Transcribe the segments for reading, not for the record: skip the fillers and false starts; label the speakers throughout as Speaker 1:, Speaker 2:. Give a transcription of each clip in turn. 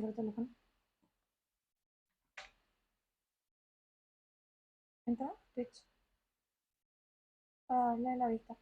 Speaker 1: el teléfono. Entra, Twitch. Lee la vista.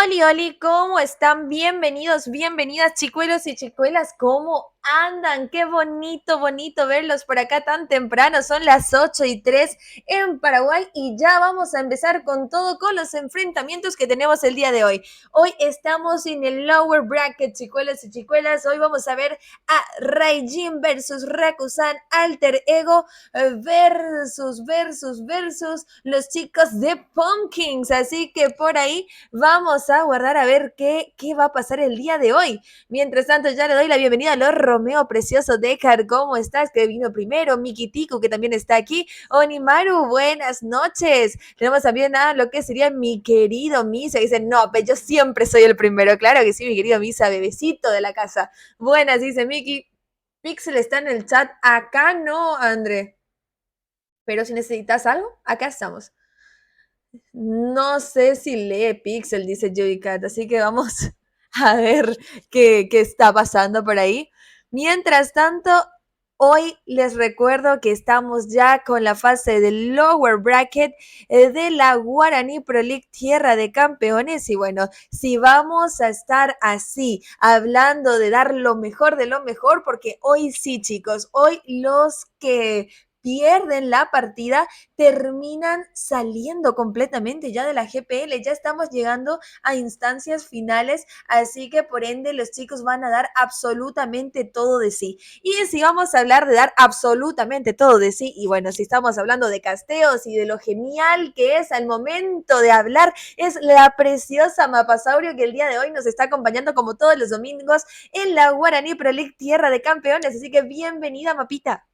Speaker 1: Oli, Oli, ¿cómo están? Bienvenidos, bienvenidas, chicuelos y chicuelas, ¿cómo andan? Qué bonito, bonito verlos por acá tan temprano, son las 8:03 en Paraguay y ya vamos a empezar con todo, con los enfrentamientos que tenemos el día de hoy. Hoy estamos en el lower bracket, chicuelos y chicuelas, hoy vamos a ver a Raijin versus Rakusan Alter Ego versus los chicos de Pumpkins, así que por ahí vamos a guardar a ver qué va a pasar el día de hoy. Mientras tanto, ya le doy la bienvenida a los Romeo Precioso Dejar. ¿Cómo estás? Que vino primero. Miki Tiku, que también está aquí. Onimaru, buenas noches. Tenemos también a lo que sería mi querido Misa. Dice, no, pero yo siempre soy el primero. Claro que sí, mi querido Misa, bebecito de la casa. Buenas, dice Miki. Pixel está en el chat. Acá no, André. Pero si necesitas algo, acá estamos. No sé si lee Pixel, dice Joey Cat, así que vamos a ver qué está pasando por ahí. Mientras tanto, hoy les recuerdo que estamos ya con la fase del lower bracket de la Guaraní Pro League Tierra de Campeones. Y bueno, si vamos a estar así, hablando de dar lo mejor de lo mejor, porque hoy sí, chicos, hoy los que pierden la partida terminan saliendo completamente ya de la GPL, ya estamos llegando a instancias finales, así que por ende los chicos van a dar absolutamente todo de sí. Y si vamos a hablar de dar absolutamente todo de sí, y bueno, si estamos hablando de casteos y de lo genial que es al momento de hablar, es la preciosa Mapasaurio que el día de hoy nos está acompañando como todos los domingos en la Guaraní Pro League Tierra de Campeones, así que bienvenida, Mapita.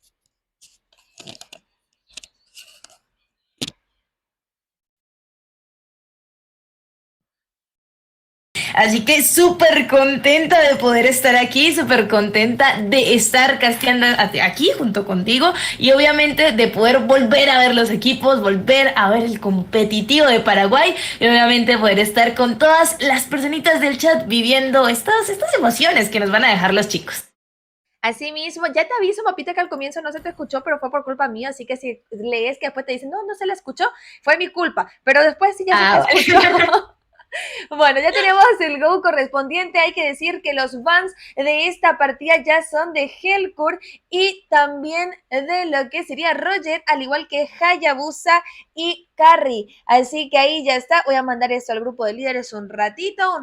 Speaker 2: Así que súper contenta de poder estar aquí, súper contenta de estar casteando aquí junto contigo y obviamente de poder volver a ver los equipos, volver a ver el competitivo de Paraguay y obviamente poder estar con todas las personitas del chat viviendo estas emociones que nos van a dejar los chicos.
Speaker 1: Así mismo, ya te aviso, Papita, que al comienzo no se te escuchó, pero fue por culpa mía, así que si lees que después te dicen, no se la escuchó, fue mi culpa, pero después sí ya se te escuchó. Bueno, ya tenemos el go correspondiente. Hay que decir que los bans de esta partida ya son de Helkur y también de lo que sería Roger, al igual que Hayabusa y Carrie. Así que ahí ya está. Voy a mandar esto al grupo de líderes un ratito.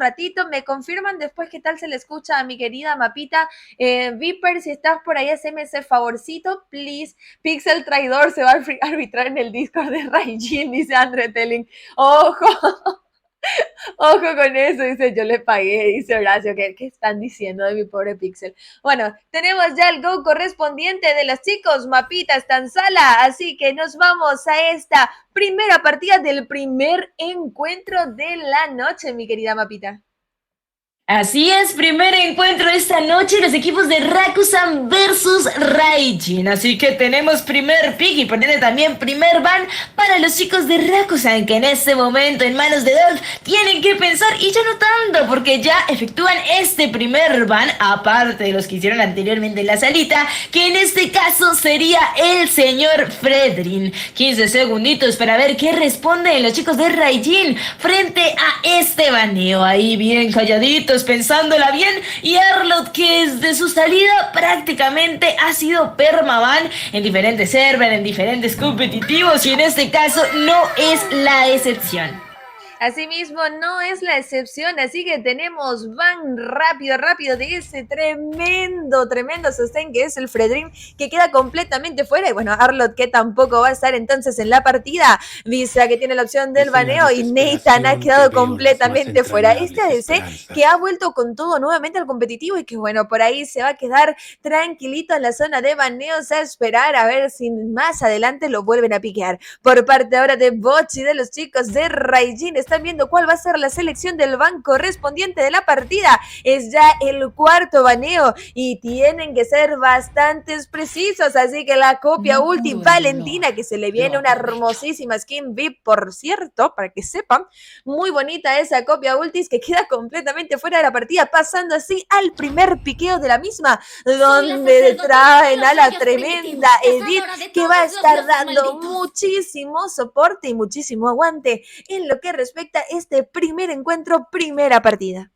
Speaker 1: Me confirman después qué tal se le escucha a mi querida Mapita. Viper, si estás por ahí, haceme ese favorcito, please. Pixel Traidor se va a arbitrar en el Discord de Raijin, dice Andre Telling. Ojo. Ojo con eso, dice, yo le pagué, dice Horacio, ¿qué están diciendo de mi pobre Pixel? Bueno, tenemos ya el go correspondiente de los chicos, Mapita está en sala, así que nos vamos a esta primera partida del primer encuentro de la noche, mi querida Mapita.
Speaker 2: Así es, primer encuentro de esta noche, los equipos de Rakusan versus Raijin. Así que tenemos primer pick y por ende también primer ban para los chicos de Rakusan, que en este momento en manos de Dolph tienen que pensar, y ya no tanto, porque ya efectúan este primer ban, aparte de los que hicieron anteriormente en la salita, que en este caso sería el señor Fredrin. 15 segunditos para ver qué responden los chicos de Raijin frente a este baneo. Ahí bien calladitos, pensándola bien, y Arlott, que desde su salida prácticamente ha sido permaban en diferentes servers, en diferentes competitivos, y en este caso no es la excepción.
Speaker 1: Asimismo, no es la excepción, así que tenemos van rápido de ese tremendo sostén que es el Fredrin, que queda completamente fuera. Y bueno, Arlott, que tampoco va a estar entonces en la partida, Visa, que tiene la opción del baneo, y Nathan ha quedado completamente fuera. Este ADC que ha vuelto con todo nuevamente al competitivo y que bueno, por ahí se va a quedar tranquilito en la zona de baneos a esperar a ver si más adelante lo vuelven a piquear. Por parte ahora de Bocchi, de los chicos de Raijin, están viendo cuál va a ser la selección del ban correspondiente de la partida. Es ya el cuarto baneo y tienen que ser bastantes precisos, así que la copia ulti Valentina, que se le viene una hermosísima skin VIP, por cierto, para que sepan, muy bonita esa copia ultis, que queda completamente fuera de la partida, pasando así al primer piqueo de la misma, donde traen a la tremenda Edith, que va a estar dando muchísimo soporte y muchísimo aguante en lo que respecta a este primer encuentro, primera partida.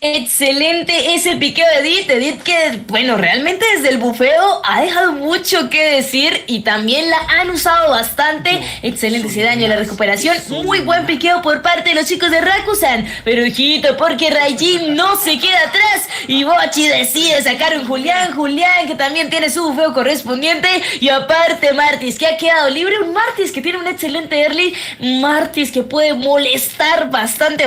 Speaker 2: Excelente ese piqueo de Edith que, bueno, realmente desde el bufeo ha dejado mucho que decir y también la han usado bastante. Excelente ese daño a la recuperación, muy buen piqueo por parte de los chicos de Rakusan, pero ojito porque Raijin no se queda atrás y Bocchi decide sacar un Julián que también tiene su bufeo correspondiente, y aparte Martis, que ha quedado libre, un Martis que tiene un excelente early, Martis que puede molestar bastante,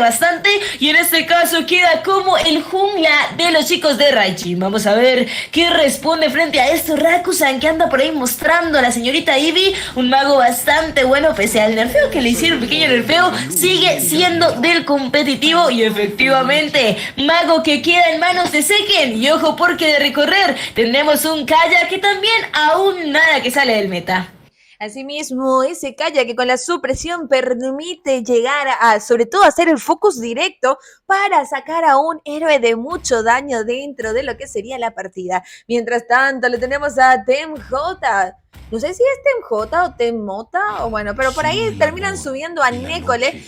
Speaker 2: y en este caso queda como el jungla de los chicos de Raijin. Vamos a ver qué responde frente a esto Rakusan, que anda por ahí mostrando a la señorita Ivy, un mago bastante bueno, pese al nerfeo que le hicieron, pequeño nerfeo, sigue siendo del competitivo, y efectivamente, mago que queda en manos de Seken, y ojo porque de recorrer tendremos un Kaya que también aún nada que sale del meta.
Speaker 1: Asimismo, ese Kaya que con la supresión permite llegar a, sobre todo, hacer el focus directo para sacar a un héroe de mucho daño dentro de lo que sería la partida. Mientras tanto, le tenemos a TemJ. No sé si es TemJ o Temota, o bueno, pero por ahí terminan subiendo a Nécole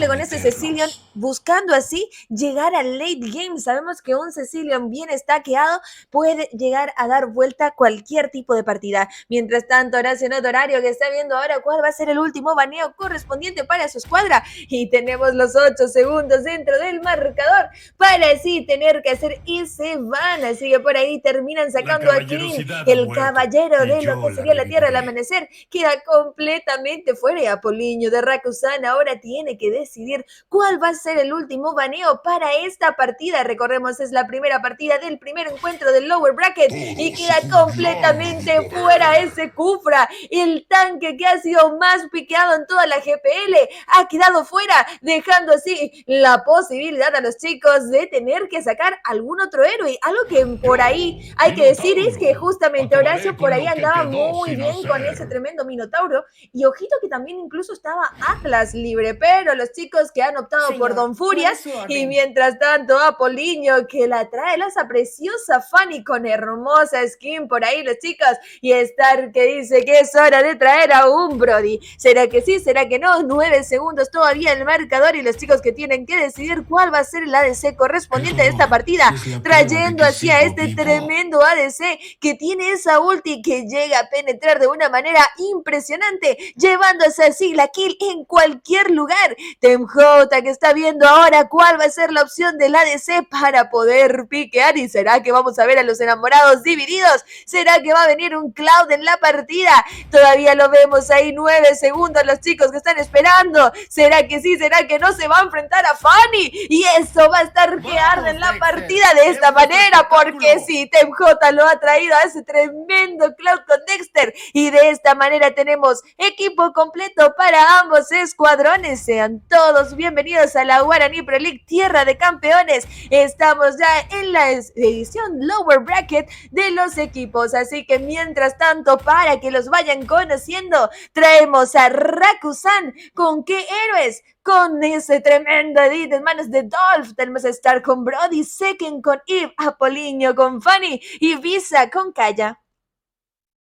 Speaker 1: con ese Cecilion, buscando así llegar al late game. Sabemos que un Cecilion bien stackeado puede llegar a dar vuelta a cualquier tipo de partida. Mientras tanto, Horacio Notorario, que está viendo ahora cuál va a ser el último baneo correspondiente para su escuadra, y tenemos los 8 segundos dentro del marcador para así tener que hacer ese ban. Así que por ahí terminan sacando a Clean, el caballero de lo que sería la Tierra del Amanecer, queda completamente fuera, y Apoliño de Rakusan ahora tiene que decidir cuál va a ser el último baneo para esta partida. Recordemos, es la primera partida del primer encuentro del lower bracket y queda completamente fuera ese Kufra, el tanque que ha sido más piqueado en toda la GPL, ha quedado fuera, dejando así la posibilidad a los chicos de tener que sacar algún otro héroe. Algo que por ahí hay que decir es que justamente Horacio por ahí andaba muy bien con ese tremendo Minotauro, y ojito que también incluso estaba Atlas libre, pero los chicos que han optado por Don Furias, y mientras tanto Apoliño, que la trae esa preciosa Fanny con hermosa skin por ahí los chicos, y Star que dice que es hora de traer a un Brody. ¿Será que sí? ¿Será que no? 9 segundos todavía el marcador, y los chicos que tienen que decidir cuál va a ser el ADC correspondiente de esta partida, trayendo hacia este tremendo ADC que tiene esa ulti que llega a penetrar penetrar de una manera impresionante, llevándose así la kill en cualquier lugar. TemJ que está viendo ahora cuál va a ser la opción del ADC para poder piquear. ¿Y será que vamos a ver a los enamorados divididos? ¿Será que va a venir un Cloud en la partida? Todavía lo vemos ahí, 9 segundos los chicos que están esperando. ¿Será que sí? ¿Será que no se va a enfrentar a Fanny? Y eso va a estar que arde en la partida de esta manera, porque sí, TemJ lo ha traído a ese tremendo Cloud con Dexter. Y de esta manera tenemos equipo completo para ambos escuadrones. Sean todos bienvenidos a la Guaraní Pro League, tierra de campeones. Estamos ya en la edición Lower Bracket de los equipos, así que mientras tanto, para que los vayan conociendo, traemos a Rakusan. ¿Con qué héroes? Con ese tremendo edit en manos de Dolph. Tenemos a Star con Brody, Seken con Eve, Apoliño con Fanny y Visa con Kaya.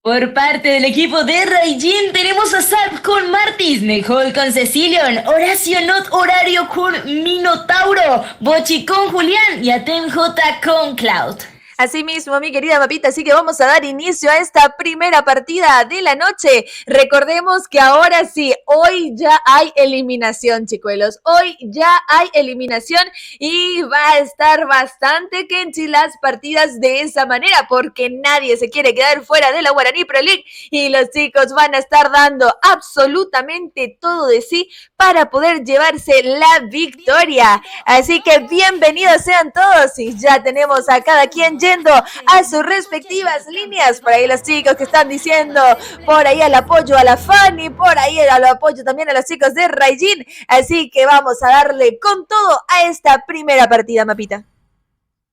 Speaker 2: Por parte del equipo de Raijin tenemos a Zap con Martis, Nejol con Cecilion, Horacio Not Horario con Minotauro, Bochi con Julián y a TemJ con Cloud.
Speaker 1: Así mismo, mi querida Mapita, así que vamos a dar inicio a esta primera partida de la noche. Recordemos que ahora sí, hoy ya hay eliminación, chicuelos. Hoy ya hay eliminación y va a estar bastante quenchi las partidas de esa manera, porque nadie se quiere quedar fuera de la Guaraní Pro League y los chicos van a estar dando absolutamente todo de sí para poder llevarse la victoria. Así que bienvenidos sean todos y ya tenemos a cada quien a sus respectivas líneas. Por ahí los chicos que están diciendo, por ahí al apoyo a la Fanny, por ahí al apoyo también a los chicos de Raijin. Así que vamos a darle con todo a esta primera partida, Mapita.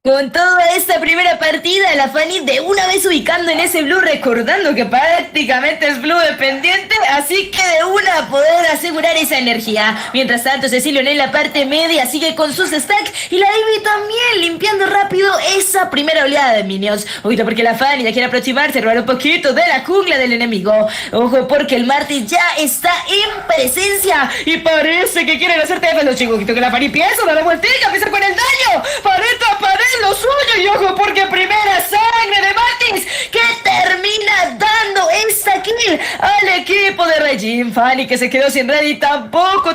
Speaker 2: Con toda esta primera partida, la Fanny de una vez ubicando en ese blue, recordando que prácticamente es blue dependiente, así que de una poder asegurar esa energía. Mientras tanto, Cecilion en la parte media sigue con sus stacks y la Ivy también limpiando rápido esa primera oleada de minions. Ojito porque la Fanny ya quiere aproximarse, robar un poquito de la jungla del enemigo. Ojo porque el Martis ya está en presencia y parece que quieren hacer TF los chicos. Ojito que la Fanny empieza a dar la vueltita, empieza con el daño. Pared a pared lo suyo y ojo porque primera sangre de Martis que termina dando esta kill al equipo de Raijin. Fanny que se quedó sin red y tampoco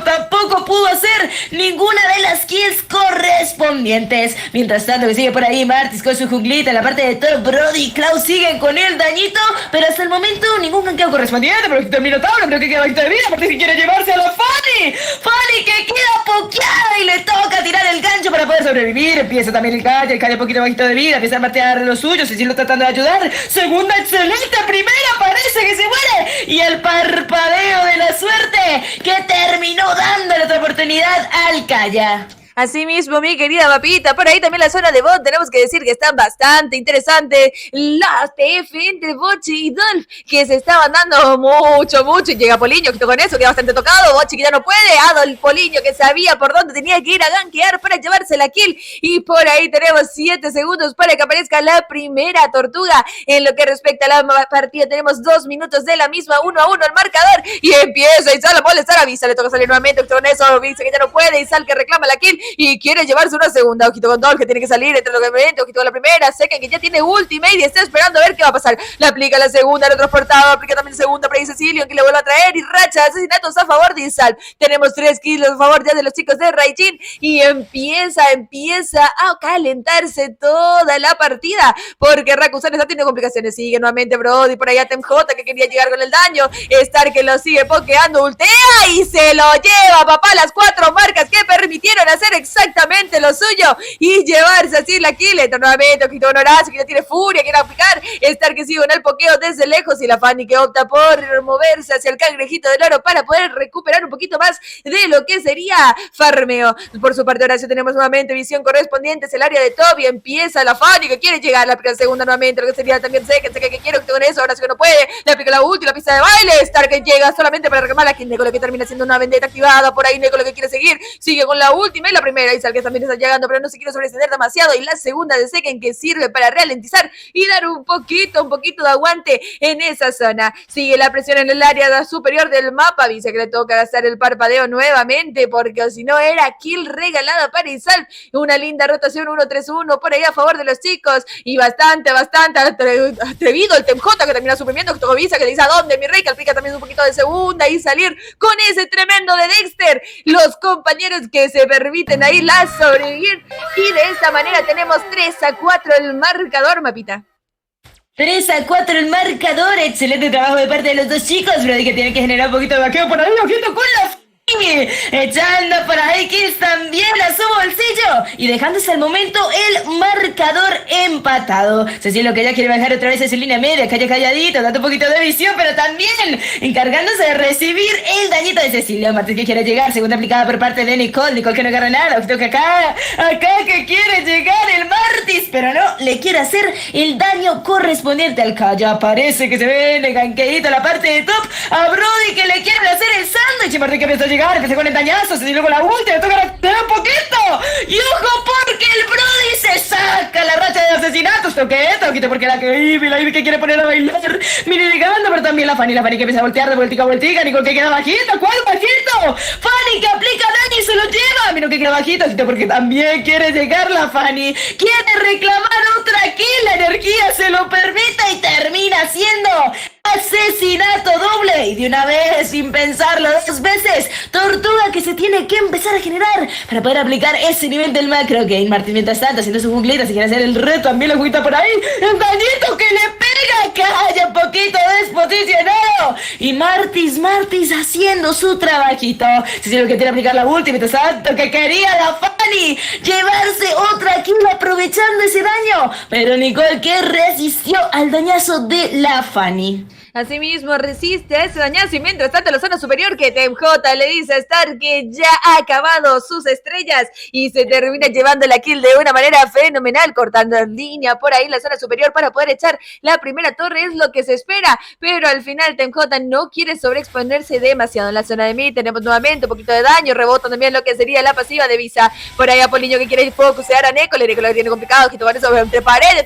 Speaker 2: pudo hacer ninguna de las kills correspondientes. Mientras tanto que sigue por ahí Martis con su junglita en la parte de todo. Brody y Cloud siguen con el dañito, pero hasta el momento ningún ganqueo correspondiente. Pero que terminó Tauro, creo que queda bajito de vida. Martis que quiere llevarse a la Fanny. Fanny que queda pokeada y le toca tirar el gancho para poder sobrevivir. Empieza también el Kaya un poquito bajito de vida, empieza a matear lo suyo, Cecilio tratando de ayudar. Segunda excelente, primera parece que se muere. Y el parpadeo de la suerte que terminó dándole otra oportunidad al Kaya.
Speaker 1: Así mismo, mi querida Mapita, por ahí también la zona de bot, tenemos que decir que están bastante interesantes las TF entre Bochi y Dolph, que se estaban dando mucho, y llega Poliño, que con eso queda bastante tocado, Bochi que ya no puede, Adol Poliño que sabía por dónde tenía que ir a gankear para llevarse la kill, y por ahí tenemos 7 segundos para que aparezca la primera tortuga. En lo que respecta a la partida, tenemos 2 minutos de la misma, 1-1 el marcador, y empieza Izal a molestar a Visa, le toca salir nuevamente, con eso Visa que ya no puede, Izal que reclama la kill, y quiere llevarse una segunda. Ojito con Dolph que tiene que salir entre lo que mente, ojito con la primera, Seken que ya tiene ultimate y está esperando a ver qué va a pasar. Le aplica la segunda, el otro transportado, aplica también segunda para Cecilion que le vuelve a traer y racha de asesinatos a favor de Izal. Tenemos 3 kills a favor ya de los chicos de Raijin y empieza a calentarse toda la partida porque Rakusan está teniendo complicaciones. Sigue nuevamente Brody, por allá TemJ que quería llegar con el daño, Star que lo sigue pokeando, ultea y se lo lleva, papá, las 4 marcas que permitieron hacer exactamente lo suyo y llevarse así la kill. Nuevamente ojito con Horacio que ya tiene furia, quiere aplicar, Star que sigue en el pokeo desde lejos y la Fanny que opta por moverse hacia el cangrejito del oro para poder recuperar un poquito más de lo que sería farmeo. Por su parte Horacio tenemos nuevamente visión correspondiente, es el área de Toby, empieza la Fanny que quiere llegar, la aplica segunda nuevamente, lo que sería también Seken que quiere que con eso, Horacio que no puede, le aplica la última pista de baile, Star que llega solamente para reclamar a Neko, lo que termina siendo una vendetta activada, por ahí Neko lo que quiere seguir, sigue con la última y la la primera Isal que también está llegando, pero no se quiere sobreextender demasiado. Y la segunda de Seken que sirve para ralentizar y dar un poquito de aguante en esa zona. Sigue la presión en el área superior del mapa. Dice que le toca gastar el parpadeo nuevamente porque si no era kill regalada para Isal. Una linda rotación 1-3-1 por ahí a favor de los chicos y bastante atrevido el TemJ que termina suprimiendo Octogobisa que le dice a dónde mi rey que aplica también un poquito de segunda y salir con ese tremendo de Dexter. Los compañeros que se permiten ahí la sobrevivir y de esta manera tenemos 3-4 el marcador, Mapita.
Speaker 2: 3-4 el marcador, excelente trabajo de parte de los dos chicos, Brody que tiene que generar un poquito de vaqueo por ahí, ojito con la echando por ahí Kills también a su bolsillo y dejándose al momento el marcador empatado. Cecilio que ya quiere bajar otra vez en su línea media, calla calladito, dando un poquito de visión, pero también encargándose de recibir el dañito de Cecilio. Martín que quiere llegar, segunda aplicada por parte de Nicole que no agarra nada, ojito que acá que quiere llegar el Martis, pero no, le quiere hacer el daño correspondiente al Calla. Parece que se ve ganqueadito la parte de top a Brody que le quiere hacer el sándwich. Martín que empezó a llegar, empecé con el dañazo, se dio con la ulti, le toca un poquito. Y ojo porque el Brody se saca la racha de asesinatos. Toquito, porque la Ivy que quiere poner a bailar. Mire llegando, pero también la Fanny que empieza a voltear de vueltica. Nicole que queda bajito, ¿cuál bajito? Fanny que aplica daño y se lo lleva. Mira que queda bajito, porque también quiere llegar la Fanny. Quiere reclamar otra kill, la energía se lo permite y termina siendo asesinato doble. Y de una vez, sin pensarlo dos veces, Tortuga que se tiene que empezar a generar para poder aplicar ese nivel del macro game. Martín mientras tanto haciendo su junglita, si quiere hacer el reto, también lo juguita por ahí. El dañito que le pega, calla un poquito desposicionado. Y Martis haciendo su trabajito. Si es lo que tiene que aplicar la ulti, mientras tanto que quería la Fanny llevarse otra kill aprovechando ese daño. Pero Nicole que resistió al dañazo de la Fanny.
Speaker 1: Asimismo resiste a ese dañazo y mientras tanto la zona superior que TemJ le dice a Star que ya ha acabado sus estrellas y se termina llevando la kill de una manera fenomenal, cortando en línea por ahí la zona superior para poder echar la primera torre, es lo que se espera, pero al final TemJ no quiere sobreexponerse demasiado en la zona de mid. Tenemos nuevamente un poquito de daño, rebota también lo que sería la pasiva de Visa, por ahí Apoliño que quiere focusear a Necole lo tiene complicado, que tomar eso entre pared,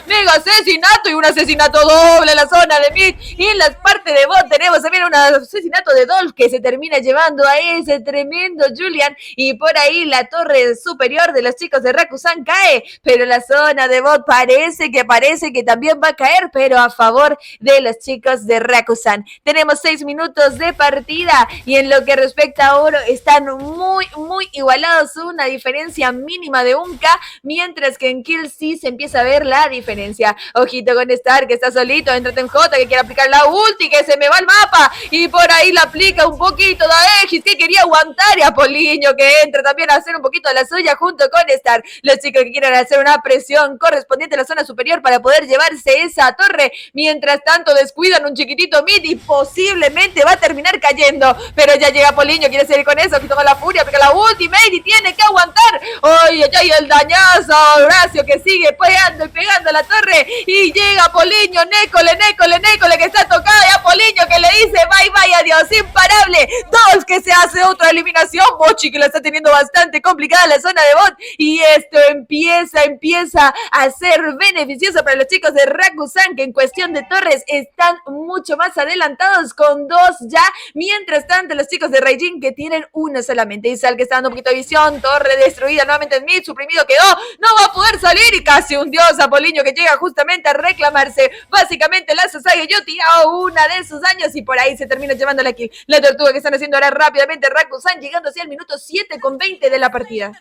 Speaker 1: mega asesinato y un asesinato doble en la zona de mid. Y en la parte de bot tenemos también un asesinato de Dolph que se termina llevando a ese tremendo Julian y por ahí la torre superior de los chicos de Rakusan cae, pero la zona de bot parece que también va a caer, pero a favor de los chicos de Rakusan. Tenemos 6 minutos de partida y en lo que respecta a oro están muy igualados, una diferencia mínima de 1K, mientras que en kill sí se empieza a ver la diferencia. Ojito con Star que está solito, entra TemJ que quiere aplicar la ulti, que se me va el mapa y por ahí la aplica un poquito de Aegis que quería aguantar y Apoliño que entra también a hacer un poquito de la suya junto con Star. Los chicos que quieren hacer una presión correspondiente a la zona superior para poder llevarse esa torre, mientras tanto descuidan un chiquitito mid y posiblemente va a terminar cayendo, pero ya llega Apoliño, quiere seguir con eso, que toma la furia, aplica la ultimate y tiene que aguantar. Oye, el dañazo, Horacio que sigue pegando y pegando a la torre y llega Apoliño, Necole que está tocada y Apoliño que le dice bye adiós, imparable. Dolph que se hace otra eliminación, Mochi que la está teniendo bastante complicada en la zona de bot y esto empieza a ser beneficioso para los chicos de Rakusan que en cuestión de torres están mucho más adelantados con 2 ya, mientras tanto los chicos de Raijin que tienen 1 solamente. Isal que está dando un poquito de visión, torre destruida nuevamente en mid, suprimido quedó, no va a poder salir y casi un dios Apoliño que llega justamente a reclamarse básicamente la Society a una de sus daños y por ahí se termina llevando la kill. La tortuga que están haciendo ahora rápidamente Rakusan, llegando así al minuto 7:20 de la partida.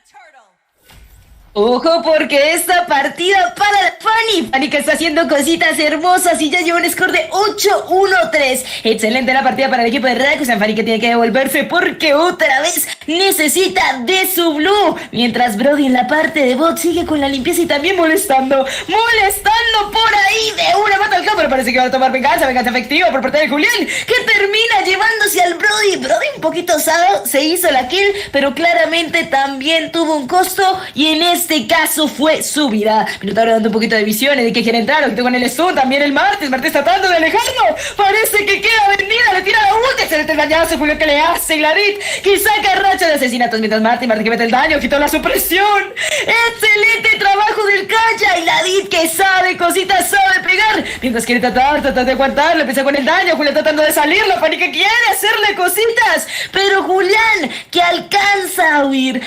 Speaker 2: Ojo porque esta partida para la Fanny que está haciendo cositas hermosas y ya lleva un score de 8-1-3. Excelente la partida para el equipo de Rakusan. Fanny que tiene que devolverse porque otra vez necesita de su blue. Mientras Brody en la parte de bot sigue con la limpieza y también molestando por ahí de una mata al campo. Pero parece que va a tomar venganza efectiva por parte de Julián que termina llevándose al Brody. Brody un poquito osado, se hizo la kill, pero claramente también tuvo un costo y en este este caso fue su vida. Minotauro dando un poquito de visiones de que quiere entrar, ojito con el stun, también el Martis tratando de alejarlo, parece que queda vendida, le tira la ulti, excelente dañazo fue lo que le hace Gladys, que saca racha de asesinatos mientras Martin que mete el daño, quitó la supresión, excelente trabajo del Kaya y Gladys que sabe cositas, sabe pegar, mientras quiere tratar de aguantarlo, empieza con el daño, Julián tratando de salir, la Fanny que quiere hacerle cositas, pero Julián que alcanza a huir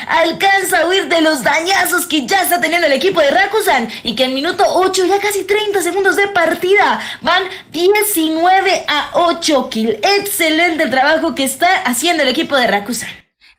Speaker 2: de los dañazos que ya está teniendo el equipo de Rakusan y que en minuto 8, ya casi 30 segundos de partida, van 19-8 kill. Excelente el trabajo que está haciendo el equipo de Rakusan.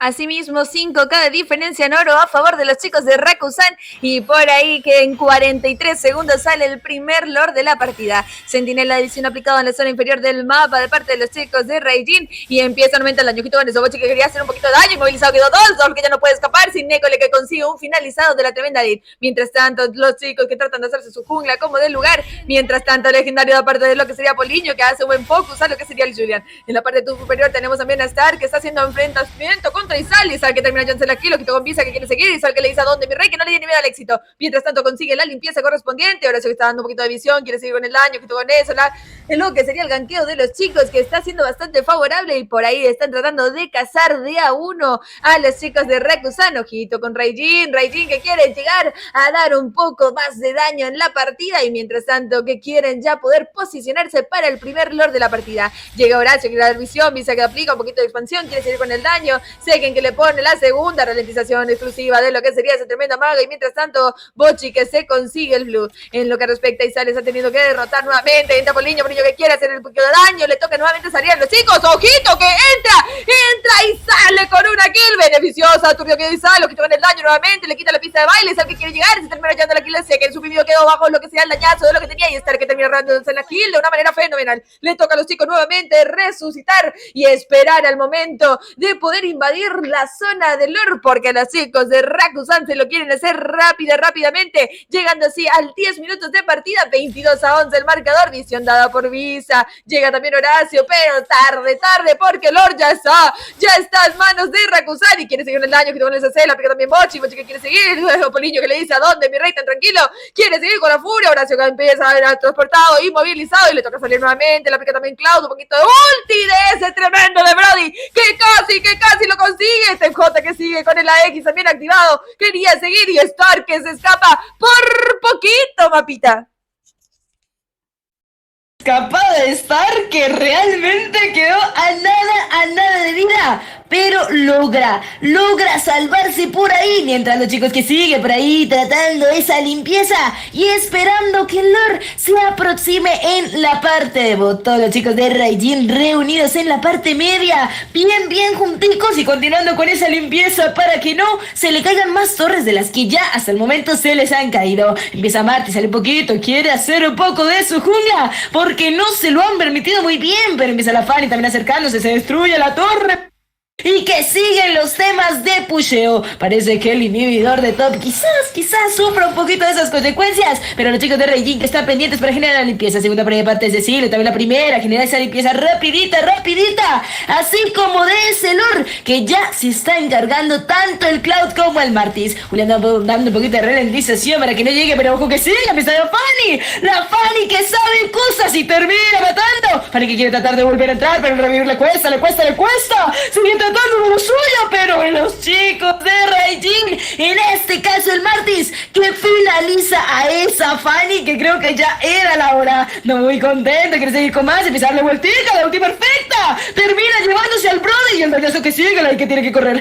Speaker 1: Asimismo, 5K de diferencia en oro a favor de los chicos de Rakusan y por ahí que en 43 segundos sale el primer Lord de la partida. Sentinela de visión aplicado en la zona inferior del mapa de parte de los chicos de Raijin y empieza nuevamente el daño con ese Bochi que quería hacer un poquito de daño, inmovilizado quedó Dolzor que ya no puede escapar, sin Necole que consigue un finalizado de la tremenda lead. Mientras tanto, los chicos que tratan de hacerse su jungla como del lugar, mientras tanto, legendario de parte de lo que sería Poliño que hace un buen focus a lo que sería el Julian. En la parte de tu superior tenemos también a Star que está haciendo enfrentamiento contra Isal, Isal que termina Jansel aquí, lo quitó con Visa que quiere seguir, Isal que le dice a dónde mi rey, que no le tiene miedo al éxito. Mientras tanto consigue la limpieza correspondiente, ahora se está dando un poquito de visión, quiere seguir con el daño, quitó con eso, lo que sería el ganqueo de los chicos que está siendo bastante favorable y por ahí están tratando de cazar de a uno a los chicos de Rakusan, ojito con Raijin que quiere llegar a dar un poco más de daño en la partida y mientras tanto que quieren ya poder posicionarse para el primer Lord de la partida. Llega Horacio, quiere dar visión, Visa que aplica un poquito de expansión, quiere seguir con el daño, Seken que le pone la segunda ralentización exclusiva de lo que sería esa tremenda maga y mientras tanto Bochi que se consigue el blue. En lo que respecta a Isales ha tenido que derrotar nuevamente, entra Poliño que quiere hacer el poquito de daño, le toca nuevamente salir a los chicos, ojito que entra y sale con una kill beneficiosa, Turbio que Isal, ojito con el daño nuevamente, le quita la pista de baile, es el que quiere llegar, se termina llevando la kill de Seken, su video quedó bajo lo que sería el dañazo de lo que tenía y Star que termina rándose la kill de una manera fenomenal. Le toca a los chicos nuevamente resucitar y esperar al momento de poder invadir la zona del lore porque los chicos de Rakusan se lo quieren hacer rápidamente, llegando así al 10 minutos de partida, 22-11 el marcador, visión dada por Visa, llega también Horacio, pero tarde porque Lord ya está en manos de Rakusan y quiere seguir en el daño que con el CC, la aplica también Bochi que quiere seguir, luego Poliño que le dice a dónde mi rey tan tranquilo, quiere seguir con la furia, Horacio que empieza a ver transportado, inmovilizado y le toca salir nuevamente, la aplica también Cloud, un poquito de ulti de ese tremendo de Brody, que casi lo consigue, TJ que sigue con el AX también activado, quería seguir y Star que se escapa por poquito, mapita.
Speaker 2: Escapada de Star que realmente quedó a nada de vida, pero logra salvarse por ahí, mientras los chicos que siguen por ahí tratando esa limpieza y esperando que el Lord se aproxime en la parte de bot. Todos los chicos de Raijin reunidos en la parte media, bien junticos y continuando con esa limpieza para que no se le caigan más torres de las que ya hasta el momento se les han caído. Empieza Marty, sale un poquito, quiere hacer un poco de su jungla porque no se lo han permitido muy bien, pero empieza la Fanny también acercándose, se destruye la torre. Y que siguen los temas de pusheo. Parece que el inhibidor de top quizás sufra un poquito de esas consecuencias, pero los chicos de Raijin que están pendientes para generar la limpieza. Segunda parte de Cecilio, también la primera, generar esa limpieza rapidita, así como de ese Lord que ya se está encargando tanto el Cloud como el Martis. Julián dando un poquito de ralentización para que no llegue, pero ojo que sigue, empieza la Fanny que sabe cosas y termina matando. Fanny que quiere tratar de volver a entrar, pero el revivir le cuesta, siguiente tratando de lo suyo, pero los chicos de Raijin, en este caso el Martis, que finaliza a esa Fanny, que creo que ya era la hora. No muy contento, quiere seguir con más, empieza a darle vueltica, la ulti perfecta, termina llevándose al brother y el dañazo que sigue, el que tiene que correr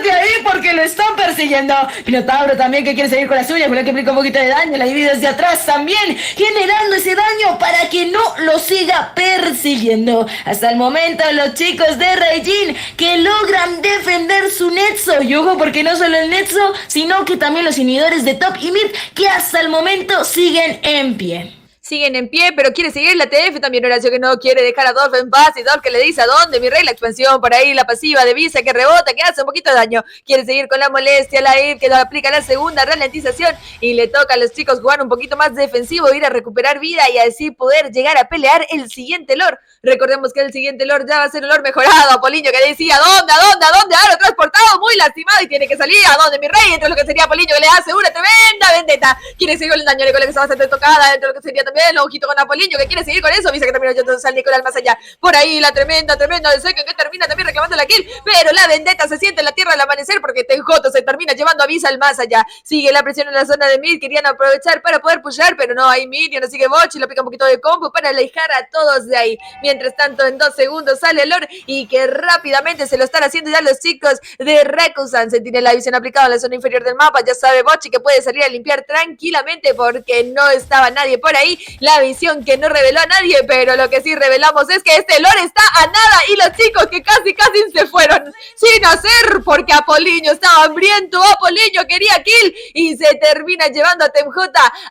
Speaker 2: de ahí porque lo están persiguiendo. Minotauro también que quiere seguir con la suya, con la que aplica un poquito de daño, la divide desde atrás también, generando ese daño para que no lo siga persiguiendo. Hasta el momento los chicos de Raijin que logran defender su Netso, y ojo porque no solo el Netso, sino que también los inhibidores de top y mid que hasta el momento siguen en pie.
Speaker 1: siguen en pie, pero quiere seguir la TF. También Horacio que no quiere dejar a Dolph en paz. Y Dolph que le dice a dónde, mi rey, la expansión por ahí, la pasiva de Visa que rebota, que hace un poquito de daño. Quiere seguir con la molestia, la IF que aplica la segunda ralentización. Y le toca a los chicos jugar un poquito más defensivo, ir a recuperar vida y así poder llegar a pelear el siguiente lore. Recordemos que el siguiente lore ya va a ser el lore mejorado. Apoliño que decía, ¿a dónde? Ahora transportado, muy lastimado y tiene que salir. ¿A dónde, mi rey? Entre lo que sería Apoliño que le hace una tremenda vendetta. Quiere seguir con el daño, Nicolás que se va a hacer tocada. Dentro de lo que sería también el ojito con Apoliño que quiere seguir con eso. Dice que termina yendo al Nicolás más allá. Por ahí la tremenda de Seco que termina también reclamando la kill. Pero la vendetta se siente en la tierra del amanecer porque TJ se termina llevando a Visa al más allá. Sigue la presión en la zona de mid. Querían aprovechar para poder pushar, pero no hay mid. Y no sigue Bochi. Le pica un poquito de combo para alejar a todos de ahí. Mientras tanto, en 2 segundos sale el lore y que rápidamente se lo están haciendo ya los chicos de Rakusan. Se tiene la visión aplicada en la zona inferior del mapa. Ya sabe Bochi que puede salir a limpiar tranquilamente porque no estaba nadie por ahí. La visión que no reveló a nadie, pero lo que sí revelamos es que este lore está a nada y los chicos que casi se fueron sin hacer porque Apoliño estaba hambriento. Apoliño quería kill y se termina llevando a TemJ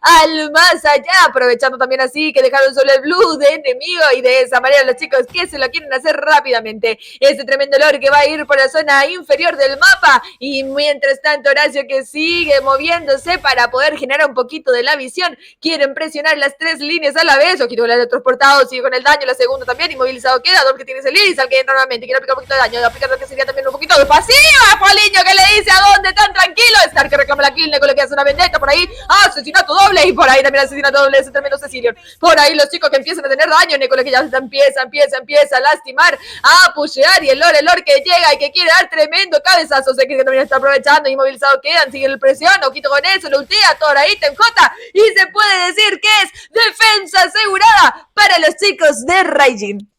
Speaker 1: al más allá, aprovechando también así que dejaron solo el blue de enemigo y de esa manera los chicos que se lo quieren hacer rápidamente. Este tremendo lore que va a ir por la zona inferior del mapa y mientras tanto Horacio que sigue moviéndose para poder generar un poquito de la visión. Quieren presionar las 3 líneas a la vez. Ojito el transportado, sigue con el daño. La segunda también, inmovilizado queda. Dolph que tiene ese Lizal que entra nuevamente. Quiere aplicar un poquito de daño. Aplicar lo que sería también un poquito de pasiva. Poliño que le dice a dónde tan tranquilo. Star que reclama la kill. Neko le que hace una vendetta por ahí. Asesinato doble. Y por ahí también asesinato doble. Ese tremendo Cecilion. Por ahí los chicos que empiezan a tener daño. Neko le que ya empieza a lastimar. A pushear. Y el lore que llega y que quiere dar tremendo cabezazo. Sé que también está aprovechando. Inmovilizado quedan. Sigue el presión. Ojito con eso. Lo ultea. Todo ahí. TemJ. Y se puede decir que es defensa asegurada para los chicos de Raijin.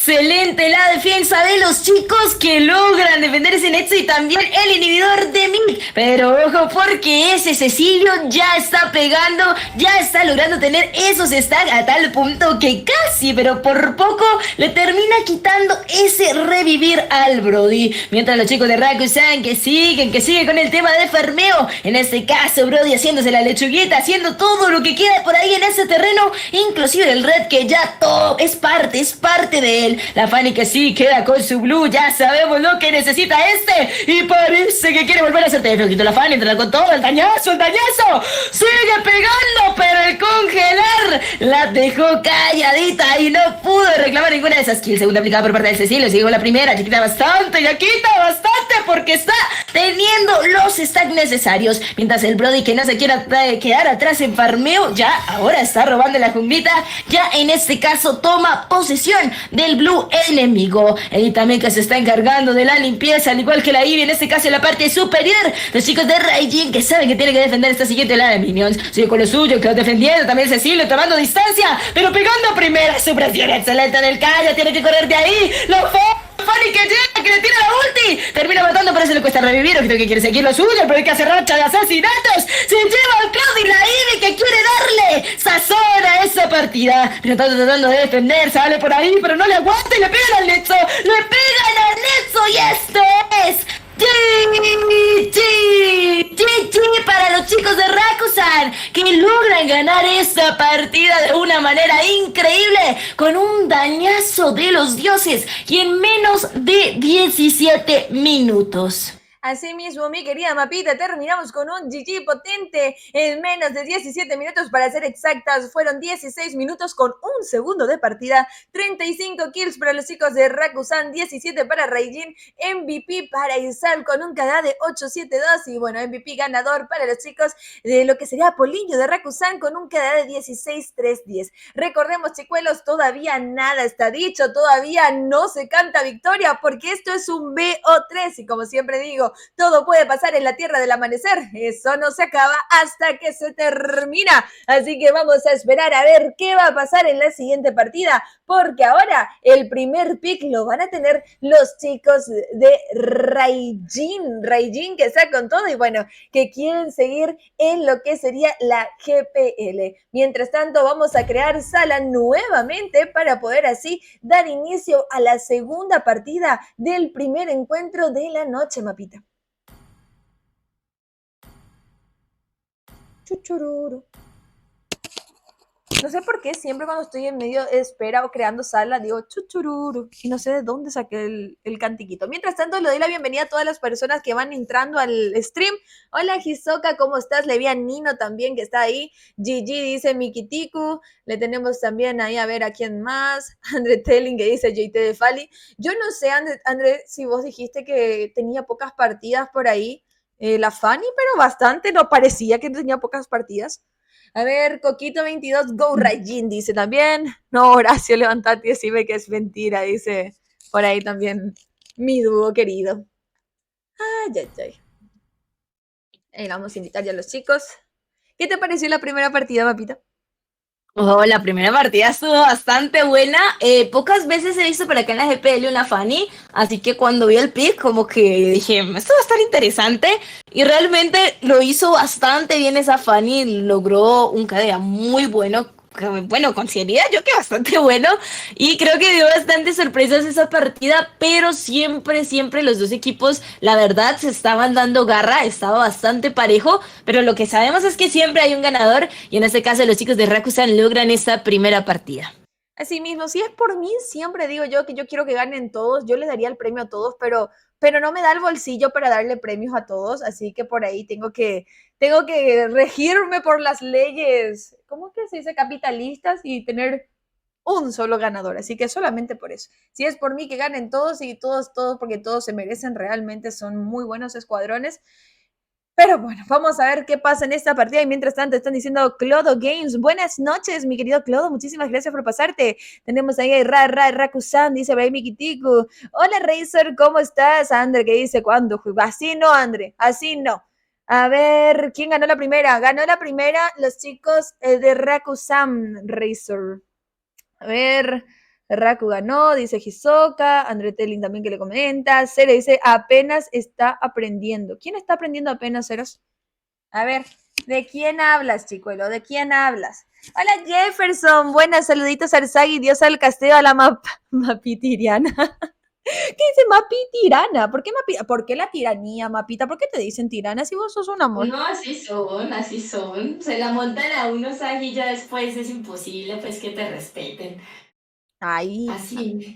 Speaker 2: Excelente la defensa de los chicos que logran defender ese Netsu y también el inhibidor de Mid. Pero ojo porque ese Cecilio ya está pegando, ya está logrando tener esos stacks a tal punto que casi, pero por poco, le termina quitando ese revivir al Brody. Mientras los chicos de Rakusan que siguen con el tema de farmeo. En este caso Brody haciéndose la lechuguita, haciendo todo lo que queda por ahí en ese terreno. Inclusive el red que ya todo es parte de él. La Fanny que sí queda con su blue. Ya sabemos lo que necesita este. Y parece que quiere volver a hacer TF. La Fanny entra con todo. El dañazo. Sigue pegando. Pero el congelar la dejó calladita. Y no pudo reclamar ninguna de esas kills. Segunda aplicada por parte del Cecilio. Sigue con la primera. Que quita bastante. Ya quita bastante. Porque está teniendo los stacks necesarios. Mientras el Brody que no se quiera quedar atrás en farmeo. Ya ahora está robando la junglita. Ya en este caso toma posesión del blue enemigo. Y también que se está encargando de la limpieza, al igual que la Ivy, en este caso en la parte superior. Los chicos de Raijin que saben que tienen que defender esta siguiente línea de minions. Sigue con lo suyo, que lo defendiendo. También Cecilio tomando distancia, pero pegando primera. Su presión excelente en el callo. Tiene que correr de ahí. Lo Fanny que llega, que le tira la ulti. Termina matando, pero se le cuesta revivir. Creo que quiere seguir lo suyo, pero hay que hacer racha de asesinatos. Se lleva al Cloud y la Ivy que quiere darle sazón a esa partida. Pero está tratando de defender, sale por ahí, pero no le aguanta y le pegan al Netso. Y esto es GG para los chicos de Rakusan que logran ganar esta partida de una manera increíble con un dañazo de los dioses y en menos de 17 minutos.
Speaker 1: Así mismo, mi querida Mapita, terminamos con un GG potente en menos de 17 minutos, para ser exactas, fueron 16 minutos con un segundo de partida, 35 kills para los chicos de Rakusan, 17 para Raijin, MVP para Isal con un KD de 872 y bueno, MVP ganador para los chicos de lo que sería Apoliño de Rakusan con un KD de 16-3-10. Recordemos, chicuelos, todavía nada está dicho, todavía no se canta victoria porque esto es un BO3 y como siempre digo, todo puede pasar en la tierra del amanecer. Eso no se acaba hasta que se termina. Así que vamos a esperar a ver qué va a pasar en la siguiente partida, porque ahora el primer pick lo van a tener los chicos de Raijin. Raijin que está con todo y bueno, que quieren seguir en lo que sería la GPL. Mientras tanto, vamos a crear sala nuevamente para poder así dar inicio a la segunda partida del primer encuentro de la noche, Mapita. Chuchururu. No sé por qué siempre cuando estoy en medio de espera o creando sala digo chuchururu y no sé de dónde saqué el cantiquito. Mientras tanto, le doy la bienvenida a todas las personas que van entrando al stream. Hola Hisoka, ¿cómo estás? Le vi a Nino también que está ahí. Gigi dice Mikitiku. Le tenemos también ahí a ver a quién más. André Telling que dice JT de Fali. Yo no sé, André, si vos dijiste que tenía pocas partidas por ahí. La Fanny, pero bastante, no parecía que tenía pocas partidas. A ver, Coquito22, Go Raijin, dice también. No, Horacio, levantate y decime que es mentira, dice por ahí también mi dúo querido. Ay, ay, ay. Ahí vamos a invitar ya a los chicos. ¿Qué te pareció la primera partida, papita?
Speaker 2: Oh, la primera partida estuvo bastante buena. Pocas veces he visto por acá en la GPL una Fanny, así que cuando vi el pick, como que dije, esto va a estar interesante. Y realmente lo hizo bastante bien esa Fanny, logró un KDA muy bueno. Bueno, consideraría yo que bastante bueno. Y creo que dio bastantes sorpresas esa partida, pero siempre los dos equipos, la verdad, se estaban dando garra, estaba bastante parejo. Pero lo que sabemos es que siempre hay un ganador y en este caso los chicos de Rakusan logran esta primera partida.
Speaker 1: Así mismo, si es por mí, siempre digo yo que yo quiero que ganen todos, yo le daría el premio a todos, pero no me da el bolsillo para darle premios a todos, así que por ahí tengo que regirme por las leyes, ¿cómo que se dice? Capitalistas y tener un solo ganador, así que solamente por eso. Si es por mí que ganen todos y todos, porque todos se merecen, realmente son muy buenos escuadrones. Pero bueno, vamos a ver qué pasa en esta partida. Y mientras tanto, están diciendo Clodo Games. Buenas noches, mi querido Clodo. Muchísimas gracias por pasarte. Tenemos ahí a Rakusan, dice Baby Kitiku. Hola, Razor, ¿cómo estás? Andre, que dice, ¿cuándo juega? Así no, Andre, así no. A ver, ¿quién ganó la primera? Ganó la primera los chicos de Rakusan, Razor. A ver, Raku ganó, dice Hisoka, André Telling también que le comenta, Cere dice, apenas está aprendiendo. ¿Quién está aprendiendo apenas, Ceros? A ver, ¿de quién hablas, chicuelo? ¿De quién hablas? Hola Jefferson, buenas, saluditos a Arzagui, Dios al castillo a la mapitiriana. ¿Qué dice mapitirana? ¿Por qué la tiranía, mapita? ¿Por qué te dicen tirana si vos sos un amor?
Speaker 2: No, así son, así son. Se la montan a unos y ya después es imposible pues que te respeten.
Speaker 1: Ay,
Speaker 2: Así.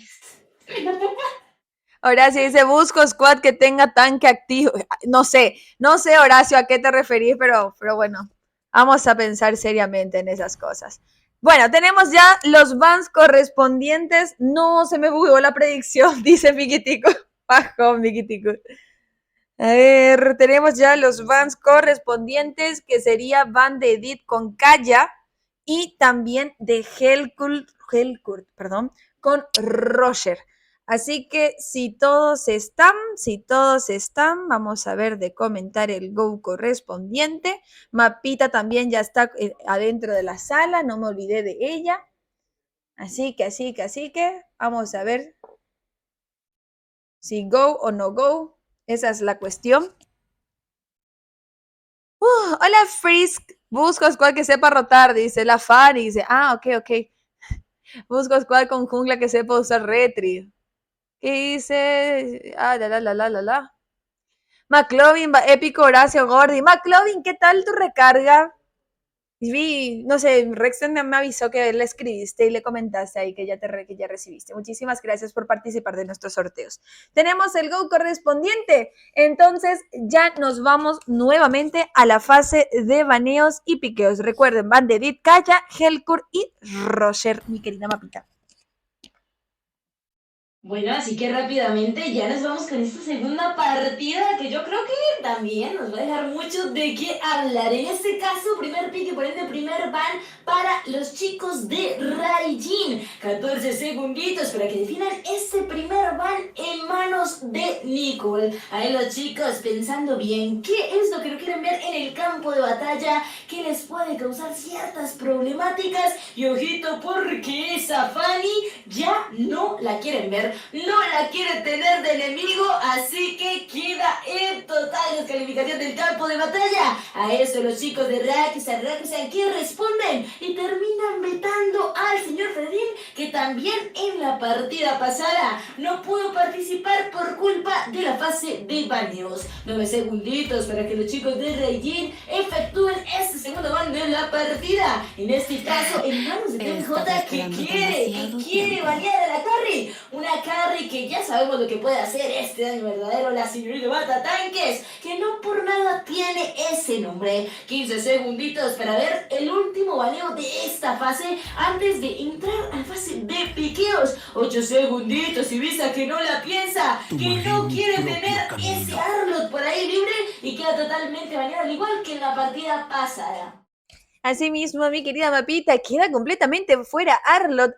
Speaker 1: Horacio dice, busco squad que tenga tanque activo. No sé, Horacio, a qué te referís, pero bueno, vamos a pensar seriamente en esas cosas. Bueno, tenemos ya los bans correspondientes. No, se me bugueó la predicción, dice Miquitico. Bajo, Miquitico. A ver, tenemos ya los bans correspondientes, que sería ban de Edith con Kaya y también de Helkurt, perdón, con Roger. Así que si todos están, vamos a ver de comentar el go correspondiente. Mapita también ya está adentro de la sala, no me olvidé de ella. Así que, vamos a ver si go o no go. Esa es la cuestión. Hola Frisk, busco squad que sepa rotar, dice la Fanny, dice, ok. Busco squad con jungla que sepa usar retri. ¿Qué dice? La. McLovin, épico Horacio Gordy. McLovin, ¿qué tal tu recarga? Vi, no sé, Rexton me avisó que le escribiste y le comentaste ahí que que ya recibiste. Muchísimas gracias por participar de nuestros sorteos. Tenemos el go correspondiente. Entonces ya nos vamos nuevamente a la fase de baneos y piqueos. Recuerden, van de Edith, Kaya, Helkur y Roger, mi querida Mapita.
Speaker 2: Bueno, así que rápidamente ya nos vamos con esta segunda partida que yo creo que también nos va a dejar mucho de qué hablar. En este caso, primer pique, por ende, primer ban para los chicos de Raijin. 14 segunditos para que definan este primer ban en manos de Nicole. Ahí los chicos pensando bien qué es lo que no quieren ver en el campo de batalla, que les puede causar ciertas problemáticas. Y ojito porque esa Fanny ya no la quieren ver, no la quiere tener de enemigo, así que queda en total descalificación del campo de batalla. A eso los chicos de Rakusan que responden y terminan vetando al señor Fredín, que también en la partida pasada no pudo participar por culpa de la fase de baneos. 9 segunditos para que los chicos de Raijin efectúen este segundo van de la partida. En este caso, en manos de TMJ que quiere banear a la carry. Una carry que ya sabemos lo que puede hacer este daño verdadero, la señorita Mata Tanques, que no por nada tiene ese nombre. 15 segunditos para ver el último baneo de esta fase antes de entrar a la fase de piqueos. 8 segunditos y Visa que no la piensa, que no quiere tener ese Arlott por ahí libre y queda totalmente baneado al igual que en la partida pasada.
Speaker 1: Asimismo, mi querida Mapita, queda completamente fuera Arlott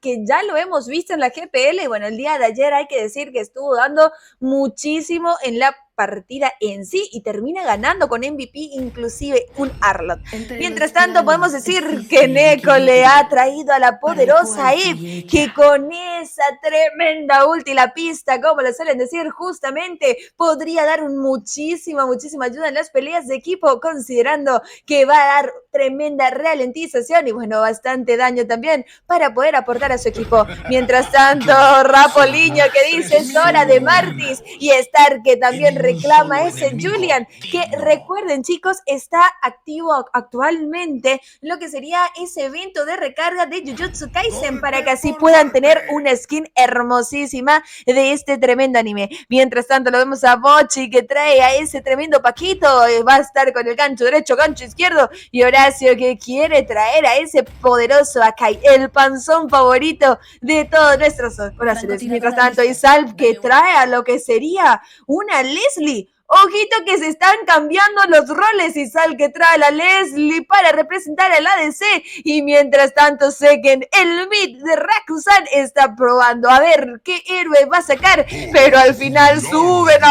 Speaker 1: que ya lo hemos visto en la GPL, y bueno, el día de ayer hay que decir que estuvo dando muchísimo en la partida en sí y termina ganando con MVP inclusive un Arlott. Mientras tanto podemos decir que Neko le ha traído a la poderosa Eve, que con esa tremenda ulti la pista, como lo suelen decir justamente, podría dar muchísima ayuda en las peleas de equipo, considerando que va a dar tremenda ralentización y bueno, bastante daño también para poder aportar a su equipo. Mientras tanto, Rapoliño que dice es hora de Martis y Star que también reclama ese Julian, que recuerden chicos, está activo actualmente lo que sería ese evento de recarga de Jujutsu Kaisen para que así puedan tener una skin hermosísima de este tremendo anime. Mientras tanto lo vemos a Bochi que trae a ese tremendo Paquito, va a estar con el gancho derecho, gancho izquierdo y Horacio que quiere traer a ese poderoso Akai, el panzón favorito de todos nuestros Horacio. Mientras tanto Isal que trae a lo que sería una Leslie. Ojito que se están cambiando los roles y Sal que trae a la Leslie para representar al ADC y mientras tanto Seken, el mid de Rakusan está probando a ver qué héroe va a sacar, pero al final suben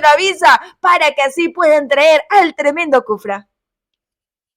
Speaker 1: avisa para que así puedan traer al tremendo Kufra.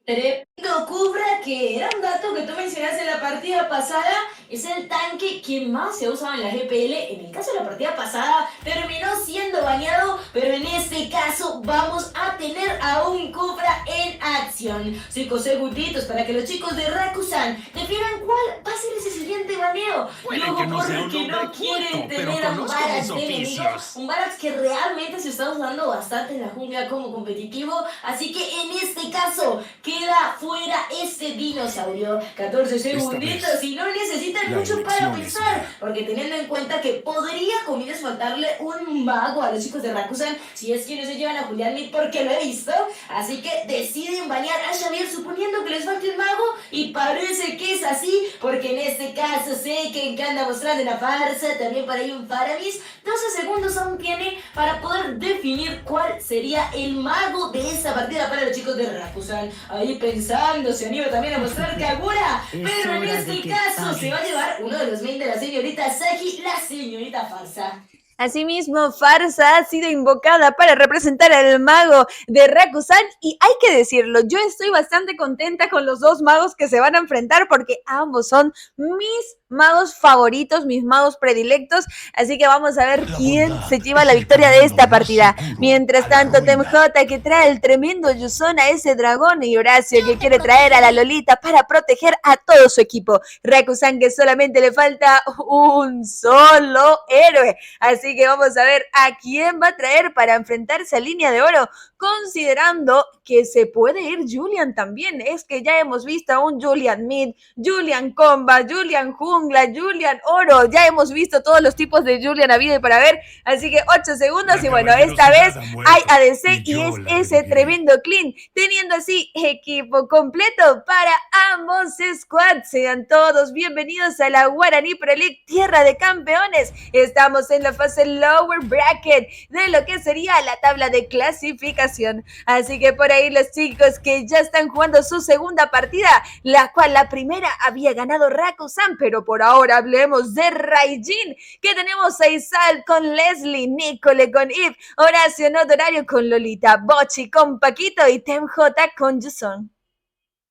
Speaker 2: Tremendo Cubra, que era un dato que tú mencionaste en la partida pasada, es el tanque que más se ha usado en la GPL. En el caso de la partida pasada terminó siendo baneado, pero en este caso vamos a tener a un Cubra en acción. 5 segunditos para que los chicos de Rakusan definan cuál va a ser ese siguiente baneo. Luego porque no quieren tener a un Barax de enemigo, un Barax que realmente se está usando bastante en la jungla como competitivo, así que en este caso queda fuera este dinosaurio. 14 segunditos y no necesitan mucho para pensar, porque teniendo en cuenta que podría comienzas faltarle un mago a los chicos de Rakusan si es que no se llevan a Julián Lee, porque lo he visto, así que deciden banear a Xavier suponiendo que les falte un mago y parece que es así, porque en este caso sé que anda mostrando una farsa, también para ahí un Faramis. 12 segundos aún tiene para poder definir cuál sería el mago de esta partida para los chicos de Rakusan. Ahí pensando, se anima también a mostrar Kagura, pero en este caso se va a llevar uno de los main de la señorita Saki, la señorita Farsa.
Speaker 1: Asimismo, Farsa ha sido invocada para representar al mago de Rakusan y hay que decirlo, yo estoy bastante contenta con los dos magos que se van a enfrentar porque ambos son mis magos favoritos, mis magos predilectos, así que vamos a ver quién se lleva la victoria de esta partida. Mientras tanto, TMJ que trae el tremendo Yuson a ese dragón y Horacio que quiere traer a la Lolita para proteger a todo su equipo. Rakusan que solamente le falta un solo héroe, así que vamos a ver a quién va a traer para enfrentarse a Línea de Oro, considerando que se puede ir Julian también. Es que ya hemos visto a un Julian Mid, Julian Comba, Julian Jungla, Julian Oro, ya hemos visto todos los tipos de Julian a vida y para ver, así que 8 segundos y bueno, esta vez hay ADC y es ese tremendo clean, teniendo así equipo completo para ambos squads. Sean todos bienvenidos a la Guaraní Pro League, tierra de campeones. Estamos en la fase lower bracket de lo que sería la tabla de clasificación, así que por ahí los chicos que ya están jugando su segunda partida, la cual la primera había ganado Rakusan, pero por ahora hablemos de Raijin, que tenemos a Isal con Leslie, Nicole con Eve, Horacio Nodorario con Lolita, Bochi con Paquito y TMJ con Yuson.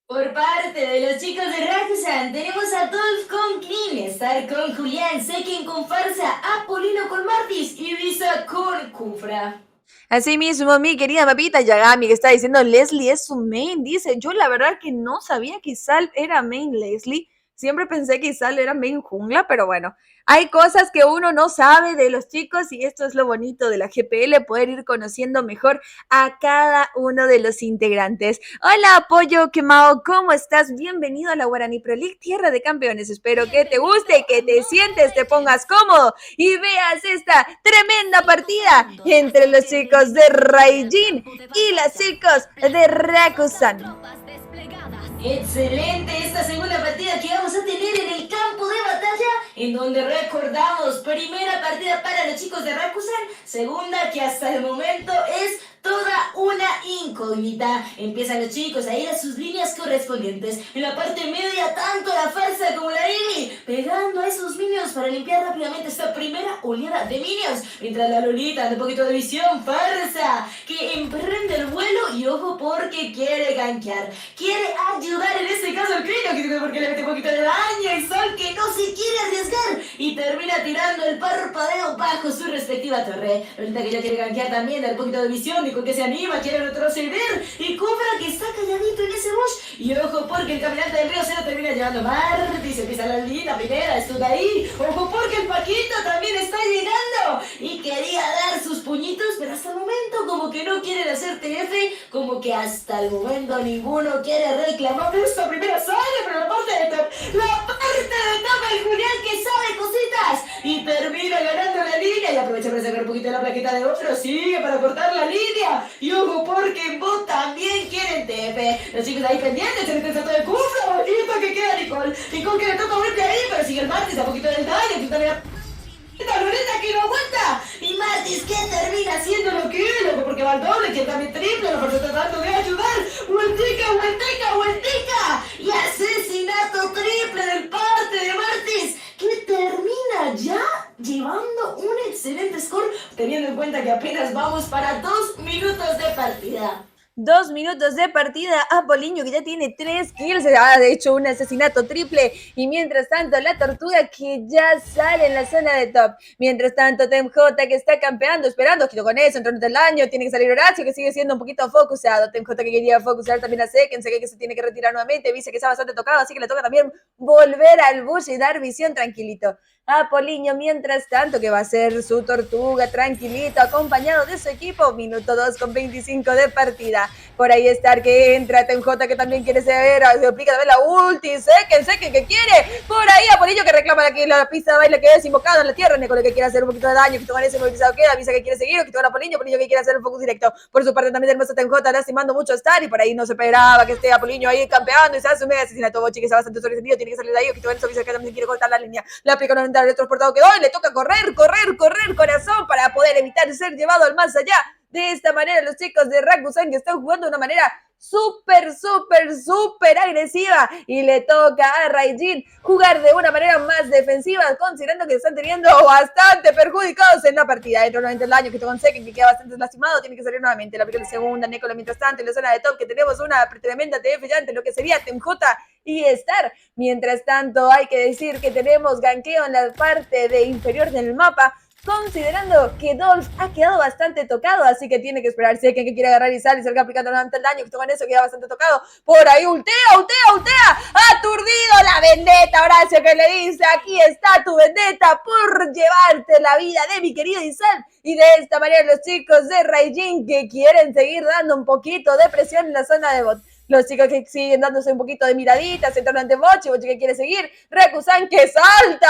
Speaker 2: Por parte de los chicos de Rakusan, tenemos a Dolph con Clean, Star con Julián, Seken con Farsa, Apolino con Martis y Visa con Kufra.
Speaker 1: Asimismo, mi querida papita Yagami que está diciendo Leslie es su main, dice, yo la verdad que no sabía que Sal era main Leslie. Siempre pensé que Isal era main jungla, pero bueno, hay cosas que uno no sabe de los chicos y esto es lo bonito de la GPL, poder ir conociendo mejor a cada uno de los integrantes. Hola, Pollo Quemado, ¿cómo estás? Bienvenido a la Guaraní Pro League, tierra de campeones. Espero que te guste, que te sientes, te pongas cómodo y veas esta tremenda partida entre los chicos de Raijin y los chicos de Rakusan.
Speaker 2: Excelente esta segunda partida que vamos a tener en el campo de batalla, en donde recordamos, primera partida para los chicos de Rakusan, segunda que hasta el momento es toda una incógnita. Empiezan los chicos a ir a sus líneas correspondientes. En la parte media, tanto la Farsa como la Lili pegando a esos minions para limpiar rápidamente esta primera oleada de minions. Mientras la Lolita, de un poquito de visión, Farsa, que emprende el vuelo y ojo porque quiere gankear. Quiere ayudar en este caso al Krino, porque le mete un poquito de daño y Sol que no se quiere arriesgar y termina tirando el parpadeo bajo su respectiva torre. Lolita que ya quiere gankear también, da un poquito de visión. Con que se anima, quiere retroceder y Cobra que está calladito en ese bush y ojo porque el caminante del río se lo termina llevando Marty, se empieza la linda primera, estuvo ahí, ojo porque el Paquito también está llegando y quería dar sus puñitos, pero hasta el momento como que no quieren hacer TF, como que hasta el momento ninguno quiere reclamar esta primera sale, pero la parte de top, el Julián que sabe cositas y termina ganando la línea y aprovecha para sacar un poquito de la plaqueta de otro, sigue para cortar la línea. Y ojo porque en bot también quieren TF. Los chicos ahí pendientes, se meten todo el curso, bonito que queda Nicole. Nicole que le toca verte ahí, pero sigue el Martis a poquito del daño, que también la Loreta que no aguanta. Y Martis que termina haciendo lo que es, loco, porque va al doble, que también triple, lo está tratando de ayudar. Vueltica. Y asesinato triple del parte de Martis, que termina ya llevando un excelente score, teniendo en cuenta que apenas vamos para 2 minutos de partida.
Speaker 1: 2 minutos de partida, Apoliño que ya tiene 3 kills, ha hecho un asesinato triple y mientras tanto la Tortuga que ya sale en la zona de top, mientras tanto TemJ que está campeando, esperando, quito con eso, entrando del año, tiene que salir Horacio que sigue siendo un poquito focusado, TemJ que quería focusar también a Seken, que se tiene que retirar nuevamente, dice que está bastante tocado, así que le toca también volver al bush y dar visión tranquilito. Apoliño, mientras tanto, que va a ser su Tortuga tranquilito, acompañado de su equipo, minuto 2 con 25 de partida. Por ahí está que entra TemJ que también quiere saber, se aplica también la ulti, Seken que quiere, por ahí Apoliño que reclama la pista de baile que es invocado en la tierra, Necole que quiere hacer un poquito de daño, que con ese movilizado queda, avisa que quiere seguir, que Apoliño que quiere hacer el focus directo. Por su parte también el hermoso TemJ lastimando mucho a Star y por ahí no se esperaba que esté Apoliño ahí campeando y se hace un mega asesinato. Bochi que está bastante sobresentido, tiene que salir de ahí, que eso avisa que también quiere cortar la línea, le aplica un transportado que doy, le toca correr corazón para poder evitar ser llevado al más allá. De esta manera los chicos de Rakusan que están jugando de una manera súper agresiva y le toca a Raijin jugar de una manera más defensiva considerando que están teniendo bastante perjudicados en la partida. Dentro del daño que te Seken que queda bastante lastimado, tiene que salir nuevamente la primera segunda, Necolo mientras tanto en la zona de top que tenemos una tremenda TF ya ante lo que sería TemJ y Star. Mientras tanto hay que decir que tenemos ganqueo en la parte de inferior del mapa, considerando que Dolph ha quedado bastante tocado, así que tiene que esperar Seken que quiere agarrar y salga aplicando el daño, que con eso queda bastante tocado, por ahí ultea, aturdido la vendetta, Horacio que le dice, aquí está tu vendetta por llevarte la vida de mi querido Isal, y de esta manera los chicos de Raijin que quieren seguir dando un poquito de presión en la zona de bot. Los chicos que siguen dándose un poquito de miraditas, entrando ante Bochi que quiere seguir, Rakusan que salta,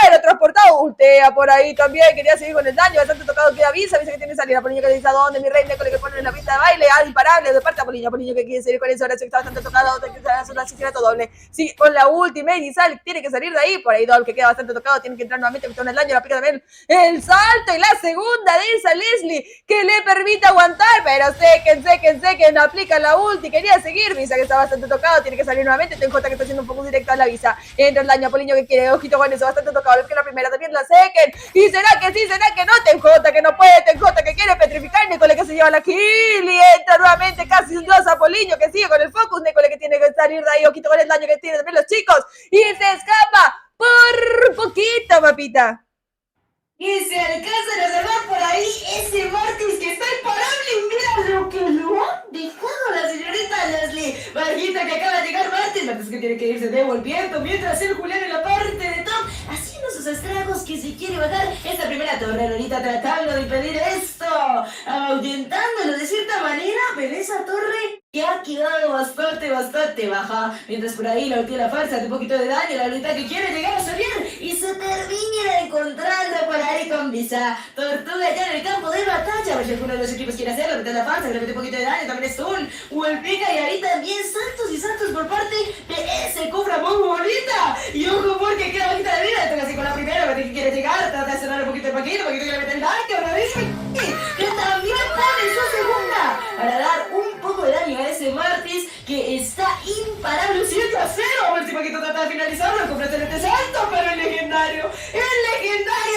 Speaker 1: aerotransportado, ultea por ahí también, quería seguir con el daño, bastante tocado que avisa que tiene que salir, Apoliño que dice a dónde, mi rey, Necole que pone en la pista de baile, imparable de parte Apoliño que quiere seguir con eso, ahora que está bastante tocado, tiene que hacer un asesinato doble, sí, con la ultimate y sal, tiene que salir de ahí, por ahí Dolph que queda bastante tocado, tiene que entrar nuevamente, con el daño, la aplica también el salto y la segunda de esa Leslie, que le permite aguantar, pero Seken aplica la ulti, quería seguir, Visa que está bastante tocado, tiene que salir nuevamente, TemJ que está haciendo un poco directo a la Visa, entra el daño Apoliño que quiere, ojito con eso, bastante tocado, es que la primera también la Seken, y será que sí, será que no, TemJ que no puede, TemJ que quiere petrificar, Necole que se lleva la kill, y entra nuevamente casi un 2 Apoliño que sigue con el focus, Necole que tiene que salir de ahí, ojito con el daño que tienen también los chicos, y se escapa por poquito, papita.
Speaker 2: Y se alcanza a observar por ahí ese Martis que está imparable y mira lo que lo ha dejado la señorita Leslie. Bajita que acaba de llegar Martis que que tiene que irse devolviendo, mientras el Julián en la parte de top, haciendo sus estragos que si quiere bajar esta primera torre, Lolita tratando de impedir esto, ahuyentándolo de cierta manera, pero esa torre que ha quedado bastante baja, mientras por ahí la ulti la farsa hace un poquito de daño, la Lolita que quiere llegar a salir y se termina encontrando por ahí con Visa, Tortuga ya en el campo de batalla, a ver si alguno de los equipos quiere hacerlo, meter la farsa, que le mete un poquito de daño, también es un Wolpica y ahí también saltos y saltos por parte de ese Cobra muy bonita, y ojo porque queda bajita de vida, toca así con la primera, que quiere llegar, trata de cerrar un poquito el paquito que le mete el daño, ahora dice que también pone su segunda, para dar un poco de daño a ese Martis que está imparable, 7-0, a ver si Paquito trata de finalizarlo, completamente salto, pero el legendario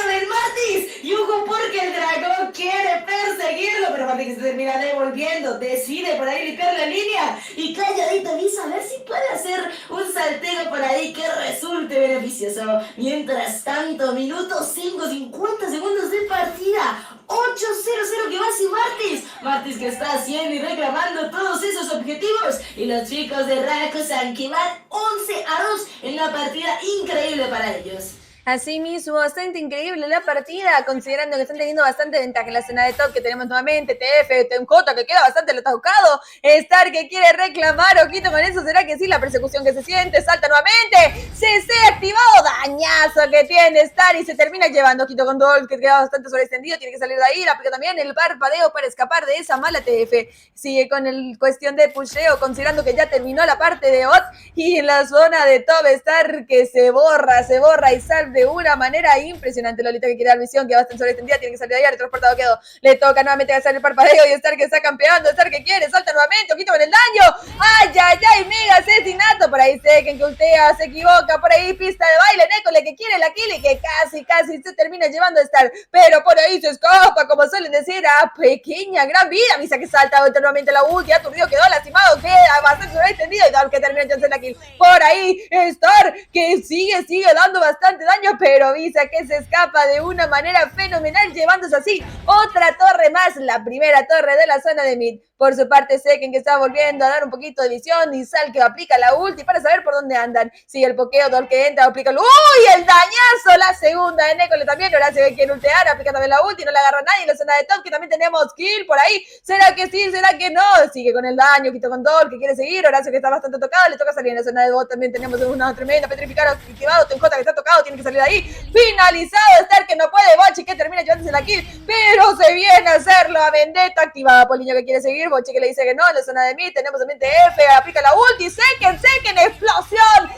Speaker 2: del Martis, y ojo porque el dragón quiere perseguirlo, pero Martis se termina devolviendo, decide por ahí limpiar la línea, y calladito Visa a ver si puede hacer un salteo por ahí que resulte beneficioso. Mientras tanto, minuto 5, 50 segundos de partida, 8-0-0 que va sin Martis que está haciendo y reclamando todos esos objetivos, y los chicos de Rakusan que van 11-2 en la partida, increíble para ellos.
Speaker 1: Asimismo, bastante increíble la partida, considerando que están teniendo bastante ventaja en la zona de top que tenemos nuevamente, TF, TMJ que queda bastante lo tocado, Star que quiere reclamar, ojito con eso, ¿será que sí? La persecución que se siente, salta nuevamente, CC activado, dañazo que tiene Star y se termina llevando, ojito con Dolph que queda bastante sobreextendido, tiene que salir de ahí, le aplica también el parpadeo para escapar de esa mala TF, sigue con el cuestión de pusheo, considerando que ya terminó la parte de bot, y en la zona de top Star que se borra y sale de una manera impresionante. Lolita que quiere dar visión, que va a estar sobreextendida, tiene que salir de ahí, retransportado quedó. Le toca nuevamente hacer el parpadeo y Star que está campeando, Star que quiere, salta nuevamente, ojito con el daño. ¡Ay, mega asesinato! Por ahí Seken que ultea, se equivoca, por ahí pista de baile, Necole que quiere la kill y que casi se termina llevando a Star, pero por ahí se escapa, como suelen decir, a pequeña gran vida. Misa que salta nuevamente la ulti, aturdido, quedó lastimado, queda bastante sobreextendido y Dolph que termina de hacer la kill. Por ahí Star que sigue dando bastante daño, pero Visa que se escapa de una manera fenomenal, llevándose así otra torre más, la primera torre de la zona de mid. Por su parte, Seken que está volviendo a dar un poquito de visión, y Sal que aplica la ulti para saber por dónde andan. Sigue el pokeo, Dolph que entra, aplica el... ¡Uy! El dañazo, la segunda de Necole también. Horacio que quiere ultear, aplica también la ulti, no le agarra a nadie en la zona de top, que también tenemos kill por ahí. ¿Será que sí? ¿Será que no? Sigue con el daño, quito con Dolph que quiere seguir. Horacio que está bastante tocado, le toca salir en la zona de bot. También tenemos una tremenda petrificada activado. TMJ que está tocado, tiene que salir de ahí. Finalizado, Star que no puede, Bochi que termina llevándose la kill, pero se viene a hacerlo a Vendetta, activada Poliño que quiere seguir, Bochi que le dice que no, en la zona de mid tenemos también TF, aplica la ulti, Seken, explosión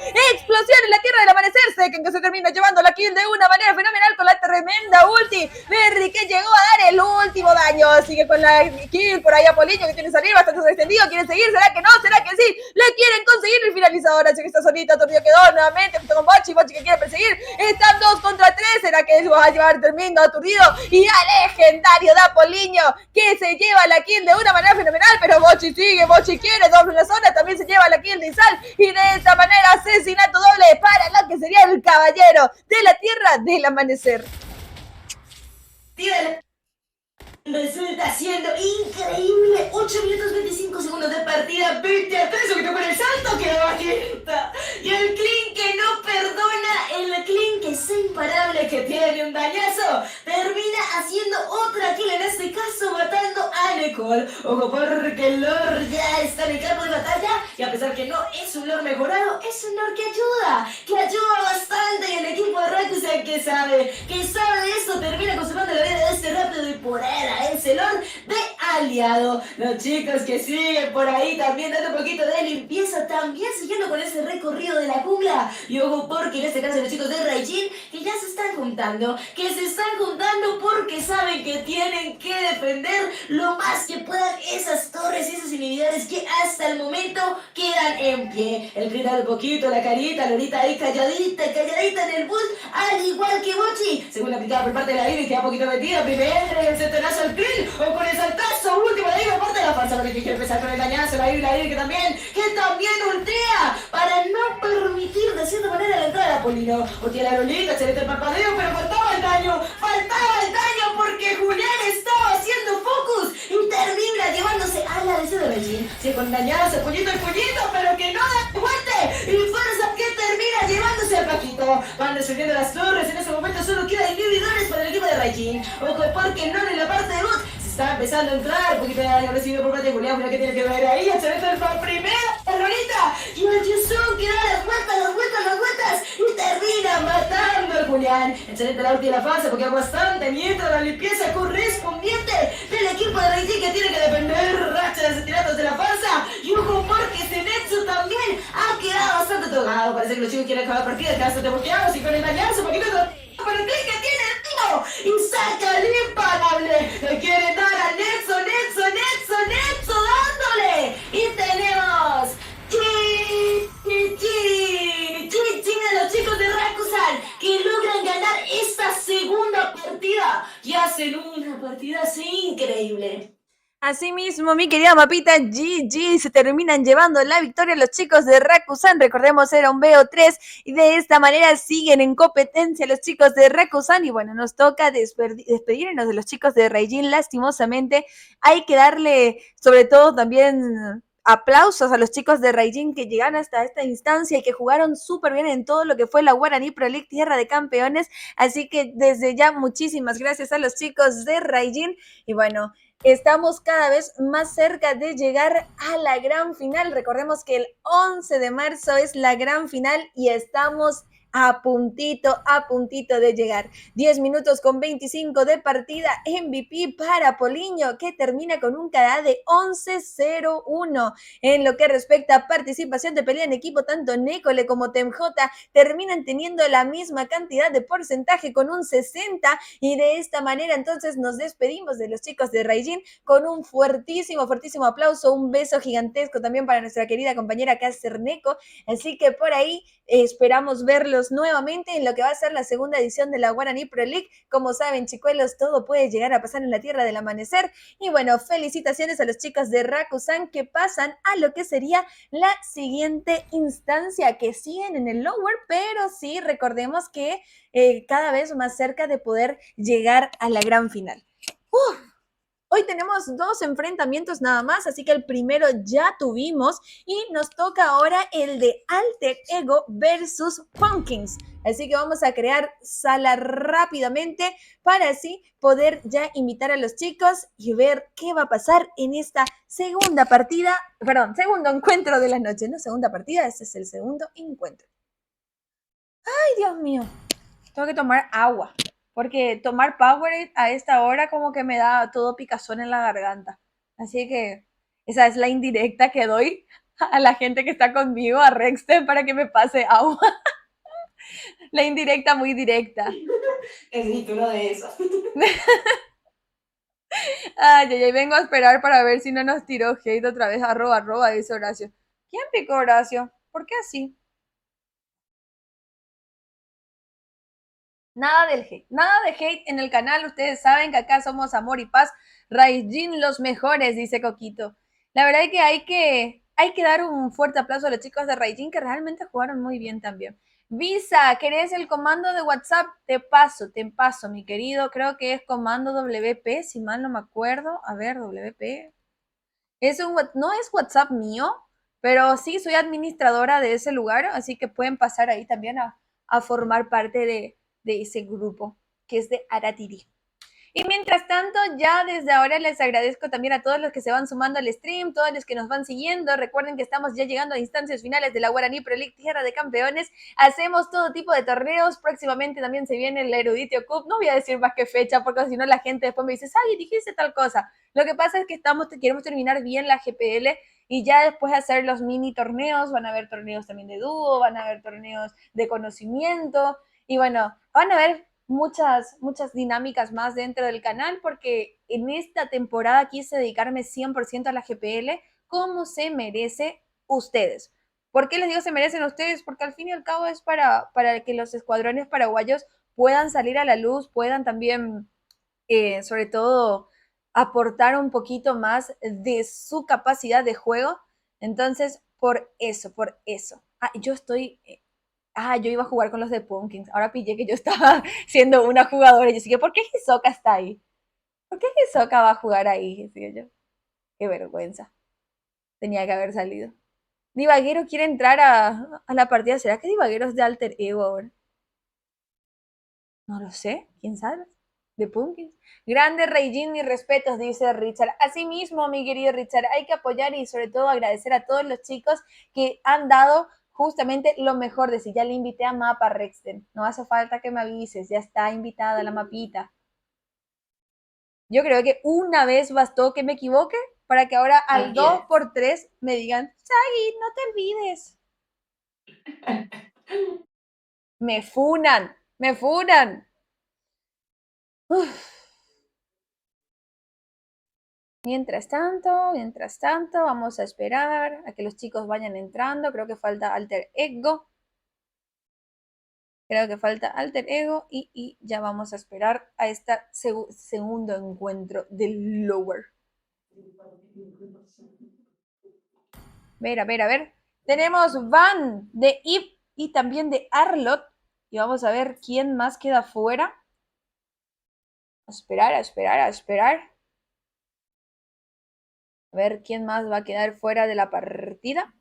Speaker 1: en la tierra del amanecer, Seken que se termina llevando la kill de una manera fenomenal con la tremenda ulti, Berry que llegó a dar el último daño, sigue con la kill, por ahí a Poliño que tiene que salir bastante extendido, quiere seguir, ¿será que no? ¿Será que sí? Le quieren conseguir el finalizador, así que está solito, Tornillo quedó nuevamente junto con Bochi que quiere perseguir, están 2 contra 3, ¿será que va a llevar termino aturdido? Y al legendario de Apoliño que se lleva la kill de una manera fenomenal, pero Bochi sigue, Bochi quiere, doble la zona, también se lleva la kill de Isal, y de esta manera asesinato doble para lo que sería el caballero de la tierra del amanecer.
Speaker 2: Resulta siendo increíble, 8 minutos 25 segundos de partida, 20-3, que con el salto que bajita, y el clean que no perdona, el clean que es imparable, que tiene un dañazo, termina haciendo otra kill, en este caso matando a Necole. Ojo porque el Lord ya está en el campo de batalla, y a pesar que no es un Lord mejorado, es un Lord que ayuda bastante, y el equipo de Rakusan que sabe de esto, termina consumando la vida de este rápido y por él ese Lord de aliado. Los chicos que siguen por ahí también dando un poquito de limpieza, también siguiendo con ese recorrido de la jungla. Y ojo porque en este caso los chicos de Raijin que ya se están juntando, porque saben que tienen que defender lo más que puedan esas torres y esos inhibidores que hasta el momento quedan en pie. El gritar un poquito, la carita, Lolita ahí calladita en el bus, al igual que Bochi, según la aplicada por parte de la vida y queda un poquito metida, primero el centenazo al kill, o con el saltazo último de ahí por parte de la farsa, porque quiere empezar con el dañazo, la Ivy que también ultea, para no permitir de cierta manera la entrada de Apolino. Ultea la Lolita, se le mete el parpadeo, pero faltaba el daño, porque Julián estaba haciendo focus, y termina llevándose a la DC de Regine. Sí, con dañazo, el pollito, pero que no da fuerte,
Speaker 3: Y fuerza que termina llevándose a Paquito. Van descendiendo las torres. En ese momento solo quedan inhibidores para el equipo de Raijin. Ojo, porque no en la parte de bot. Se está empezando a entrar. Un poquito de daño recibido por parte de Julián. Mira que tiene que ver ahí. Excelente el primera. Lolita. Y el Yusung que da las vueltas. Y termina matando al Julián. Excelente la ulti de la fase porque es bastante. Mientras la limpieza correspondiente del equipo de Raijin que tiene que depender racha de asesinatos de la farsa. Y ojo porque Zenitsu también ha quedado bastante tocado. Parece que los chicos quieren acabar la partida, que bastante bloqueados y con engañarse un poquito con el clic que tiene el tío. Y saca el imparable. Le quieren dar a Netsu dándole. Y tenemos Chin a los chicos de Rakusan que logran ganar esta segunda partida y hacen una partida así increíble.
Speaker 1: Asimismo, mi querida Mapita, GG, se terminan llevando la victoria los chicos de Rakusan. Recordemos, era un BO3 y de esta manera siguen en competencia los chicos de Rakusan. Y bueno, nos toca despedirnos de los chicos de Raijin, lastimosamente. Hay que darle, sobre todo, también aplausos a los chicos de Raijin que llegaron hasta esta instancia y que jugaron súper bien en todo lo que fue la Guaraní Pro League Tierra de Campeones. Así que desde ya, muchísimas gracias a los chicos de Raijin. Y bueno, estamos cada vez más cerca de llegar a la gran final. Recordemos que el 11 de marzo es la gran final y estamos a puntito de llegar. 10 minutos con 25 de partida. MVP para Poliño, que termina con un KDA de 11-0-1. En lo que respecta a participación de pelea en equipo, tanto Necole como TemJ terminan teniendo la misma cantidad de porcentaje con un 60, y de esta manera entonces nos despedimos de los chicos de Raijin con un fuertísimo aplauso, un beso gigantesco también para nuestra querida compañera Caster Neko. Así que por ahí esperamos verlos nuevamente en lo que va a ser la segunda edición de la Guaraní Pro League. Como saben, chicuelos, todo puede llegar a pasar en la Tierra del Amanecer. Y bueno, felicitaciones a los chicos de Rakusan que pasan a lo que sería la siguiente instancia, que siguen en el lower, pero sí, recordemos que cada vez más cerca de poder llegar a la gran final. Hoy tenemos 2 enfrentamientos nada más, así que el primero ya tuvimos y nos toca ahora el de Alter Ego versus Pumpkins. Así que vamos a crear sala rápidamente para así poder ya invitar a los chicos y ver qué va a pasar en esta segundo encuentro de la noche. No segunda partida, este es el segundo encuentro. ¡Ay, Dios mío! Tengo que tomar agua. Porque tomar Powerade a esta hora como que me da todo picazón en la garganta. Así que esa es la indirecta que doy a la gente que está conmigo, a Rexten, para que me pase agua. La indirecta muy directa.
Speaker 3: Necesito uno de esos.
Speaker 1: Ay, vengo a esperar para ver si no nos tiró hate otra vez. @ dice Horacio. ¿Quién picó Horacio? ¿Por qué así? Nada de hate en el canal. Ustedes saben que acá somos amor y paz. Raijin los mejores, dice Coquito. La verdad es que hay que dar un fuerte aplauso a los chicos de Raijin que realmente jugaron muy bien también. Visa, ¿querés el comando de WhatsApp? Te paso, mi querido. Creo que es comando WP, si mal no me acuerdo. A ver, WP. No es WhatsApp mío, pero sí soy administradora de ese lugar, así que pueden pasar ahí también a formar parte de ese grupo que es de Aratiri. Y mientras tanto, ya desde ahora les agradezco también a todos los que se van sumando al stream, todos los que nos van siguiendo. Recuerden que estamos ya llegando a instancias finales de la Guaraní Pro League Tierra de Campeones. Hacemos todo tipo de torneos. Próximamente también se viene el Eruditio Cup. No voy a decir más qué fecha, porque si no la gente después me dice, ay, dijiste tal cosa. Lo que pasa es que queremos terminar bien la GPL y ya después hacer los mini torneos. Van a haber torneos también de dúo, van a haber torneos de conocimiento. Y bueno, van a haber muchas dinámicas más dentro del canal, porque en esta temporada quise dedicarme 100% a la GPL como se merece ustedes. ¿Por qué les digo se merecen ustedes? Porque al fin y al cabo es para que los escuadrones paraguayos puedan salir a la luz, puedan también, sobre todo, aportar un poquito más de su capacidad de juego. Entonces, por eso. Yo iba a jugar con los de Pumpkins. Ahora pillé que yo estaba siendo una jugadora. Y yo decía, ¿por qué Hisoka está ahí? ¿Por qué Hisoka va a jugar ahí? Decía yo. Qué vergüenza. Tenía que haber salido. Divaguero quiere entrar a la partida. ¿Será que Divaguero es de Alter Ego ahora? No lo sé, quién sabe. De Pumpkins. Grande Reijin, mis respetos, dice Richard. Asimismo, mi querido Richard, hay que apoyar y sobre todo agradecer a todos los chicos que han dado justamente lo mejor de sí. Ya le invité a Mapa Rexten. No hace falta que me avises, ya está invitada la mapita. Yo creo que una vez bastó que me equivoque para que ahora al 2x3 me digan, Sagi, no te olvides. Me funan, me funan. Uf. Mientras tanto, vamos a esperar a que los chicos vayan entrando. Creo que falta Alter Ego. Y ya vamos a esperar a este segundo encuentro del Lower. A ver. Tenemos Van de Eve y también de Arlott. Y vamos a ver quién más queda fuera. A esperar. A ver quién más va a quedar fuera de la partida.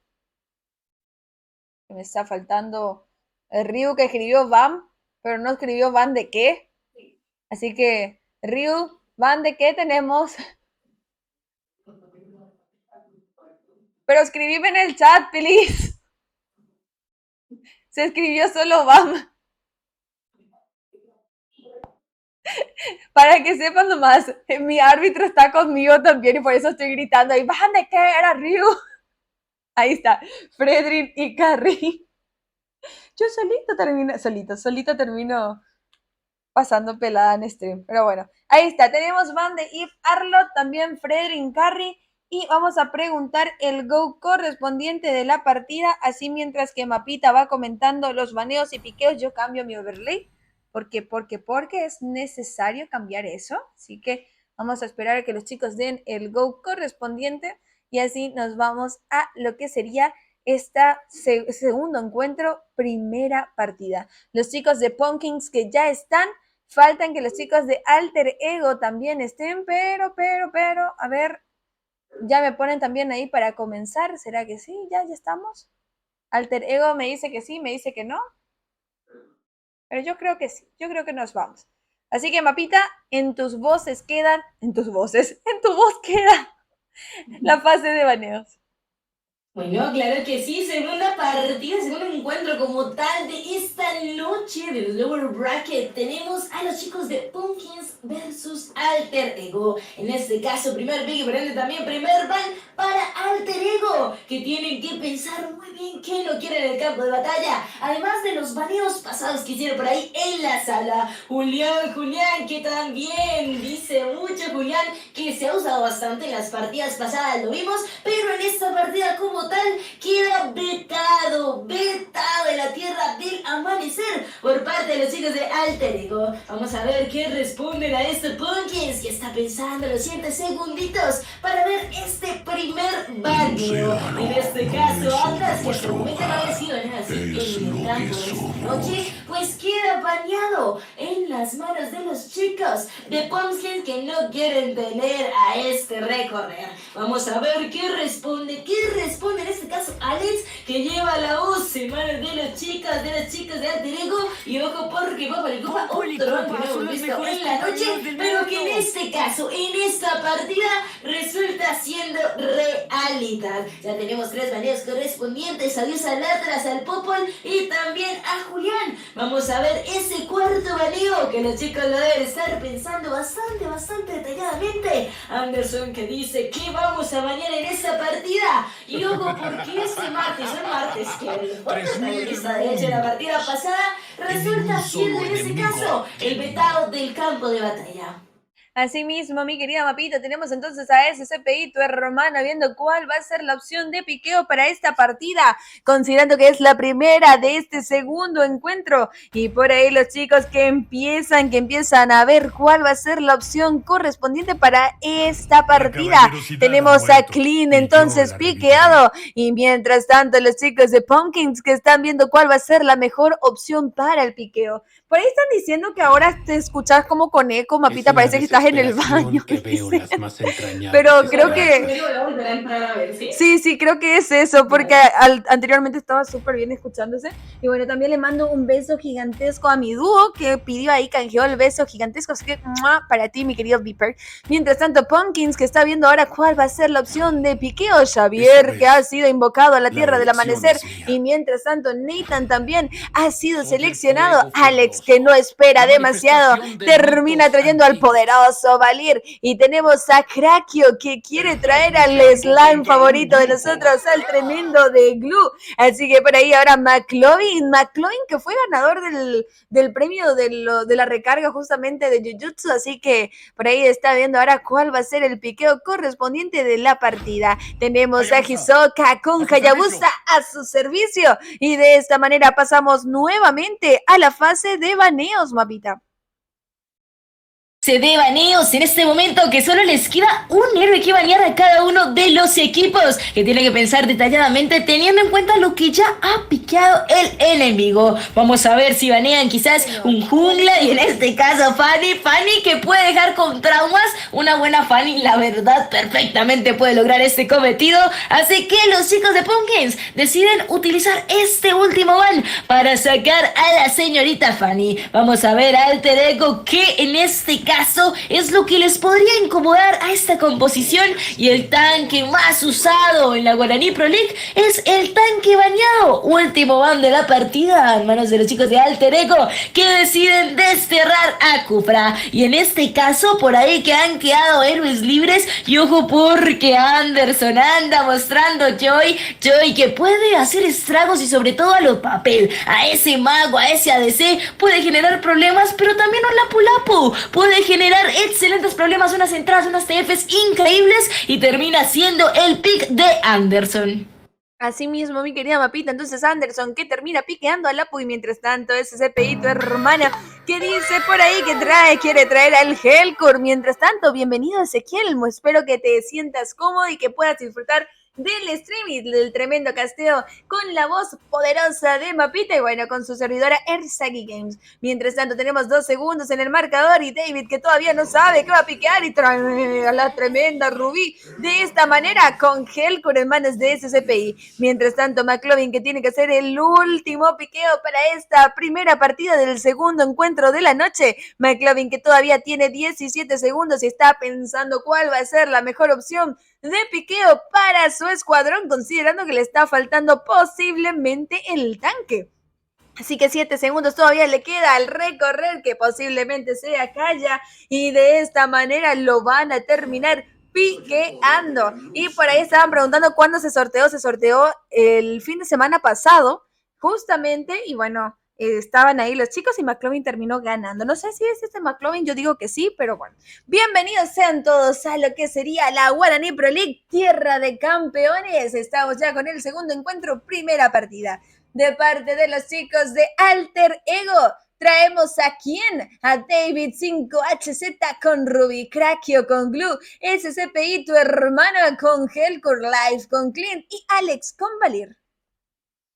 Speaker 1: Me está faltando el Ryu que escribió Van, pero no escribió Van de qué. Así que, Ryu, Van de qué tenemos. Pero escribime en el chat, please. Se escribió solo Van. Para que sepan nomás, mi árbitro está conmigo también y por eso estoy gritando ahí, ¿Van de qué era Ryu? Ahí está, Fredrin y Carrie. Yo solito termino pasando pelada en stream. Pero bueno, ahí está. Tenemos Van de Eve, Arlott, también Fredrin, Carrie. Y vamos a preguntar el go correspondiente de la partida. Así mientras que Mapita va comentando los baneos y piqueos, yo cambio mi overlay. Porque es necesario cambiar eso. Así que vamos a esperar a que los chicos den el go correspondiente. Y así nos vamos a lo que sería segundo encuentro, primera partida. Los chicos de Pumpkins que ya están, faltan que los chicos de Alter Ego también estén, pero, a ver, ya me ponen también ahí para comenzar, ¿será que sí? ¿Ya estamos? Alter Ego me dice que sí, me dice que no, pero yo creo que sí, yo creo que nos vamos. Así que, Mapita, en tu voz queda la fase de baneos.
Speaker 3: Bueno, claro que sí, segunda partida, segundo encuentro como tal de esta noche de los Lower Bracket. Tenemos a los chicos de Pumpkins versus Alter Ego. En este caso, primer pick y por ende también primer ban para Alter Ego, que tienen que pensar muy bien qué lo quieren en el campo de batalla. Además de los baneos pasados que hicieron por ahí en la sala. Julián, que también dice mucho Julián, que se ha usado bastante en las partidas pasadas, lo vimos, pero en esta partida como tal queda vetado de la tierra del amanecer por parte de los chicos de Alter Ego. Vamos a ver qué responden a este Pumpkins, que está pensando los 7 segunditos para ver este primer baneo. En este caso, Atlas, que hasta el momento no había sido nada así en el campo de esta noche, pues queda baneado en las manos de los chicos de Pumpkins que no quieren tener a este recorrer. Vamos a ver qué responde en este caso Alex, que lleva la voz en manos de las chicas de Alter Ego. Y ojo porque Papa le copa otro que no hemos visto en la noche, pero que en este caso, en esta partida, resulta siendo realidad. Ya tenemos 3 baneos correspondientes. Adiós al Atlas, al Popol y también a Julián. Vamos a ver ese cuarto baneo que los chicos lo deben estar pensando bastante detalladamente. Anderson, que dice que vamos a banear en esta partida. Y ojo, porque este martes, que el protagonista de hecho de la partida pasada, resulta siendo en este caso el vetado del campo de batalla.
Speaker 1: Asimismo, mi querida Mapita, tenemos entonces a SCPI, tu hermana, viendo cuál va a ser la opción de piqueo para esta partida, considerando que es la primera de este segundo encuentro. Y por ahí los chicos que empiezan a ver cuál va a ser la opción correspondiente para esta partida. Tenemos a Clean entonces piqueado. Y mientras tanto, los chicos de Pumpkins que están viendo cuál va a ser la mejor opción para el piqueo. Por ahí están diciendo que ahora te escuchas como con eco, Mapita, parece que estás en el baño. Pero creo que... Sí, creo que es eso, porque anteriormente estaba súper bien escuchándose. Y bueno, también le mando un beso gigantesco a mi dúo, que pidió ahí, canjeó el beso gigantesco. Así que, ¡mua! Para ti, mi querido Viper. Mientras tanto, Pumpkins, que está viendo ahora cuál va a ser la opción de Piqué o Xavier, que ha sido invocado a la tierra del amanecer. Y mientras tanto, Nathan también ha sido seleccionado. Alex, que no espera demasiado, termina trayendo al poderoso Valir. Y tenemos a Krakio, que quiere traer al slime favorito de nosotros, al tremendo de Glue. Así que por ahí ahora McLovin, que fue ganador del premio de la recarga justamente de Jujutsu. Así que por ahí está viendo ahora cuál va a ser el piqueo correspondiente de la partida. Tenemos a Hisoka con Hayabusa a su servicio. Y de esta manera pasamos nuevamente a la fase de baneos, Mapita.
Speaker 2: De baneos en este momento, que solo les queda un héroe que banear a cada uno de los equipos, que tiene que pensar detalladamente teniendo en cuenta lo que ya ha piqueado el enemigo. Vamos a ver si banean quizás un jungla, y en este caso Fanny, que puede dejar con traumas. Una buena Fanny, la verdad, perfectamente puede lograr este cometido. Así que los chicos de Pumpkins deciden utilizar este último ban para sacar a la señorita Fanny. Vamos a ver a Alter Ego, que en este caso es lo que les podría incomodar a esta composición, y el tanque más usado en la Guaraní Pro League es el tanque baneado. Último ban de la partida en manos de los chicos de Alter Ego, que deciden desterrar a Kufra, y en este caso por ahí que han quedado héroes libres. Y ojo, porque Anderson anda mostrando Joy que puede hacer estragos, y sobre todo a los papel, a ese mago, a ese ADC puede generar problemas, pero también un Lapu Lapu puede generar excelentes problemas, unas entradas, unas TFs increíbles, y termina siendo el pick de Anderson.
Speaker 1: Así mismo, mi querida Mapita. Entonces Anderson, que termina piqueando a Lapu, y mientras tanto SCPI, tu hermana, que dice por ahí que quiere traer al Helcor. Mientras tanto, bienvenido Ezequiel, espero que te sientas cómodo y que puedas disfrutar del streaming, del tremendo casteo con la voz poderosa de Mapita, y bueno, con su servidora Ersagi Games. Mientras tanto, tenemos 2 segundos en el marcador, y David, que todavía no sabe que va a piquear, y trae a la tremenda Rubí de esta manera con Helcor en manos de SCPI. Mientras tanto, McLovin, que tiene que hacer el último piqueo para esta primera partida del segundo encuentro de la noche. McLovin, que todavía tiene 17 segundos y está pensando cuál va a ser la mejor opción de piqueo para su escuadrón, considerando que le está faltando posiblemente el tanque. Así que 7 segundos todavía le queda al recorrer, que posiblemente sea Kaya, y de esta manera lo van a terminar piqueando. Y por ahí estaban preguntando cuándo se sorteó. Se sorteó el fin de semana pasado, justamente, y bueno, estaban ahí los chicos y McLovin terminó ganando. No sé si es este McLovin, yo digo que sí, pero bueno. Bienvenidos sean todos a lo que sería la Guaraní Pro League, tierra de campeones. Estamos ya con el segundo encuentro, primera partida. De parte de los chicos de Alter Ego, traemos a quién? A David 5HZ con Ruby, Krakio con Glue, SCPI, tu hermana con Helcor, Live con Clint y Alex con Valir.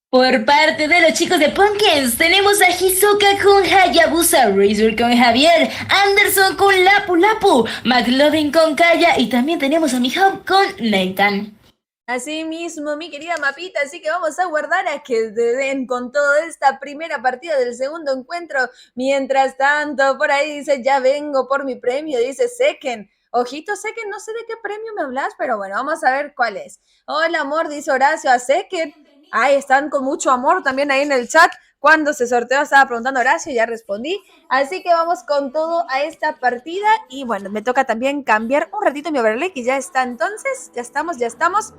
Speaker 2: Por parte de los chicos de Pumpkins, tenemos a Hisoka con Hayabusa, Razor con Javier, Anderson con Lapu Lapu, McLovin con Kaya, y también tenemos a Mihawk con Nathan.
Speaker 1: Así mismo, mi querida Mapita, así que vamos a guardar a que den con toda esta primera partida del segundo encuentro. Mientras tanto, por ahí dice, ya vengo por mi premio, dice Seken. Ojito, Seken, no sé de qué premio me hablas, pero bueno, vamos a ver cuál es. Hola, amor, dice Horacio a Seken. Ay, están con mucho amor también ahí en el chat. Cuando se sorteó estaba preguntando Horacio, ya respondí. Así que vamos con todo a esta partida. Y bueno, me toca también cambiar un ratito mi overlay, que ya está entonces. Ya estamos.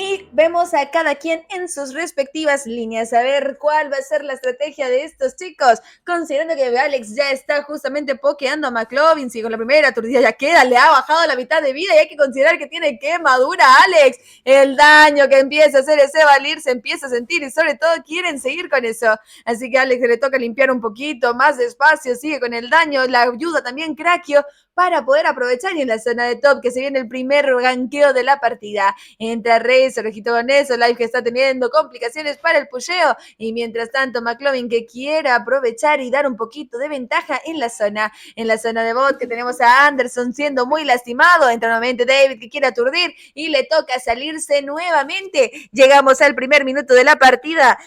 Speaker 1: Y vemos a cada quien en sus respectivas líneas. A ver cuál va a ser la estrategia de estos chicos. Considerando que Alex ya está justamente pokeando a McLovin. Si con la primera aturdida ya queda, le ha bajado la mitad de vida. Y hay que considerar que tiene quemadura Alex. El daño que empieza a hacer ese Valir se empieza a sentir. Y sobre todo quieren seguir con eso. Así que a Alex le toca limpiar un poquito más despacio. Sigue con el daño. La ayuda también Krakio para poder aprovechar. Y en la zona de top que se viene el primer ganqueo de la partida. Entra Rey Razor, ojito con eso, Life que está teniendo complicaciones para el pusheo, y mientras tanto McLovin que quiere aprovechar y dar un poquito de ventaja en la zona de bot, que tenemos a Anderson siendo muy lastimado, entra nuevamente David que quiere aturdir, y le toca salirse nuevamente. Llegamos al primer minuto de la partida,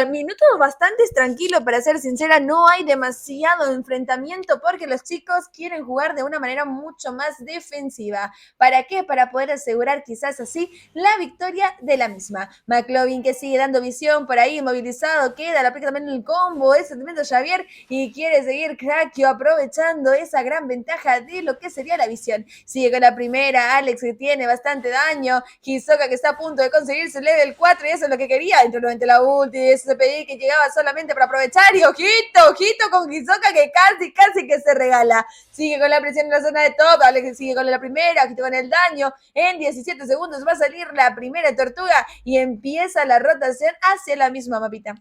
Speaker 1: minuto bastante tranquilo, para ser sincera, no hay demasiado enfrentamiento porque los chicos quieren jugar de una manera mucho más defensiva. ¿Para qué? Para poder asegurar quizás así la victoria de la misma. McLovin que sigue dando visión por ahí, movilizado, queda, le aplica también el combo, ese tremendo Xavier, y quiere seguir Crackio aprovechando esa gran ventaja de lo que sería la visión. Sigue con la primera, Alex que tiene bastante daño, Hisoka que está a punto de conseguir su level 4 y eso es lo que quería, dentro de la ulti, SCPI que llegaba solamente para aprovechar, y ojito con Hisoka que casi que se regala. Sigue con la presión en la zona de top, Alex sigue con la primera, ojito con el daño, en 17 segundos va a salir la primera tortuga y empieza la rotación hacia la misma mapita.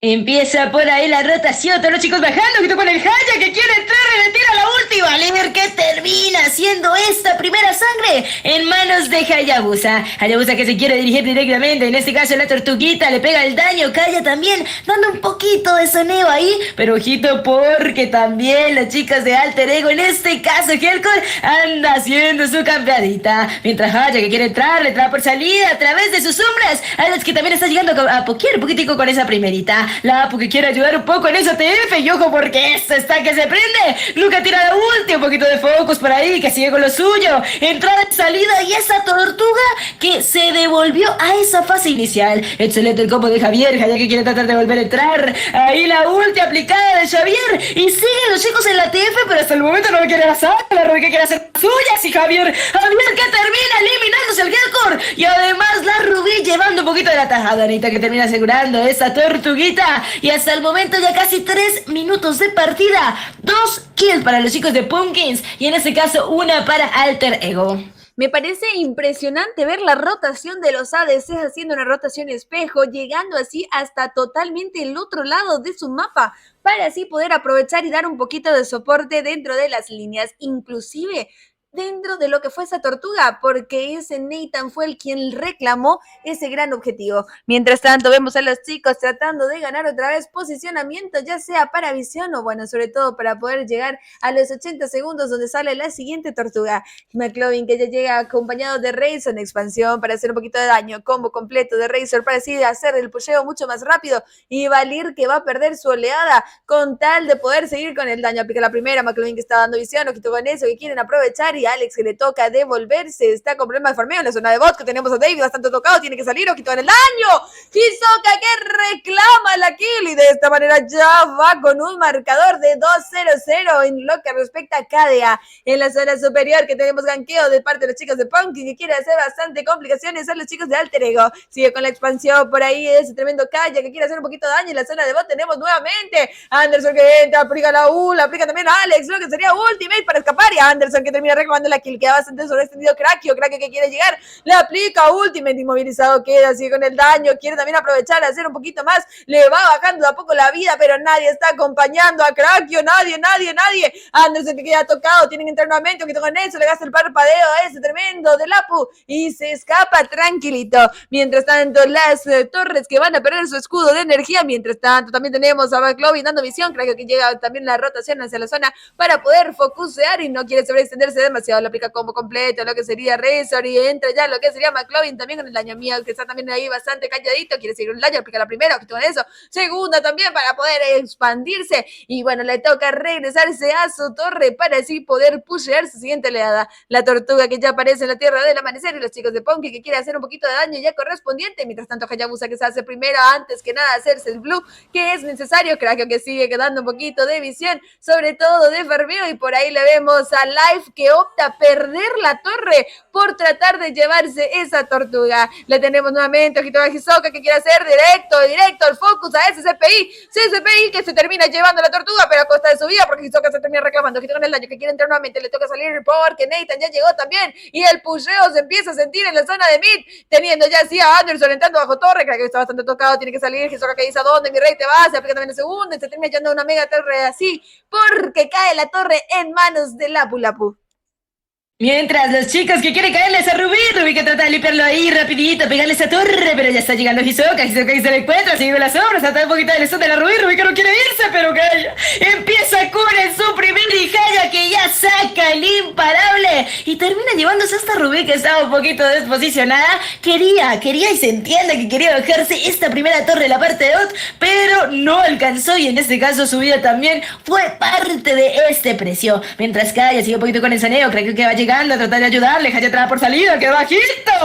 Speaker 2: Empieza por ahí la rotación, todos los chicos bajando, junto con el Haya que quiere entrar y le tira la última. A ver qué termina siendo esta primera sangre en manos de Hayabusa. Hayabusa que se quiere dirigir directamente, en este caso la tortuguita le pega el daño, Kaya también dando un poquito de soneo ahí, pero ojito porque también las chicas de Alter Ego, en este caso Hellcore, anda haciendo su campeadita. Mientras Haya que quiere entrar, le trae por salida a través de sus sombras. Alex que también está llegando a poquear un poquitico con esa primerita. La Apu que quiere ayudar un poco en esa TF, y ojo porque esta está que se prende. Luca tira la ulti, un poquito de focus por ahí, que sigue con lo suyo. Entrada y salida, y esa tortuga que se devolvió a esa fase inicial. Excelente el combo de Javier, Javier que quiere tratar de volver a entrar. Ahí la ulti aplicada de Xavier, y siguen los chicos en la TF, pero hasta el momento no lo quiere hacer. La Rubí que quiere hacer suyas, y Javier que termina eliminándose el Hellcore, y además la Rubí llevando un poquito de la tajada, Anita que termina asegurando esa tortuguita. Y hasta el momento ya casi 3 minutos de partida, 2 kills para los chicos de Pumpkins, y en este caso una para Alter Ego.
Speaker 1: Me parece impresionante ver la rotación de los ADCs haciendo una rotación espejo, llegando así hasta totalmente el otro lado de su mapa, para así poder aprovechar y dar un poquito de soporte dentro de las líneas, inclusive dentro de lo que fue esa tortuga, porque ese Nathan fue el quien reclamó ese gran objetivo. Mientras tanto, vemos a los chicos tratando de ganar otra vez posicionamiento, ya sea para visión o, bueno, sobre todo para poder llegar a los 80 segundos donde sale la siguiente tortuga. McLovin que ya llega acompañado de Razor en expansión para hacer un poquito de daño, combo completo de Razor para así hacer el pusheo mucho más rápido, y Valir que va a perder su oleada con tal de poder seguir con el daño. Aplica la primera, McLovin que está dando visión, ojito con eso, que quieren aprovechar, y Alex que le toca devolverse, está con problemas de farmeo en la zona de bot, que tenemos a David bastante tocado, tiene que salir, ojito en el daño, Hisoka que reclama la kill, y de esta manera ya va con un marcador de 2-0-0 en lo que respecta a KDA. En la zona superior que tenemos ganqueo de parte de los chicos de Pumpkin, que quiere hacer bastante complicaciones a los chicos de Alter Ego. Sigue con la expansión por ahí ese tremendo Kaya que quiere hacer un poquito de daño. En la zona de bot tenemos nuevamente Anderson que entra, aplica la U, la aplica también a Alex, lo que sería ultimate para escapar, y Anderson que termina reclamando la kill, queda bastante sobreextendido Crackio que quiere llegar, le aplica ultimate, inmovilizado queda, sigue con el daño, quiere también aprovechar, hacer un poquito más, le va bajando de a poco la vida, pero nadie está acompañando a Crackio, nadie, Anderson que queda tocado, tienen que entrar nuevamente, que con eso le gasta el parpadeo a ese tremendo del Apu, y se escapa tranquilito. Mientras tanto, las torres que van a perder su escudo de energía, mientras tanto también tenemos a McLovin dando visión, creo que llega también la rotación hacia la zona para poder focusear, y no quiere sobreextenderse demasiado, le aplica combo completo, lo que sería Razor, y entra ya lo que sería McLovin también con el daño mío, que está también ahí bastante calladito, quiere seguir un daño, aplica la primera, que con eso, segunda también para poder expandirse, y bueno, le toca regresarse a su torre para así poder pushear su siguiente oleada. La tortuga que ya aparece en la tierra del amanecer, y los chicos de Punky que quiere hacer un poquito de daño ya correspondiente, mientras tanto Hayabusa que se hace primero, antes que nada hacerse el blue que es necesario, creo que sigue quedando un poquito de visión, sobre todo de farmeo, y por ahí le vemos a Life que opta a perder la torre por tratar de llevarse esa tortuga. Le tenemos nuevamente ojito a Hisoka que quiere hacer directo el focus a ese CCPI que se termina llevando la tortuga, pero a costa de su vida, porque Hisoka se termina reclamando, ojito con el daño que quiere entrar nuevamente, le toca salir porque Nathan ya llegó también, y el pusheo se empieza a sentir en la zona de mid, teniendo ya así a Anderson entrando bajo torre, creo que está bastante tocado, tiene que salir, Hisoka que dice a dónde mi rey te vas, se aplica también el segundo, y se termina echando una mega torre así, porque cae la torre en manos de Lapu Lapu.
Speaker 2: Mientras los chicos que quieren caerles a Rubí que trata de limpiarlo ahí rapidito, pegarle esa torre, pero ya está llegando Hisoka que se le encuentra, sigue con las sombras, trata un poquito de lesión de la Rubí que no quiere irse, pero calla. Empieza con el suprimir y Haya que ya saca el imparable y termina llevándose a esta Rubí que estaba un poquito desposicionada. Quería y se entiende que quería bajarse esta primera torre de la parte de Ot, pero no alcanzó y en este caso su vida también fue parte de este precio. Mientras Kaya sigue un poquito con el saneo, creo que va llegando a tratar de ayudarle, Haya traba por salida, que bajito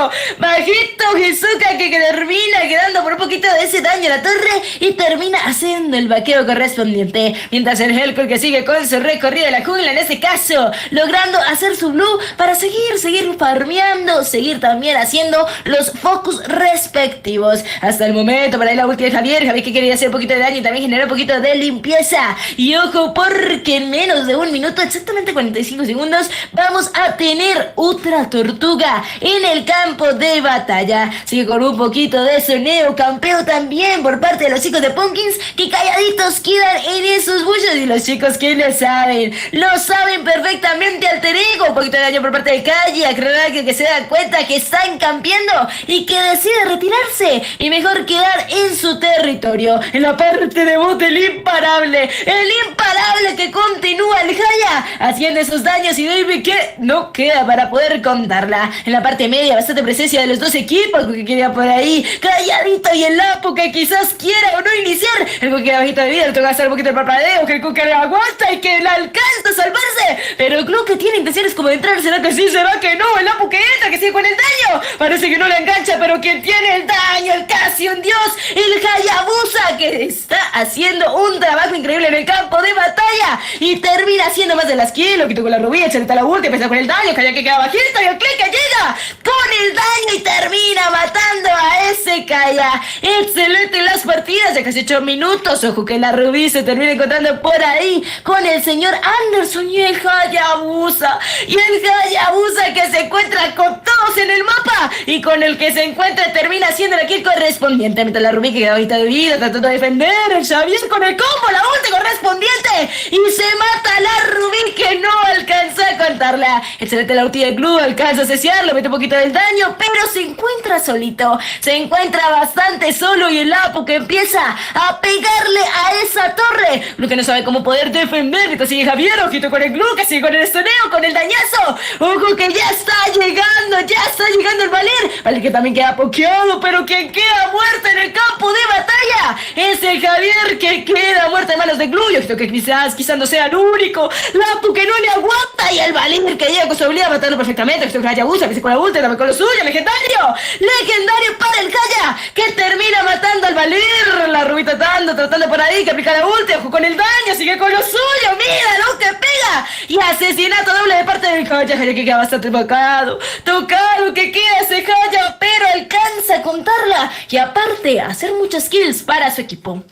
Speaker 2: Hisoka que termina quedando por un poquito de ese daño a la torre y termina haciendo el vaqueo correspondiente, mientras el Hellcore que sigue con su recorrido de la jungla, en este caso logrando hacer su blue para seguir farmeando, seguir también haciendo los focus respectivos. Hasta el momento para la ulti de Javier que quería hacer un poquito de daño y también generar un poquito de limpieza, y ojo porque en menos de un minuto, exactamente 45 segundos, vamos a tener otra tortuga en el campo de batalla. Sigue con un poquito de soneo, campeo también por parte de los chicos de Pumpkins, que calladitos quedan en esos bullos, y los chicos que lo saben perfectamente. Alter Ego, un poquito de daño por parte de Calle, que se da cuenta que están campeando y que decide retirarse y mejor quedar en su territorio. En la parte de bot, el imparable que continúa el Haya haciendo esos daños, y David que no queda para poder contarla. En la parte media, bastante presencia de los dos equipos, que quería por ahí calladito, y el Lapo que quizás quiera o no iniciar. El que queda bajito de vida, le toca hacer un poquito de parpadeo, que el Cuca le aguanta y que la alcanza a salvarse, pero el club que tiene intenciones como de entrar, ¿será que sí? ¿Será que no? El Lapo que entra, que sigue con el daño, parece que no le engancha, pero quien tiene el daño, el casi un dios, el Hayabusa, que está haciendo un trabajo increíble en el campo de batalla y termina haciendo más de las kills. Lo quitó con la Rubí, se la ulti, empieza con el daño, Kaya que queda bajito, y el click que llega con el daño y termina matando a ese Kaya. Excelente las partidas de casi 8 minutos. Ojo que la Rubí se termina encontrando por ahí con el señor Anderson y el Hayabusa. Y el Hayabusa que se encuentra con todos en el mapa y con el que se encuentra termina haciendo la kill correspondiente. Mientras la Rubí que queda bajita de vida, tratando de defender el Xavier con el combo, la ulti correspondiente, y se mata a la Rubí que no alcanza a contarla. Excelente la ulti del club, alcanza a ceciarlo, mete un poquito del daño, pero se encuentra solito, se encuentra bastante solo, y el Apo que empieza a pegarle a esa torre. Blue que no sabe cómo poder defender, mientras sigue Javier, ojito con el Blue, que sigue con el estoneo, con el dañazo. Ojo que ya está llegando el Valer que también queda pokeado, pero quien queda muerto en el campo de batalla es el Javier, que queda muerto en manos de Blue. Yo creo que quizás no sea el único Lapu que no le aguanta, y el Valer que llega con su habilidad a matarlo perfectamente. Creo que Hayabusa empieza con la ulti, también con lo suyo, legendario para el Kaya, que termina matando al Valer. La Rubí tratando por ahí que aplica la ulti, ojo con el daño, sigue con lo suyo, mira lo que pega, y asesinato doble de parte del Kaya que queda bastante tocado que queda ese Kaya, pero alcanza a contarla y aparte a hacer muchas kills para su equipo.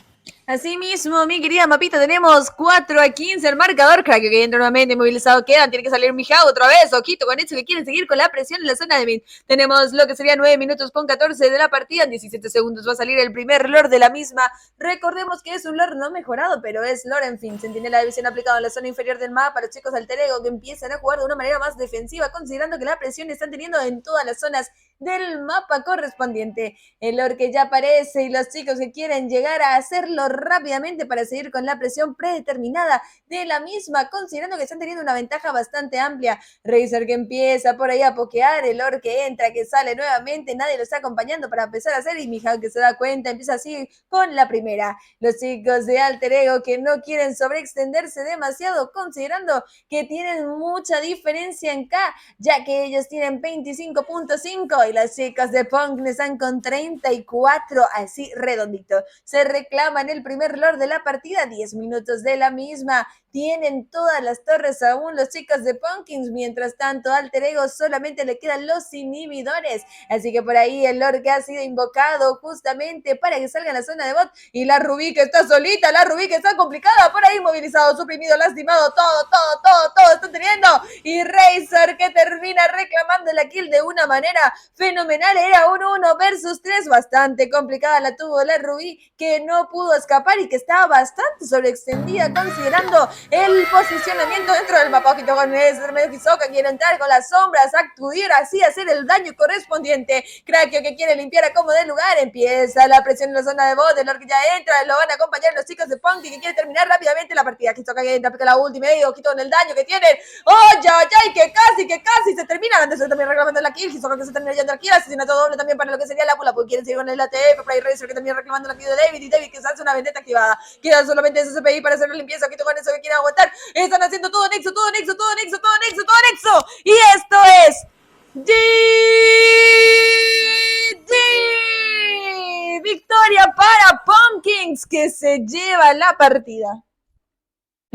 Speaker 1: Así mismo, mi querida Mapita, tenemos 4-15 el marcador. Crack que entra nuevamente inmovilizado quedan. Tiene que salir Mijao otra vez. Ojito con eso que quieren seguir con la presión en la zona de mid. Tenemos lo que sería 9 minutos con 14 de la partida. En 17 segundos va a salir el primer lore de la misma. Recordemos que es un lore no mejorado, pero es lore, en fin. Centinela de visión aplicado en la zona inferior del mapa. Los chicos Alter Ego que empiezan a jugar de una manera más defensiva, considerando que la presión están teniendo en todas las zonas del mapa correspondiente. El lore que ya aparece y los chicos que quieren llegar a hacerlo rápidamente para seguir con la presión predeterminada de la misma, considerando que están teniendo una ventaja bastante amplia. Razer que empieza por ahí a pokear, el Lord que entra, que sale nuevamente, nadie lo está acompañando para empezar a hacer, y Mijao que se da cuenta, empieza así con la primera. Los chicos de Alter Ego que no quieren sobreextenderse demasiado, considerando que tienen mucha diferencia en K, ya que ellos tienen 25.5 y las chicas de Punk están con 34, así redondito. Se reclaman el primer lord de la partida, 10 minutos de la misma. Tienen todas las torres aún los chicos de Pumpkins, mientras tanto Alter Ego solamente le quedan los inhibidores, así que por ahí el Lord que ha sido invocado justamente para que salga en la zona de bot, y la Rubí que está solita, la Rubí que está complicada, por ahí movilizado, suprimido, lastimado, todo está teniendo, y Razer que termina reclamando la kill de una manera fenomenal. Era un 1 versus 3, bastante complicada la tuvo la Rubí, que no pudo escapar y que estaba bastante sobreextendida, considerando el posicionamiento dentro del mapa. Ojito con ese medio Hisoka, quiere entrar con las sombras, acudir así, hacer el daño correspondiente. Crackio que quiere limpiar a como de lugar, empieza la presión en la zona de bot, el Lord que ya entra, lo van a acompañar los chicos de Punky que quiere terminar rápidamente la partida. Hisoka que entra, pica la última y ojito con el daño que tienen. ¡Oh, ya, ya! Que casi se termina. Antes se termina reclamando la kill. Hisoka que se termina yendo al kill. Asesinato doble también para lo que sería la pula. Porque quieren seguir con el ATF. Fry Racer que también reclamando la kill de David. Y David que se hace una vendetta activada. Queda solamente ese CPI para hacer la limpieza. Ojito con eso que quieren aguantar. Están haciendo todo Nexo. Y esto es victoria para Pumpkins que se lleva la partida.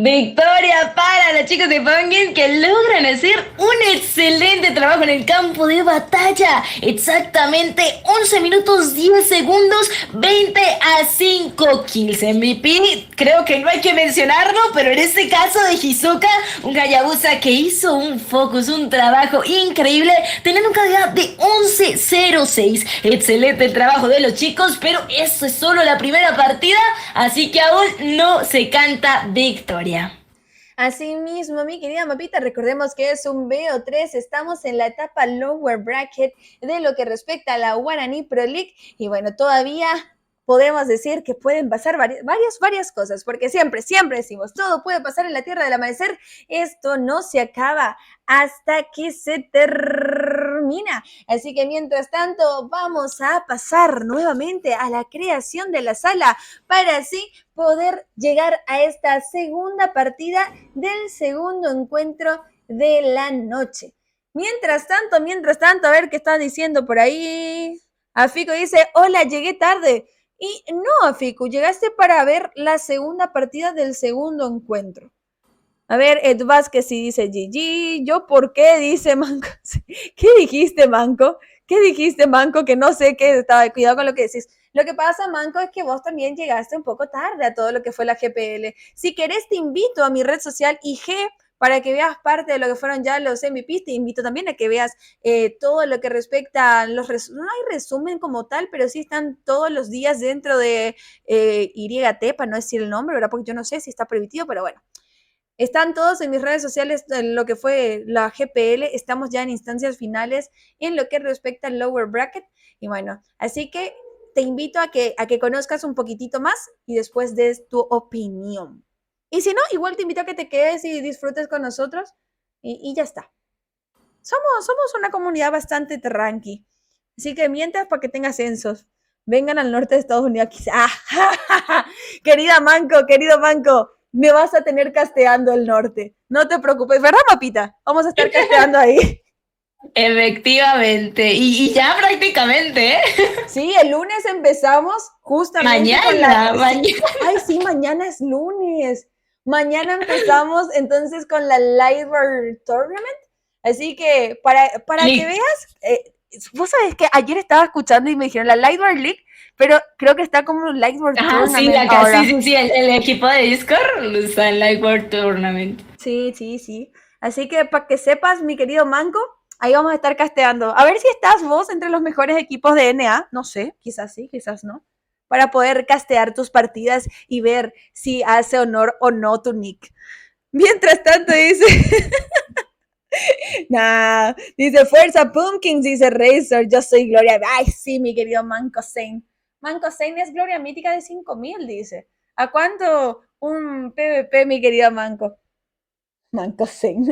Speaker 2: Victoria para los chicos de Pumpkins que logran hacer un excelente trabajo en el campo de batalla. Exactamente 11 minutos 10 segundos, 20-5 kills. MVP, creo que no hay que mencionarlo, pero en este caso de Hisoka, un Hayabusa que hizo un focus, un trabajo increíble, teniendo un KDA de 11-0-6. Excelente el trabajo de los chicos, pero esto es solo la primera partida, así que aún no se canta victoria.
Speaker 1: Asimismo, mi querida Mapita, recordemos que es un BO3, estamos en la etapa lower bracket de lo que respecta a la Guaraní Pro League y bueno, todavía podemos decir que pueden pasar varias cosas, porque siempre decimos, todo puede pasar en la Tierra del Amanecer, esto no se acaba hasta que se termina. Así que mientras tanto vamos a pasar nuevamente a la creación de la sala para así poder llegar a esta segunda partida del segundo encuentro de la noche. Mientras tanto, a ver qué están diciendo por ahí. Afico dice, hola, llegué tarde. Y no, Afiku, llegaste para ver la segunda partida del segundo encuentro. A ver, Ed Vázquez sí dice GG. ¿Yo por qué? Dice Manco. ¿Qué dijiste, Manco? ¿Qué dijiste, Manco? Que no sé qué estaba. Cuidado con lo que decís. Lo que pasa, Manco, es que vos también llegaste un poco tarde a todo lo que fue la GPL. Si querés, te invito a mi red social IG para que veas parte de lo que fueron ya los MVPs. Te invito también a que veas todo lo que respecta a los no hay resumen como tal, pero sí están todos los días dentro de YT, para no decir el nombre, ¿verdad? Porque yo no sé si está permitido, pero bueno. Están todos en mis redes sociales, en lo que fue la GPL. Estamos ya en instancias finales en lo que respecta al lower bracket. Y bueno, así que te invito a que conozcas un poquitito más y después des tu opinión. Y si no, igual te invito a que te quedes y disfrutes con nosotros y ya está. Somos una comunidad bastante tranqui. Así que mientras para que tengas censos. Vengan al norte de Estados Unidos. Querido Manco, me vas a tener casteando el norte. No te preocupes, ¿verdad, Mapita? Vamos a estar casteando ahí.
Speaker 2: Efectivamente, y ya prácticamente, ¿eh?
Speaker 1: Sí, el lunes empezamos justamente
Speaker 2: mañana.
Speaker 1: Ay, sí, mañana es lunes. Mañana empezamos entonces con la Lightboard Tournament. Así que para que veas, vos sabés que ayer estaba escuchando y me dijeron la Lightboard League, pero creo que está como un Lightboard Tournament ahora.
Speaker 2: Sí, el equipo de Discord está en Lightboard Tournament.
Speaker 1: Sí. Así que para que sepas, mi querido Manco, ahí vamos a estar casteando. A ver si estás vos entre los mejores equipos de NA. No sé, quizás sí, quizás no. Para poder castear tus partidas y ver si hace honor o no tu nick. Mientras tanto dice... dice Fuerza Pumpkins, dice Razor, yo soy Gloria. Ay, sí, mi querido Manco Zane. Manco Zane es Gloria mítica de 5000, dice. ¿A cuánto un PvP, mi querido Manco? Manco Zane. Me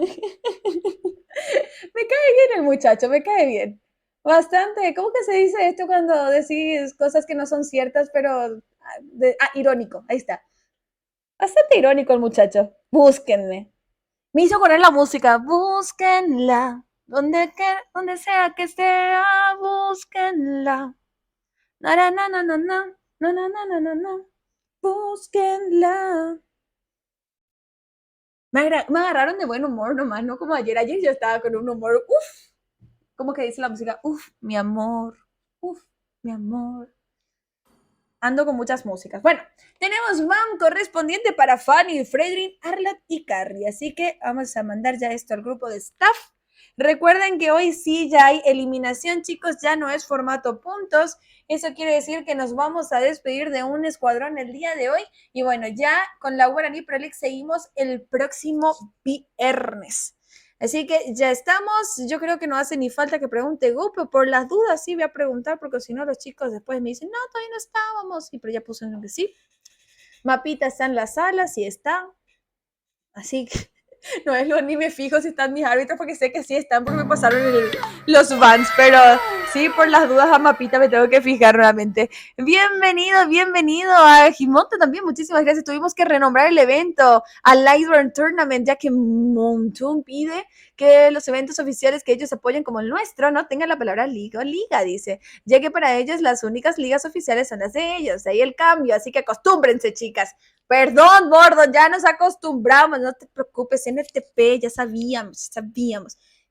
Speaker 1: cae bien el muchacho, me cae bien. Bastante. ¿Cómo que se dice esto cuando decís cosas que no son ciertas, pero irónico? Ahí está. Bastante irónico el muchacho. Búsquenme. Me hizo poner la música. Búsquenla. Donde sea que esté, búsquenla. Búsquenla. Me agarraron de buen humor nomás, no como ayer. Ayer yo estaba con un humor, ¿cómo que dice la música? Mi amor, mi amor. Ando con muchas músicas. Bueno, tenemos BAM correspondiente para Fanny, Fredrin, Arlat y Carrie. Así que vamos a mandar ya esto al grupo de staff Recuerden que hoy sí ya hay eliminación, chicos, ya no es formato puntos. Eso quiere decir que nos vamos a despedir de un escuadrón el día de hoy. Y bueno, ya con la Guaraní Pro League seguimos el próximo viernes. Así que ya estamos. Yo creo que no hace ni falta que pregunte Gu, pero por las dudas sí voy a preguntar, porque si no los chicos después me dicen, no, todavía no estábamos. Y pero ya puse en que sí. Mapita está en la sala, sí está. Así que no es lo ni me fijo si están mis árbitros porque sé que sí están porque me pasaron los bans, pero sí, por las dudas a Mapita me tengo que fijar nuevamente. Bienvenido a Gimonte también, muchísimas gracias. Tuvimos que renombrar el evento a Lightburn Tournament ya que Montun pide que los eventos oficiales que ellos apoyan como el nuestro no tengan la palabra liga o liga, dice, ya que para ellos las únicas ligas oficiales son las de ellos, ahí el cambio, así que acostúmbrense, chicas. Perdón, Gordon, ya nos acostumbramos, no te preocupes, NTP, ya sabíamos.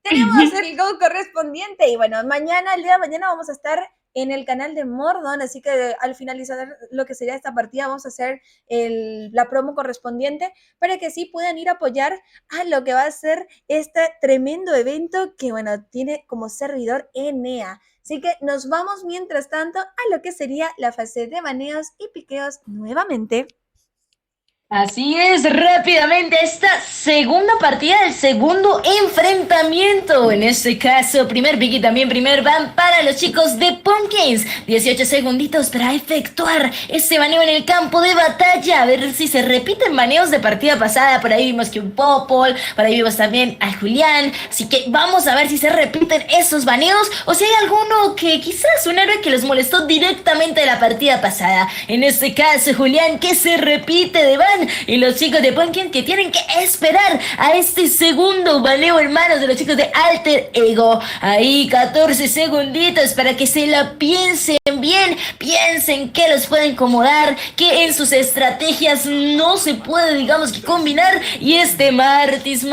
Speaker 1: Tenemos el go correspondiente y bueno, el día de mañana vamos a estar en el canal de Mordon, así que al finalizar lo que sería esta partida vamos a hacer la promo correspondiente para que sí puedan ir a apoyar a lo que va a ser este tremendo evento que bueno, tiene como servidor Enea. Así que nos vamos mientras tanto a lo que sería la fase de baneos y piqueos nuevamente.
Speaker 2: Así es, rápidamente esta segunda partida del segundo enfrentamiento. En este caso, primer pick y también primer ban para los chicos de Pumpkins. 18 segunditos para efectuar este baneo en el campo de batalla. A ver si se repiten baneos de partida pasada. Por ahí vimos que un Popol, por ahí vimos también a Julián. Así que vamos a ver si se repiten esos baneos o si hay alguno que quizás un héroe que los molestó directamente de la partida pasada. En este caso, Julián, que se repite de ban. Y los chicos de Pumpkin que tienen que esperar a este segundo baneo en manos de los chicos de Alter Ego. Ahí 14 segunditos para que se la piensen bien, piensen que los pueden incomodar, que en sus estrategias no se puede, digamos, que combinar. Y este Martis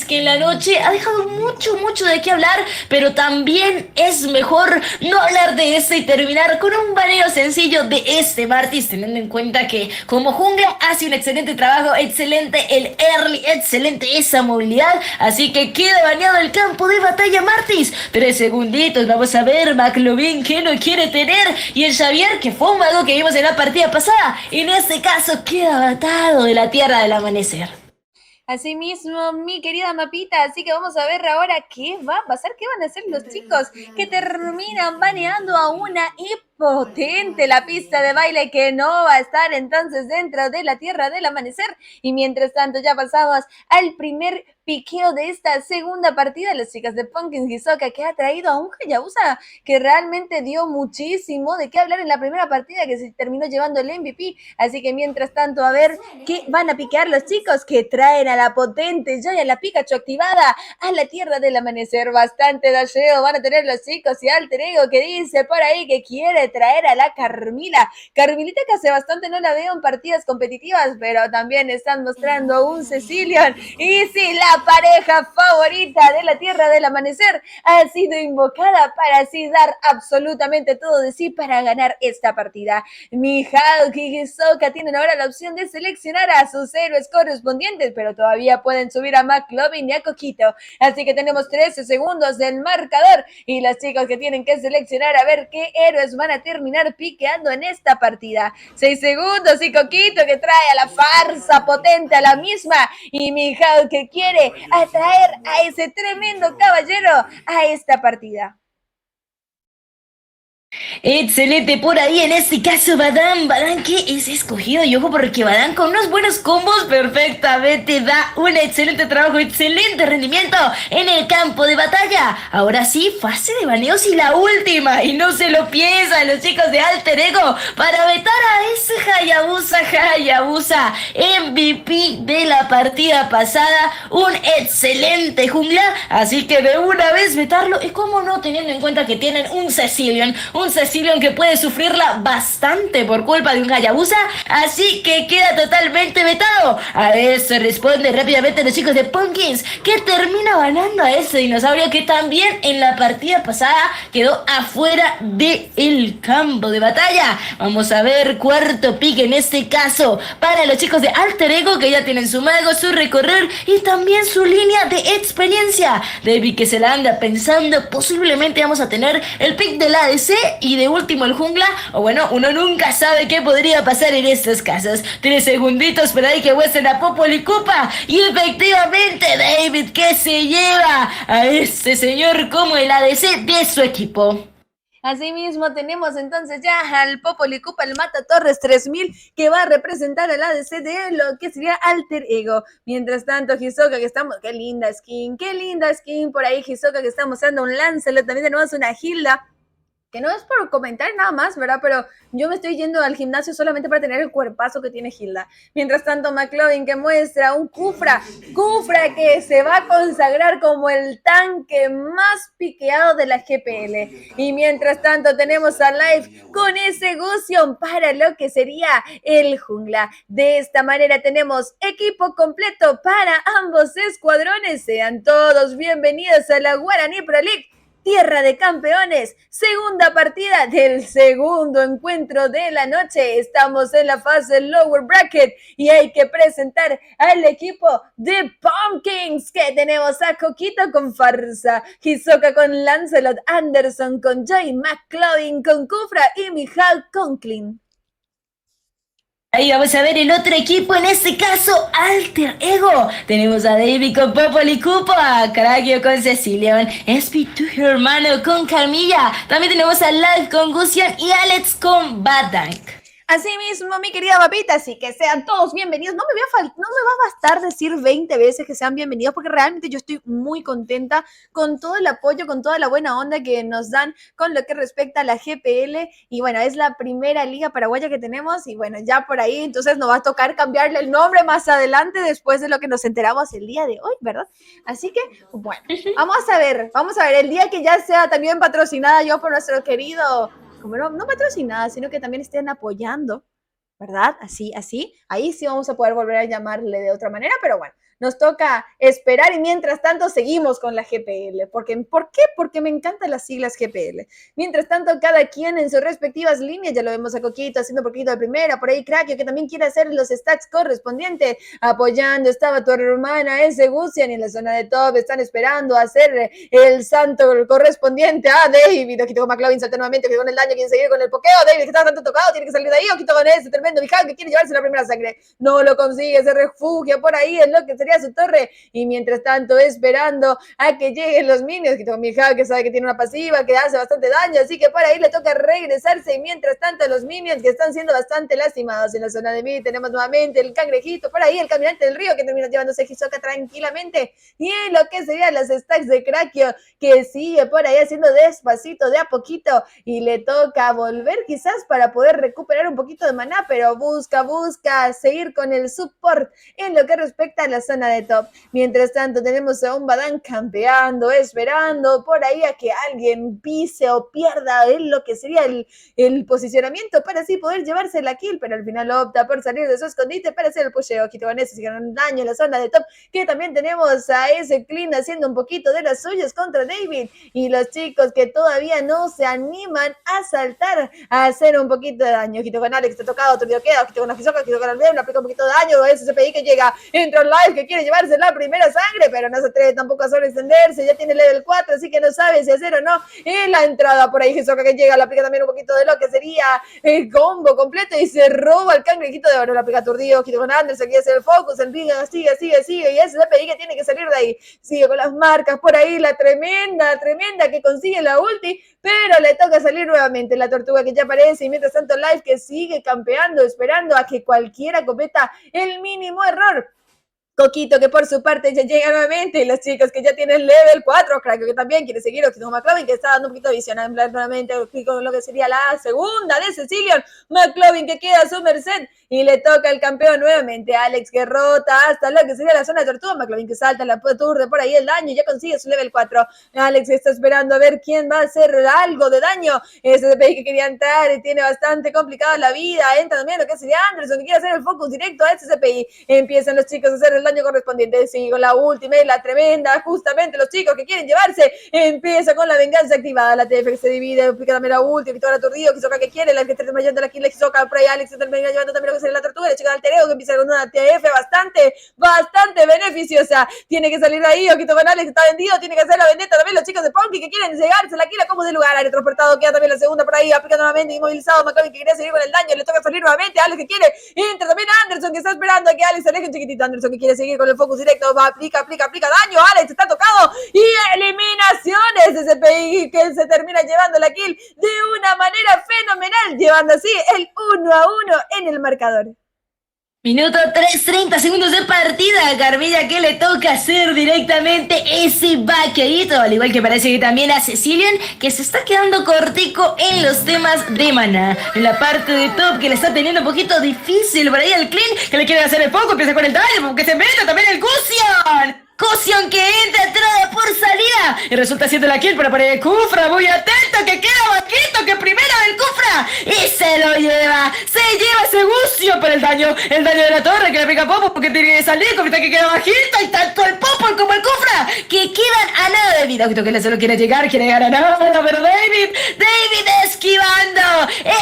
Speaker 2: que en la noche ha dejado mucho de qué hablar, pero también es mejor no hablar de este y terminar con un baneo sencillo de este Martis, teniendo en cuenta que como jungla hace un excelente trabajo, excelente el early, excelente esa movilidad, así que queda baneado el campo de batalla Martis. 3 segunditos, vamos a ver McLovin que no quiere tener, y el Xavier que fue un mago que vimos en la partida pasada, en este caso queda atado de la tierra del amanecer.
Speaker 1: Así mismo, mi querida Mapita, así que vamos a ver ahora qué va a pasar, qué van a hacer los chicos que terminan baneando a una potente la pista de baile que no va a estar entonces dentro de la tierra del amanecer. Y mientras tanto ya pasamos al primer piqueo de esta segunda partida, las chicas de Pumpkins Hisoka, que ha traído a un Hayabusa que realmente dio muchísimo de qué hablar en la primera partida, que se terminó llevando el MVP. Así que mientras tanto, a ver qué van a piquear los chicos que traen a la potente Joya, la Pikachu activada a la tierra del amanecer. Bastante dasheo van a tener los chicos y Alter Ego que dice por ahí que quiere traer a la Carmilita que hace bastante no la veo en partidas competitivas, pero también están mostrando un Cecilion. Y sí, la pareja favorita de la tierra del amanecer ha sido invocada para así dar absolutamente todo de sí para ganar esta partida. Mihawk y Hisoka tienen ahora la opción de seleccionar a sus héroes correspondientes, pero todavía pueden subir a McLovin y a Coquito, así que tenemos 13 segundos del marcador y los chicos que tienen que seleccionar a ver qué héroes van a terminar piqueando en esta partida. 6 segundos y Coquito que trae a la farsa potente a la misma, y Mihawk que quiere atraer a ese tremendo caballero a esta partida.
Speaker 2: Excelente por ahí, en este caso Badán que es escogido, y ojo porque Badán con unos buenos combos perfectamente da un excelente trabajo, excelente rendimiento en el campo de batalla. Ahora sí, fase de baneos y la última, y no se lo piensan los chicos de Alter Ego para vetar a ese Hayabusa MVP de la partida pasada, un excelente jungla, así que de una vez vetarlo, y como no, teniendo en cuenta que tienen un Cecilion un Cecilion que puede sufrirla bastante por culpa de un Hayabusa, así que queda totalmente vetado. A ver, se responde rápidamente los chicos de Pumpkins, que termina ganando a ese dinosaurio que también en la partida pasada quedó afuera del campo de batalla. Vamos a ver, cuarto pick en este caso para los chicos de Alter Ego, que ya tienen su mago, su recorrer y también su línea de experiencia. David, que se la anda pensando, posiblemente vamos a tener el pick del ADC y de último el jungla, o bueno, uno nunca sabe qué podría pasar en estos casos. 3 segunditos para ahí que muestren a Popol y Koopa, y efectivamente David, que se lleva a este señor como el ADC de su equipo.
Speaker 1: Asimismo tenemos entonces ya al Popol Koopa, el Mata Torres 3000, que va a representar al ADC de lo que sería Alter Ego. Mientras tanto, Hisoka, que estamos... ¡Qué linda skin! Por ahí Hisoka, que está mostrando un Lancelot. También tenemos una Hilda, que no es por comentar nada más, ¿verdad? Pero yo me estoy yendo al gimnasio solamente para tener el cuerpazo que tiene Hilda. Mientras tanto, McLovin, que muestra un Kufra que se va a consagrar como el tanque más piqueado de la GPL. Y mientras tanto tenemos a Life con ese Gusion para lo que sería el jungla. De esta manera tenemos equipo completo para ambos escuadrones. Sean todos bienvenidos a la Guaraní Pro League, Tierra de Campeones, segunda partida del segundo encuentro de la noche. Estamos en la fase Lower Bracket y hay que presentar al equipo de Pumpkins, que tenemos a Coquito con Farsa, Hisoka con Lancelot, Anderson con Joy, McLovin con Kufra y Mihawk con Clean.
Speaker 2: Ahí vamos a ver el otro equipo, en este caso Alter Ego. Tenemos a David con Popol y Koopa, Kragio con Cecilion, SP, tu hermano con Carmilla. También tenemos a Live con Gusion y Alex con Badank.
Speaker 1: Asimismo, mi querida papita, así que sean todos bienvenidos. No me va a bastar decir 20 veces que sean bienvenidos, porque realmente yo estoy muy contenta con todo el apoyo, con toda la buena onda que nos dan con lo que respecta a la GPL. Y bueno, es la primera liga paraguaya que tenemos, y bueno, ya por ahí entonces nos va a tocar cambiarle el nombre más adelante, después de lo que nos enteramos el día de hoy, ¿verdad? Así que, bueno, vamos a ver el día que ya sea también patrocinada yo por nuestro querido... como no patrocinada, sino que también estén apoyando, ¿verdad? Así, ahí sí vamos a poder volver a llamarle de otra manera, pero bueno, nos toca esperar, y mientras tanto seguimos con la GPL. ¿Por qué? Porque me encantan las siglas GPL. Mientras tanto, cada quien en sus respectivas líneas, ya lo vemos a Coquito haciendo un poquito de primera, por ahí Krakio, que también quiere hacer los stacks correspondientes, apoyando, estaba tu hermana, ese Gusion, y en la zona de top están esperando hacer el santo correspondiente a David. Ojito con McLovin, salta nuevamente, que con el daño quiere seguir con el pokeo. David, que está tanto tocado, tiene que salir de ahí. Ojito con ese tremendo Mihawk, que quiere llevarse la primera sangre. No lo consigue, se refugia por ahí en lo que sería su torre, y mientras tanto esperando a que lleguen los minions, que tengo mi hija que sabe que tiene una pasiva que hace bastante daño, así que por ahí le toca regresarse. Y mientras tanto los minions, que están siendo bastante lastimados en la zona de mid, tenemos nuevamente el cangrejito por ahí, el caminante del río, que termina llevándose a Hisoka tranquilamente, y en lo que serían las stacks de Krakio, que sigue por ahí haciendo despacito, de a poquito, y le toca volver quizás para poder recuperar un poquito de maná, pero busca seguir con el support en lo que respecta a la zona de top. Mientras tanto tenemos a un Badán campeando, esperando por ahí a que alguien pise o pierda en lo que sería el posicionamiento para así poder llevarse la kill, pero al final opta por salir de su escondite para hacer el pusheo. Quitobaneses, si ganan daño en la zona de top, que también tenemos a ese Clean haciendo un poquito de las suyas contra David, y los chicos que todavía no se animan a saltar a hacer un poquito de daño. Quito con Alex, está tocado, otro video queda, quito con la Hisoka, quito con Alveo, le aplica un poquito de daño, ese CPI que llega, entra Live, que quiere llevarse la primera sangre, pero no se atreve tampoco a solo extenderse, ya tiene level 4, así que no sabe si hacer o no. En la entrada por ahí Hisoka que llega, le aplica también un poquito de lo que sería el combo completo, y se roba el cangrejito de oro, le aplica aturdido, quito con Anderson, que hace el focus, el Viga, sigue, y ese CPI que tiene que salir de ahí, sigue con las marcas por ahí, la tremenda que consigue la ulti, pero le toca salir nuevamente la tortuga que ya aparece, y mientras tanto Live que sigue campeando, esperando a que cualquiera cometa el mínimo error. Coquito, que por su parte ya llega nuevamente, y los chicos que ya tienen level 4, Crack, que también quiere seguir, Ojito McLovin, que está dando un poquito de visión, nuevamente con lo que sería la segunda de Cecilion, McLovin que queda a su merced, y le toca al campeón nuevamente, Alex, que rota hasta lo que sería la zona de tortuga, McLovin que salta, la turde por ahí el daño, ya consigue su level 4, Alex está esperando a ver quién va a hacer algo de daño, SCPI que quería entrar y tiene bastante complicada la vida, entra también lo que sería Anderson, que quiere hacer el focus directo a SCPI, empiezan los chicos a hacer el daño correspondiente, sigue con la última y la tremenda, justamente los chicos que quieren llevarse, empieza con la venganza activada, la TF que se divide, aplica también la última, y todo el aturdido, Hisoka que quiere, la que termina llevando la kill, Hisoka, por ahí Alex se termina llevando también lo que sería la tortuga, le chica al Tereo que empieza con una TF bastante beneficiosa, tiene que salir de ahí, Ojito con Alex está vendido, tiene que hacer la vendetta también los chicos de Punky que quieren llegarse la kill a como de lugar, ha retransportado, queda también la segunda por ahí, aplica nuevamente, inmovilizado, McLovin que quería seguir con el daño, le toca salir nuevamente, Alex que quiere, entra también Anderson que está esperando a que Alex se aleje un chiquitito, Anderson que quiere seguir con el focus directo, va, aplica daño, Alex está tocado, y eliminaciones, SCPI que se termina llevando la kill de una manera fenomenal, llevando así el 1-1 en el marcador.
Speaker 2: Minuto 3, 30 segundos de partida. Carmilla que le toca hacer directamente ese vaquerito. Al igual que parece que también a Cecilion, que se está quedando cortico en los temas de maná. En la parte de top que le está teniendo un poquito difícil por ahí al Clean, que le quiere hacer el foco, empieza con el daño, porque se mete también el Gusion. Cushion que entra entrada por salida y resulta haciendo la kill para pared de Kufra. Muy atento que queda bajito, que primero del Kufra y se lo lleva. Se lleva ese Gucio por el daño de la torre que le pica Popo porque tiene que salir. Como que queda bajito y tanto el Popo como el Kufra que quedan a nada de vida. Que le solo quiere llegar, quiere llegar a nada. Pero David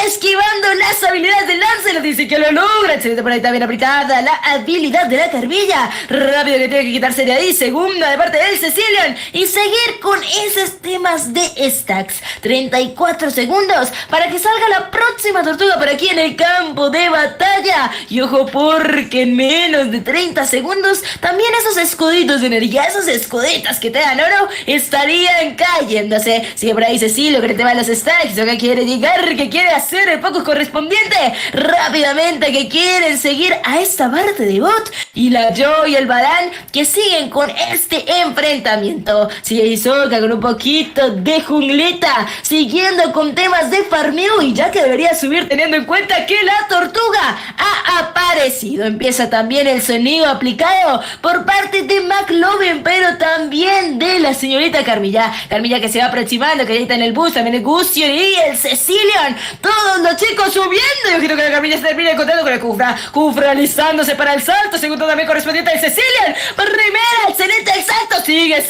Speaker 2: esquivando las habilidades de Lancelot. Dice que lo logra. Excelente por ahí también apretada la habilidad de la Carmilla. Rápido que tiene que quitarse de ahí. Segunda de parte del Cecilion y seguir con esos temas de stacks. 34 segundos para que salga la próxima tortuga por aquí en el campo de batalla. Y ojo porque en menos de 30 segundos también esos escuditos de energía, esos escuditas que te dan oro, estarían cayéndose. Sigue por ahí Cecilio que te va los stacks, o que quiere llegar, que quiere hacer el focus correspondiente rápidamente, que quieren seguir a esta parte de bot. Y la Joy y el Balan que siguen con este enfrentamiento. Sigue Hisoka con un poquito de jungleta, siguiendo con temas de farmeo, y ya que debería subir teniendo en cuenta que la tortuga ha aparecido. Empieza también el sonido aplicado por parte de McLovin, pero también de la señorita Carmilla. Carmilla que se va aproximando, que ya está en el bus, también el Gusion y el Cecilion. Todos los chicos subiendo. Yo quiero que la Carmilla se termine encontrando con el Kufra. Kufra alistándose para el salto, segundo también correspondiente al Cecilion. Primera, excelente el salto, sigue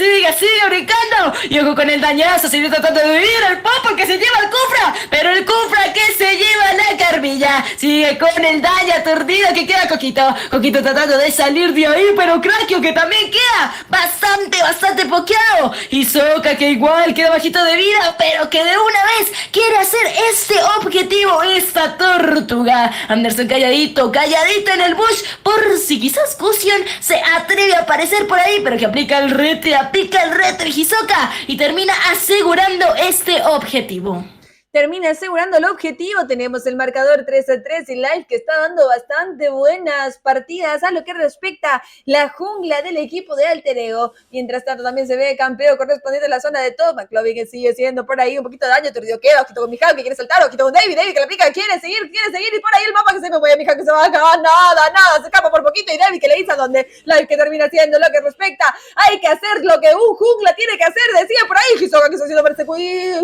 Speaker 2: brincando, y ojo con el dañazo, sigue tratando de huir el Popo que se lleva al Kufra, pero el Kufra que se lleva la Carmilla, sigue con el daño aturdido que queda Coquito tratando de salir de ahí, pero Krakio que también queda bastante pokeado, Hisoka que igual queda bajito de vida, pero que de una vez quiere hacer este objetivo, esta tortuga. Anderson calladito en el bush, por si quizás Cushion se atreve a aparecer por ahí, pero que aplica el reto el Hisoka y termina asegurando este objetivo.
Speaker 1: Termina asegurando el objetivo. Tenemos el marcador 3-3 y Live que está dando bastante buenas partidas a lo que respecta la jungla del equipo de Alter Ego. Mientras tanto también se ve campeón correspondiente a la zona de top. McLovin que sigue siendo por ahí un poquito de daño. Turdio queda, ojito con Mihawk que quiere saltar, ojito con David que le aplica, quiere seguir y por ahí el mapa que se me voy a Mihawk que se va a acabar, nada, se escapa por poquito y David que le dice a donde Live que termina haciendo lo que respecta. Hay que hacer lo que un jungla tiene que hacer, decía por ahí Hisoka que está haciendo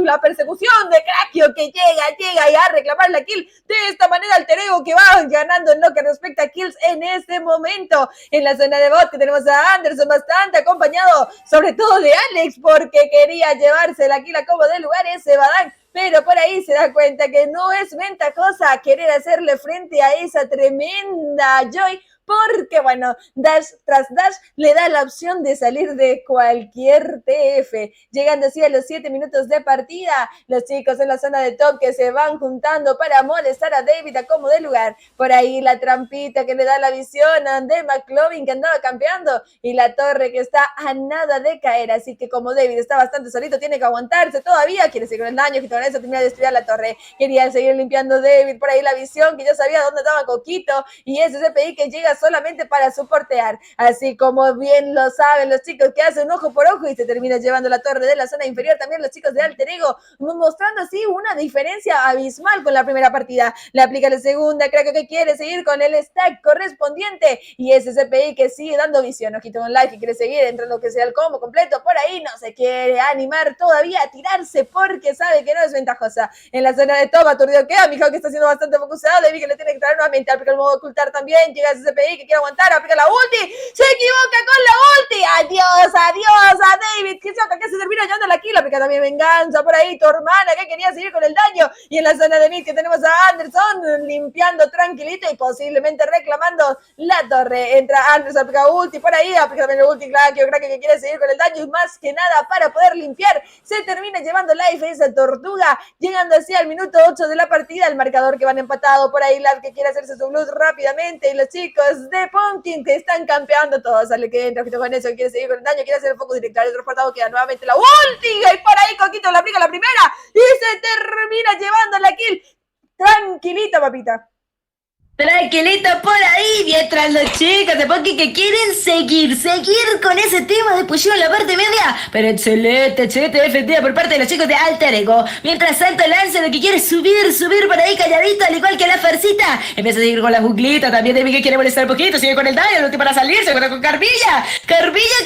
Speaker 1: la persecución de Krakio que llega y a reclamar la kill. De esta manera Alter Ego que va ganando en lo que respecta a kills en este momento. En la zona de bot que tenemos a Anderson bastante acompañado, sobre todo de Alex, porque quería llevarse la kill a como de lugar ese Badán. Pero por ahí se da cuenta que no es ventajosa querer hacerle frente a esa tremenda Joy, porque bueno, Dash tras Dash le da la opción de salir de cualquier TF, llegando así a los 7 minutos de partida, los chicos en la zona de top que se van juntando para molestar a David a como de lugar, por ahí la trampita que le da la visión a de McLovin que andaba campeando, y la torre que está a nada de caer, así que como David está bastante solito, tiene que aguantarse todavía, quiere seguir con el daño, que con eso termina de destruir la torre, quería seguir limpiando David, por ahí la visión que ya sabía dónde estaba Coquito, y ese CPI que llega solamente para soportear. Así como bien lo saben los chicos que hacen ojo por ojo y se termina llevando la torre de la zona inferior. También los chicos de Alter Ego, mostrando así una diferencia abismal con la primera partida. Le aplica la segunda, creo que quiere seguir con el stack correspondiente. Y ese CPI que sigue dando visión. Ojito con Life, que quiere seguir entrando que sea el combo completo. Por ahí no se quiere animar todavía a tirarse porque sabe que no es ventajosa. En la zona de top, aturdido queda. Mijao que está siendo bastante focusado. Debbie que le tiene que traer nuevamente. Aplica el modo ocultar también. Llega ese CPI que quiere aguantar. Aplica la ulti. Se equivoca con la ulti. Adiós, adiós a David. Que se termina llevando la kill. Aplica también venganza por ahí. Tu hermana que quería seguir con el daño. Y en la zona de mid que tenemos a Anderson limpiando tranquilito y posiblemente reclamando la torre. Entra Anderson, aplica ulti por ahí. Aplica también el ulti Crack que quiere seguir con el daño. Y más que nada para poder limpiar. Se termina llevando Life esa tortuga. Llegando así al minuto 8 de la partida. El marcador que van empatado por ahí. Life que quiere hacerse su blues rápidamente. Y los chicos de Pumpkin que están campeando todos. Sale que entra con eso. Quiere seguir con el daño. Quiere hacer el foco directo. El transportado queda nuevamente la ulti. Y por ahí Coquito le aplica la primera. Y se termina llevando la kill. Tranquilita, papita.
Speaker 2: Tranquilito por ahí, mientras los chicos de Poki que quieren seguir con ese tema de pusieron la parte media, pero excelente defendida por parte de los chicos de Alter Ego. Mientras tanto Lance lo que quiere subir por ahí calladito, al igual que la Fercita, empieza a seguir con la buclita, también David que quiere molestar un poquito, sigue con el daño, el último para salir, se encuentra con Carmilla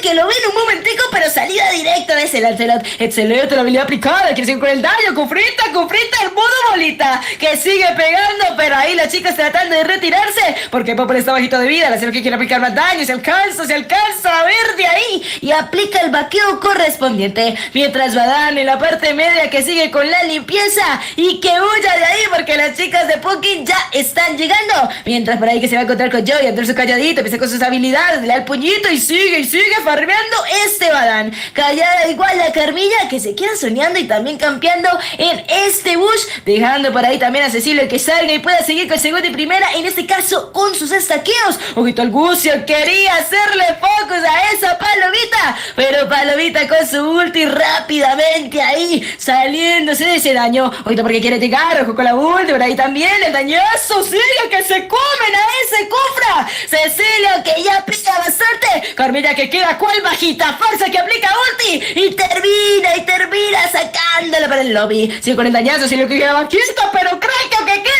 Speaker 2: que lo ve en un momentico, pero salida directa de ese Lancelot. Excelente la habilidad aplicada, quiere seguir con el daño, Cufrita, el modo bolita, que sigue pegando, pero ahí los chicos tratando de retirarse, porque Popol está bajito de vida, la que quiere aplicar más daño, se alcanza a ver de ahí, y aplica el vaqueo correspondiente, mientras Badán en la parte media que sigue con la limpieza, y que huya de ahí, porque las chicas de Poki ya están llegando, mientras por ahí que se va a encontrar con Joey, Andrés su calladito, empieza con sus habilidades, le da el puñito, y sigue farmeando este Badán, callada igual la Carmilla, que se queda soñando y también campeando en este bush, dejando por ahí también a Cecilio que salga y pueda seguir con segunda y primera, en este caso con sus estaqueos. Ojito al Gucio, quería hacerle focus a esa Palomita, pero Palomita con su ulti rápidamente ahí, saliéndose de ese daño. Ojito porque quiere llegar, ojo con la ulti, por ahí también el dañazo, sigue que se comen a ese Cufra. Cecilio que ya aplica bastante, Carmilla que queda cual bajita fuerza que aplica ulti, y termina sacándola para el lobby. Sigue con el dañazo, Cecilio que queda bajista, pero creo que queda...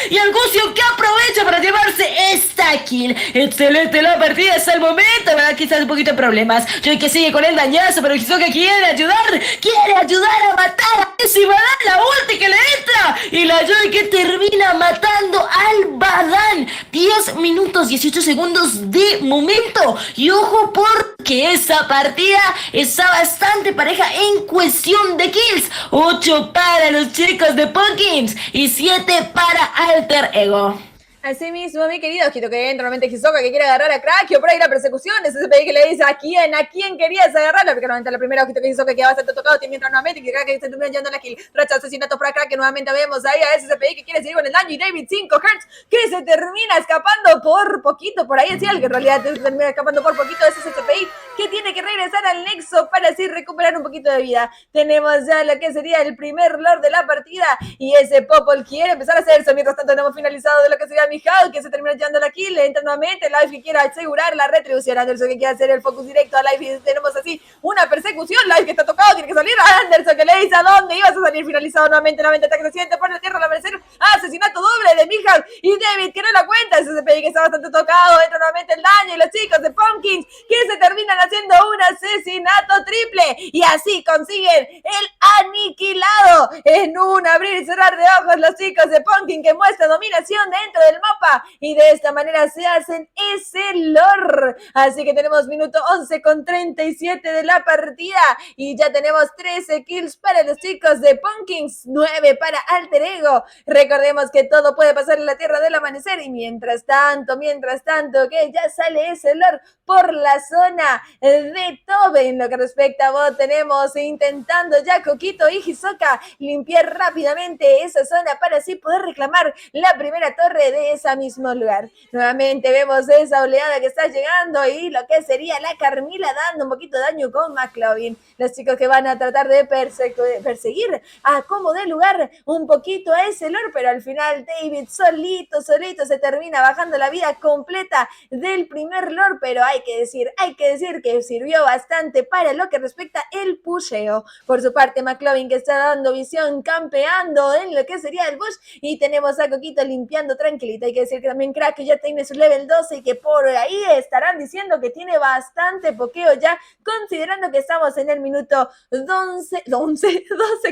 Speaker 2: Y el Gucio que aprovecha para llevarse esta kill. Excelente la partida hasta el momento, ¿verdad? Quizás un poquito de problemas. Joey que sigue con el dañazo, pero Hisoka quiere ayudar a matar a ese Badán, la ulti que le entra. Y la Joey que termina matando al Badán. 10 minutos 18 segundos de momento. Y ojo porque esa partida está bastante pareja en cuestión de kills. 8 para los chicos de Pumpkins y 7 para Alter Ego.
Speaker 1: Así mismo, mi querido Ojito que entra nuevamente Hisoka que quiere agarrar a Krakio, por ahí la persecución, ese CPI que le dice ¿a quién querías agarrarla? Porque nuevamente la primera Ojito que Hisoka queda bastante tocado, tiene entra nuevamente y Krakio se termina llevando la kill. Racha asesinato para Krakio, nuevamente vemos ahí a ese CPI que quiere seguir con el daño y David 5 Hertz que se termina escapando por poquito, por ahí es el que en realidad se termina escapando por poquito, ese CPI que tiene que regresar al nexo para así recuperar un poquito de vida. Tenemos ya lo que sería el primer Lord de la partida y ese Popol quiere empezar a hacer eso, mientras tanto tenemos finalizado de lo que sería Mijao que se termina llevando la kill, entra nuevamente Life que quiere asegurar la retribución, Anderson que quiere hacer el focus directo a Life y tenemos así una persecución, Life que está tocado, tiene que salir a Anderson que le dice a dónde ibas a salir, finalizado nuevamente ataque reciente por la tierra, la merecer asesinato doble de Mijao y David que no la cuenta, ese CPI que está bastante tocado, entra nuevamente el daño y los chicos de Pumpkins que se terminan haciendo un asesinato triple y así consiguen el aniquilado en un abrir y cerrar de ojos los chicos de Pumpkin que muestran dominación dentro del mapa y de esta manera se hacen ese lore. Así que tenemos minuto 11 con 37 de la partida y ya tenemos 13 kills para los chicos de Pumpkins, 9 para Alter Ego. Recordemos que todo puede pasar en la Tierra del Amanecer y mientras tanto que ya sale ese lore por la zona de Tobe. En lo que respecta a bot tenemos intentando ya Coquito y Hisoka limpiar rápidamente esa zona para así poder reclamar la primera torre de esa misma lugar. Nuevamente vemos esa oleada que está llegando y lo que sería la Carmila dando un poquito de daño con McLovin. Los chicos que van a tratar de perseguir a como de lugar un poquito a ese lore, pero al final David David solito se termina bajando la vida completa del primer Lord, pero hay que decir que sirvió bastante para lo que respecta el pusheo. Por su parte, McLovin que está dando visión, campeando en lo que sería el bush, y tenemos a Coquito limpiando tranquilita. Hay que decir que también Crack ya tiene su level 12 y que por ahí estarán diciendo que tiene bastante pokeo ya, considerando que estamos en el minuto 12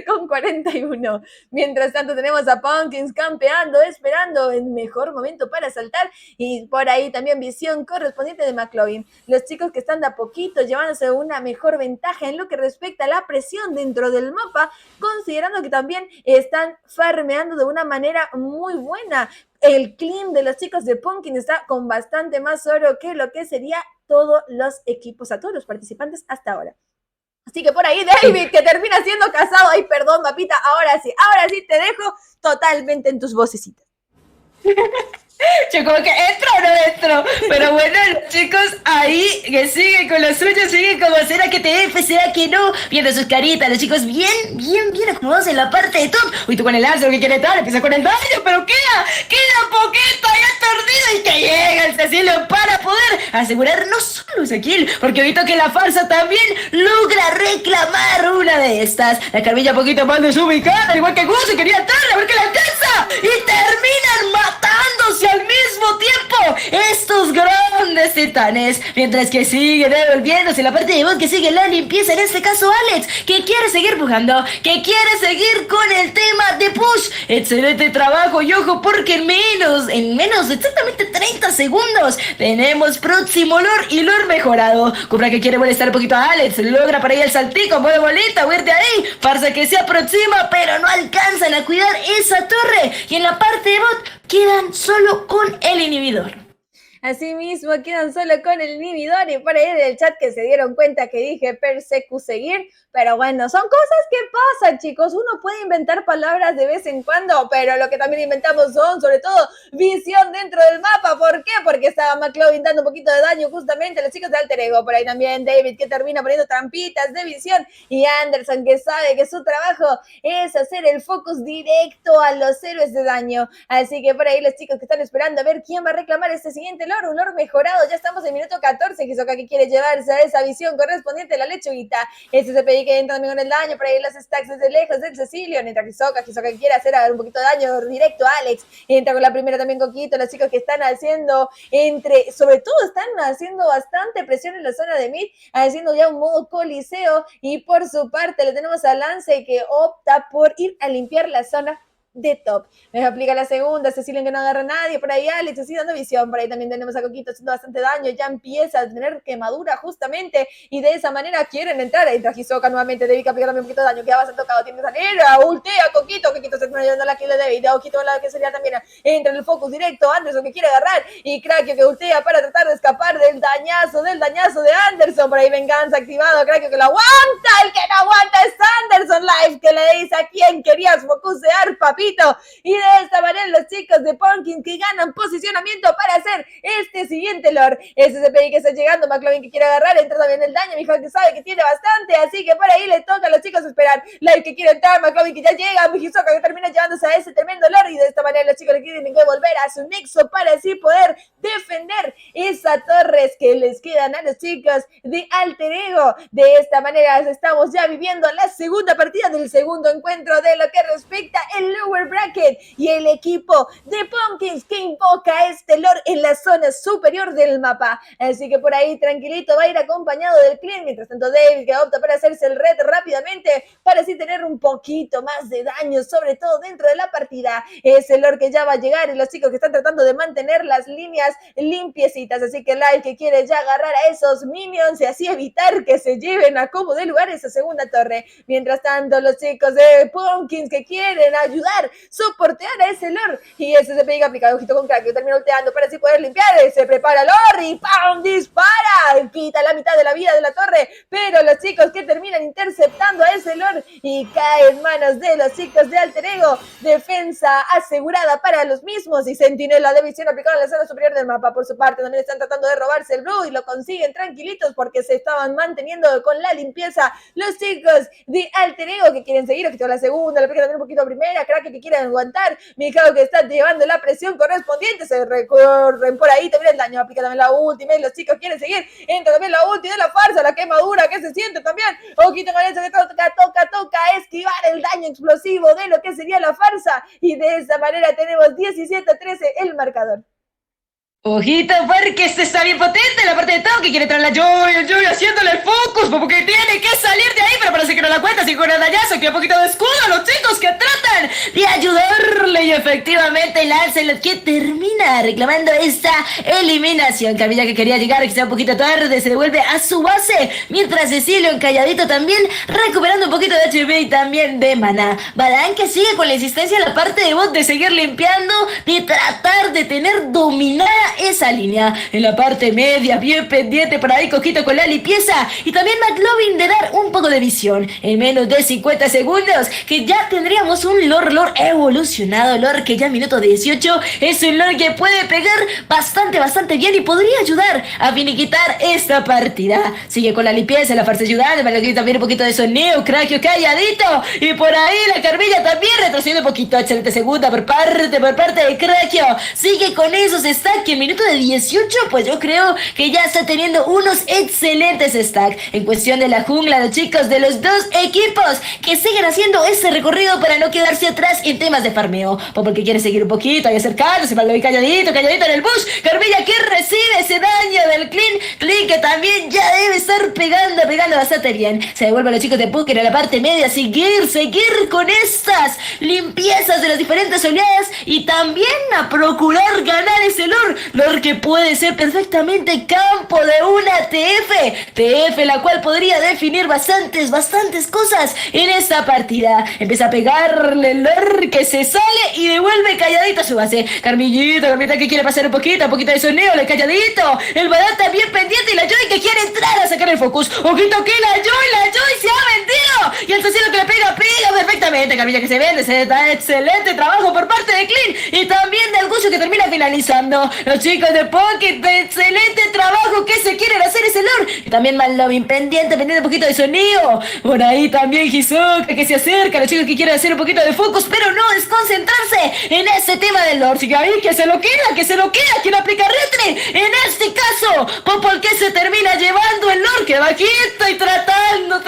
Speaker 1: con 41. Mientras tanto tenemos a Pumpkins campeando, esperando el mejor momento para saltar, y por ahí también visión correspondiente de McLovin. Los chicos que están de a poquito llevándose una mejor ventaja en lo que respecta a la presión dentro del mapa, considerando que también están farmeando de una manera muy buena. El clean de los chicos de Pumpkin está con bastante más oro que lo que sería todos los equipos, a todos los participantes hasta ahora. Así que por ahí David, que termina siendo casado. Ay, perdón, papita, ahora sí te dejo totalmente en tus vocecitas.
Speaker 2: Yo como que entro o no entro. Pero bueno, los chicos ahí que siguen con lo suyo, siguen como será que te F, será que no, viendo sus caritas, los chicos bien acomodados en la parte de top. Uy, tú con el Lancer que quiere tal, empieza con el daño, pero queda poquito ahí aturdido, y que llega el Cecilio para poder asegurar no solo ese kill, porque ahorita que la farsa también logra reclamar una de estas. La Carmilla poquito más desubicada, al igual que Gus, quería entrarle a ver qué le alcanza, y terminan matándose al mismo tiempo estos grandes titanes, mientras que sigue devolviéndose la parte de bot, que sigue la limpieza, en este caso Alex, que quiere seguir pujando, que quiere seguir con el tema de push. Excelente trabajo, y ojo porque en menos exactamente 30 segundos tenemos próximo lore y lore mejorado. Cupra que quiere molestar un poquito a Alex, logra para ahí el saltico, mueve bolita, huir de ahí, farsa que se aproxima, pero no alcanzan a cuidar esa torre, y en la parte de bot quedan solo con el inhibidor.
Speaker 1: Asimismo, quedan solo con el inhibidor, y por ahí en el chat que se dieron cuenta que dije persecu seguir, pero bueno, son cosas que pasan, chicos. Uno puede inventar palabras de vez en cuando, pero lo que también inventamos son, sobre todo, visión dentro del mapa. ¿Por qué? Porque estaba McLovin dando un poquito de daño justamente a los chicos de Alter Ego. Por ahí también David, que termina poniendo trampitas de visión, y Anderson, que sabe que su trabajo es hacer el focus directo a los héroes de daño. Así que por ahí los chicos que están esperando a ver quién va a reclamar este siguiente lore, un lore mejorado. Ya estamos en minuto 14, Hisoka que quiere llevarse a esa visión correspondiente a la lechuguita. SCPI que entra también con el daño, por ahí los stacks desde lejos del Cecilio, mientras Hisoka que quiere hacer un poquito de daño directo a Alex. Entra con la primera también Coquito, los chicos que están haciendo sobre todo están haciendo bastante presión en la zona de mid, haciendo ya un modo coliseo, y por su parte le tenemos a Lance que opta por ir a limpiar la zona de top. Me aplica la segunda, Cecilia que no agarra a nadie, por ahí Alex así dando visión, por ahí también tenemos a Coquito haciendo bastante daño, ya empieza a tener quemadura justamente, y de esa manera quieren entrar. Entra Hisoka nuevamente, David que aplica también un poquito de daño, queda bastante tocado, tiene que salir, ultea Coquito se está llevando la kill de David, Ojito la que sería también, entra en el focus directo, Anderson que quiere agarrar, y Crackio que ultea para tratar de escapar del dañazo de Anderson. Por ahí venganza activado, Crackio que lo aguanta, el que no aguanta es Anderson Live, que le dice a quién querías focusear, papi. Y de esta manera los chicos de Pumpkin que ganan posicionamiento para hacer este siguiente lore. SCPI que está llegando, McLovin que quiere agarrar, entra también el daño, Mijo que sabe que tiene bastante, así que por ahí le toca a los chicos esperar. Live que quiere entrar, McLovin que ya llega, Hisoka que termina llevándose a ese tremendo lore, y de esta manera los chicos le quieren que volver a su nexo para así poder defender esas torres que les quedan a los chicos de Alter Ego. De esta manera estamos ya viviendo la segunda partida del segundo encuentro de lo que respecta el lower bracket, y el equipo de Pumpkins que invoca este lore en la zona superior del mapa. Así que por ahí tranquilito va a ir acompañado del clean. Mientras tanto David que opta para hacerse el red rápidamente para así tener un poquito más de daño, sobre todo dentro de la partida. Es el lore que ya va a llegar, y los chicos que están tratando de mantener las líneas limpiecitas. Así que Live que quiere ya agarrar a esos minions y así evitar que se lleven a como de lugar esa segunda torre. Mientras tanto los chicos de Pumpkins que quieren ayudar, soportear a ese lore, y ese se pega aplicado ojito con Crack que termina ulteando para así poder limpiar. Se prepara lore y ¡pam! Dispara, quita la mitad de la vida de la torre, pero los chicos que terminan interceptando a ese lore y cae en manos de los chicos de Alter Ego. Defensa asegurada para los mismos, y Sentinela de visión aplicada en la zona superior del mapa. Por su parte también están tratando de robarse el blue, y lo consiguen tranquilitos porque se estaban manteniendo con la limpieza los chicos de Alter Ego que quieren seguir. Ojito la segunda, le aplica también un poquito a primera, Crack que quieren aguantar. Mijao que está llevando la presión correspondiente, se recorren por ahí también el daño, aplica también la última y los chicos quieren seguir, entra también la última de la farsa, la quemadura que se siente también, ojito con eso que toca esquivar el daño explosivo de lo que sería la farsa y de esa manera tenemos 17-13 el marcador.
Speaker 2: Ojito, porque este está bien potente. La parte de Tom que quiere traer la Joy haciéndole el focus, porque tiene que salir de ahí, pero parece que no la cuenta. Sin con el dañazo, que un poquito de escudo a los chicos que tratan de ayudarle. Y efectivamente, Lancelot que termina reclamando esta eliminación. Camilla que quería llegar, que sea un poquito tarde, se devuelve a su base. Mientras Cecilio encalladito también, recuperando un poquito de HP y también de maná. Balan que sigue con la insistencia en la parte de bot de seguir limpiando, de tratar de tener dominada esa línea. En la parte media, bien pendiente por ahí, Coquito con la limpieza. Y también McLovin de dar un poco de visión. En menos de 50 segundos, que ya tendríamos un lore evolucionado. Lore que ya en minuto 18 es un lore que puede pegar bastante bien y podría ayudar a finiquitar esta partida. Sigue con la limpieza, la farsa ayudando, para que también un poquito de soneo, Crackio calladito. Y por ahí la Carmilla también retrocediendo un poquito. Excelente segunda por parte de Crackio. Sigue con esos stacks que en minuto de 18, pues yo creo que ya está teniendo unos excelentes stacks. En cuestión de la jungla, los chicos de los dos equipos que siguen haciendo ese recorrido para no quedarse atrás en temas de farmeo. Porque quiere seguir un poquito ahí acercándose, para lo calladito en el bush. Carmilla que recibe ese daño del Clean que también ya debe estar pegando bastante bien. Se devuelve a los chicos de Puker en la parte media, seguir con estas limpiezas de las diferentes oleadas y también a procurar ganar ese lore que puede ser perfectamente campo de una TF la cual podría definir bastantes cosas en esta partida. Empieza a pegarle el lore que se sale y devuelve calladito a su base. Carmillita que quiere pasar un poquito de soneo, le calladito. El Badata bien pendiente y la Joy que quiere entrar a sacar el focus. Ojito que la Joy se ha vendido y el Cecilio que le pega perfectamente. Carmilla que se vende, se da excelente trabajo por parte de Clean y también de Algucio que termina finalizando. Los chicos de Pocket, de excelente trabajo que se quieren hacer ese lore. Y también Mallovin pendiente un poquito de sonido. Por ahí también Hisoka que se acerca. Los chicos que quieren hacer un poquito de focus, pero no es concentrarse en ese tema del lore. Sigue ahí que se lo queda, quien aplica retre. En este caso, Popol que se termina llevando el lore que va quieto y tratando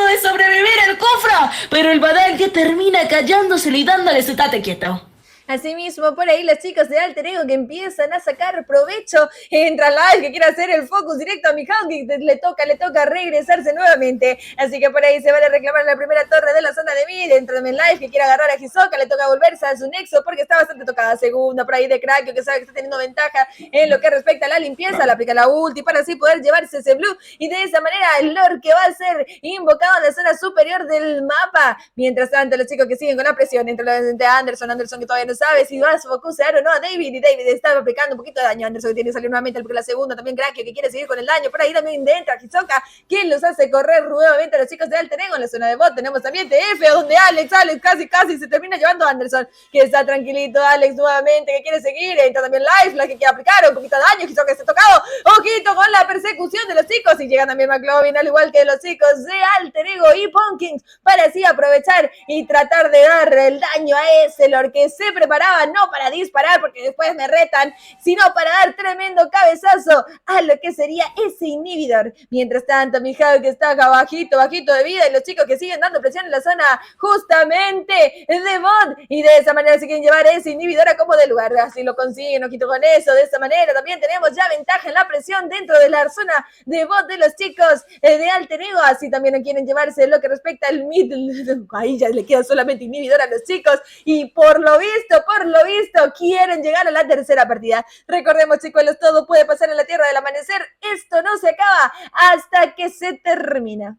Speaker 2: de sobrevivir el Kufra. Pero el Badal que termina callándoselo y dándole su tate quieto.
Speaker 1: Asimismo, por ahí los chicos de Alter Ego que empiezan a sacar provecho. Entra Live que quiere hacer el focus directo a Mijao, que le toca regresarse nuevamente. Así que por ahí se van a reclamar la primera torre de la zona de mid. Entra también Live que quiere agarrar a Hisoka, le toca volverse a su nexo porque está bastante tocada. Segunda por ahí de Crackio que sabe que está teniendo ventaja en lo que respecta a la limpieza. Le aplica la ulti para así poder llevarse ese blue. Y de esa manera el lore que va a ser invocado en la zona superior del mapa. Mientras tanto los chicos que siguen con la presión. Entre Anderson que todavía no sabe si va a focusar o no a David, y David está aplicando un poquito de daño. Anderson que tiene que salir nuevamente porque la segunda también Crackio que quiere seguir con el daño, por ahí también entra Hisoka, quien los hace correr nuevamente a los chicos de Alter Ego. En la zona de bot tenemos también TF, donde Alex casi se termina llevando a Anderson, que está tranquilito. Alex nuevamente que quiere seguir, entra también Life, la que quiere aplicar un poquito de daño. Hisoka está tocado, ojito con la persecución de los chicos, y llega también McLovin, al igual que los chicos de Alter Ego y Pumpkins, para así aprovechar y tratar de dar el daño a ese lore que se preparaba no para disparar porque después me retan, sino para dar tremendo cabezazo a lo que sería ese inhibidor. Mientras tanto, Mijao que está acá bajito de vida, y los chicos que siguen dando presión en la zona justamente de bot, y de esa manera se quieren llevar ese inhibidor a como de lugar. Así lo consiguen, ojito con eso. De esa manera también tenemos ya ventaja en la presión dentro de la zona de bot de los chicos de Alter Ego. Así también no quieren llevarse lo que respecta al mid. Ahí ya le queda solamente inhibidor a los chicos, y por lo visto quieren llegar a la tercera partida. Recordemos, chicos, todo puede pasar en la Tierra del Amanecer. Esto no se acaba hasta que se termina.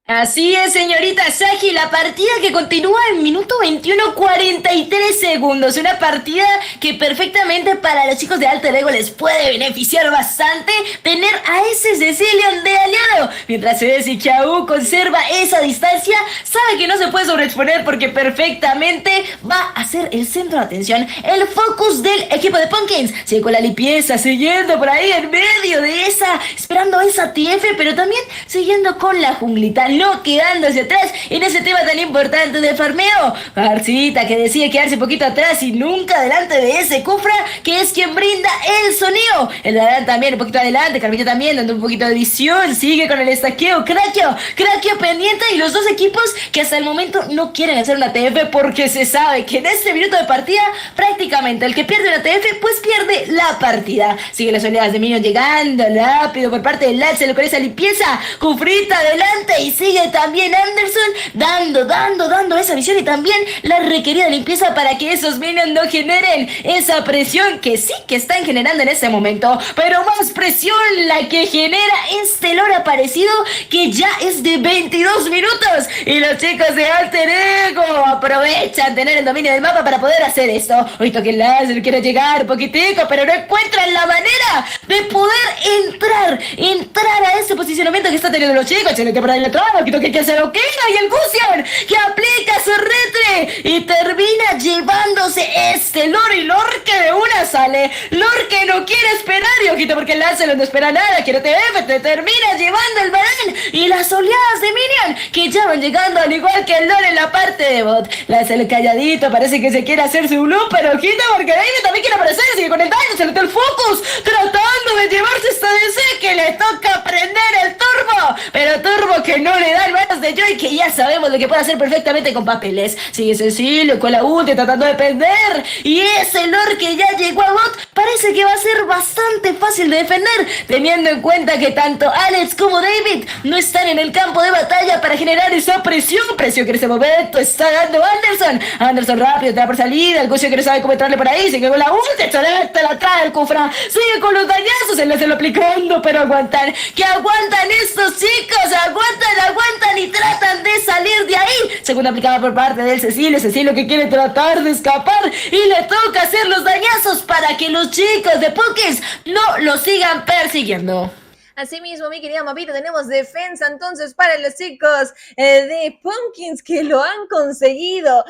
Speaker 2: Así es, señorita Sagi, la partida que continúa en minuto 21:43 segundos. Una partida que perfectamente para los chicos de Alter Ego les puede beneficiar bastante tener a ese Cecilion de aliado. Mientras ese Chau conserva esa distancia, sabe que no se puede sobreexponer porque perfectamente va a ser el centro de atención, el focus del equipo de Pumpkins. Sigue con la limpieza, siguiendo por ahí en medio de esa, esperando esa TF, pero también siguiendo con la junglita. terminó quedándose atrás en ese tema tan importante de farmeo. Garcita, que decide quedarse un poquito atrás y nunca delante de ese Cufra, que es quien brinda el sonido. El Adán también un poquito adelante, Carmilla también dando un poquito de visión, sigue con el estaqueo, Craquio pendiente, y los dos equipos que hasta el momento no quieren hacer una TF porque se sabe que en este minuto de partida prácticamente el que pierde una TF pues pierde la partida. Sigue las oleadas de minions llegando rápido por parte del Axel con esa limpieza, Cufrita adelante, y sigue también Anderson dando esa visión y también la requerida limpieza para que esos minions no generen esa presión que sí que están generando en este momento, pero más presión la que genera este lore aparecido, que ya es de 22 minutos, y los chicos de Alter Ego aprovechan tener el dominio del mapa para poder hacer esto. Ahorita que el láser quiere llegar poquitico, pero no encuentran la manera de poder entrar a ese posicionamiento que están teniendo los chicos. Se le por ahí atrás, que se lo queja, y el Gusion que aplica su retre y termina llevándose este lore, y Lorque de una sale, Lorque no quiere esperar, y ojito porque el Lancelot no espera nada, quiere TF, te termina llevando el Barán y las oleadas de Minion que ya van llegando, al igual que el lore en la parte de bot. Lancelot calladito, parece que se quiere hacer su blue, pero ojito porque David también quiere aparecer, sigue con el daño, se le da el focus, tratando de llevarse esta DC, que le toca prender el turbo, pero turbo que no le da el manos de Joy, que ya sabemos lo que puede hacer perfectamente con papeles. Sigue Cecilio con la ulti tratando de perder, y ese lore que ya llegó a bot parece que va a ser bastante fácil de defender, teniendo en cuenta que tanto Alex como David no están en el campo de batalla para generar esa presión que en este momento está dando Anderson rápido, te da por salida, el Gucio que no sabe cómo entrarle por ahí, sigue con la ulti, excelente, la trae el Cufra, sigue con los dañazos, se lo aplicando, pero aguantan estos chicos, aguantan y tratan de salir de ahí. Segunda aplicada por parte del Cecilio que quiere tratar de escapar, y le toca hacer los dañazos para que los chicos de Pokés no lo sigan persiguiendo.
Speaker 1: Asimismo, mi querida Mapita, tenemos defensa entonces para los chicos de Pumpkins, que lo han conseguido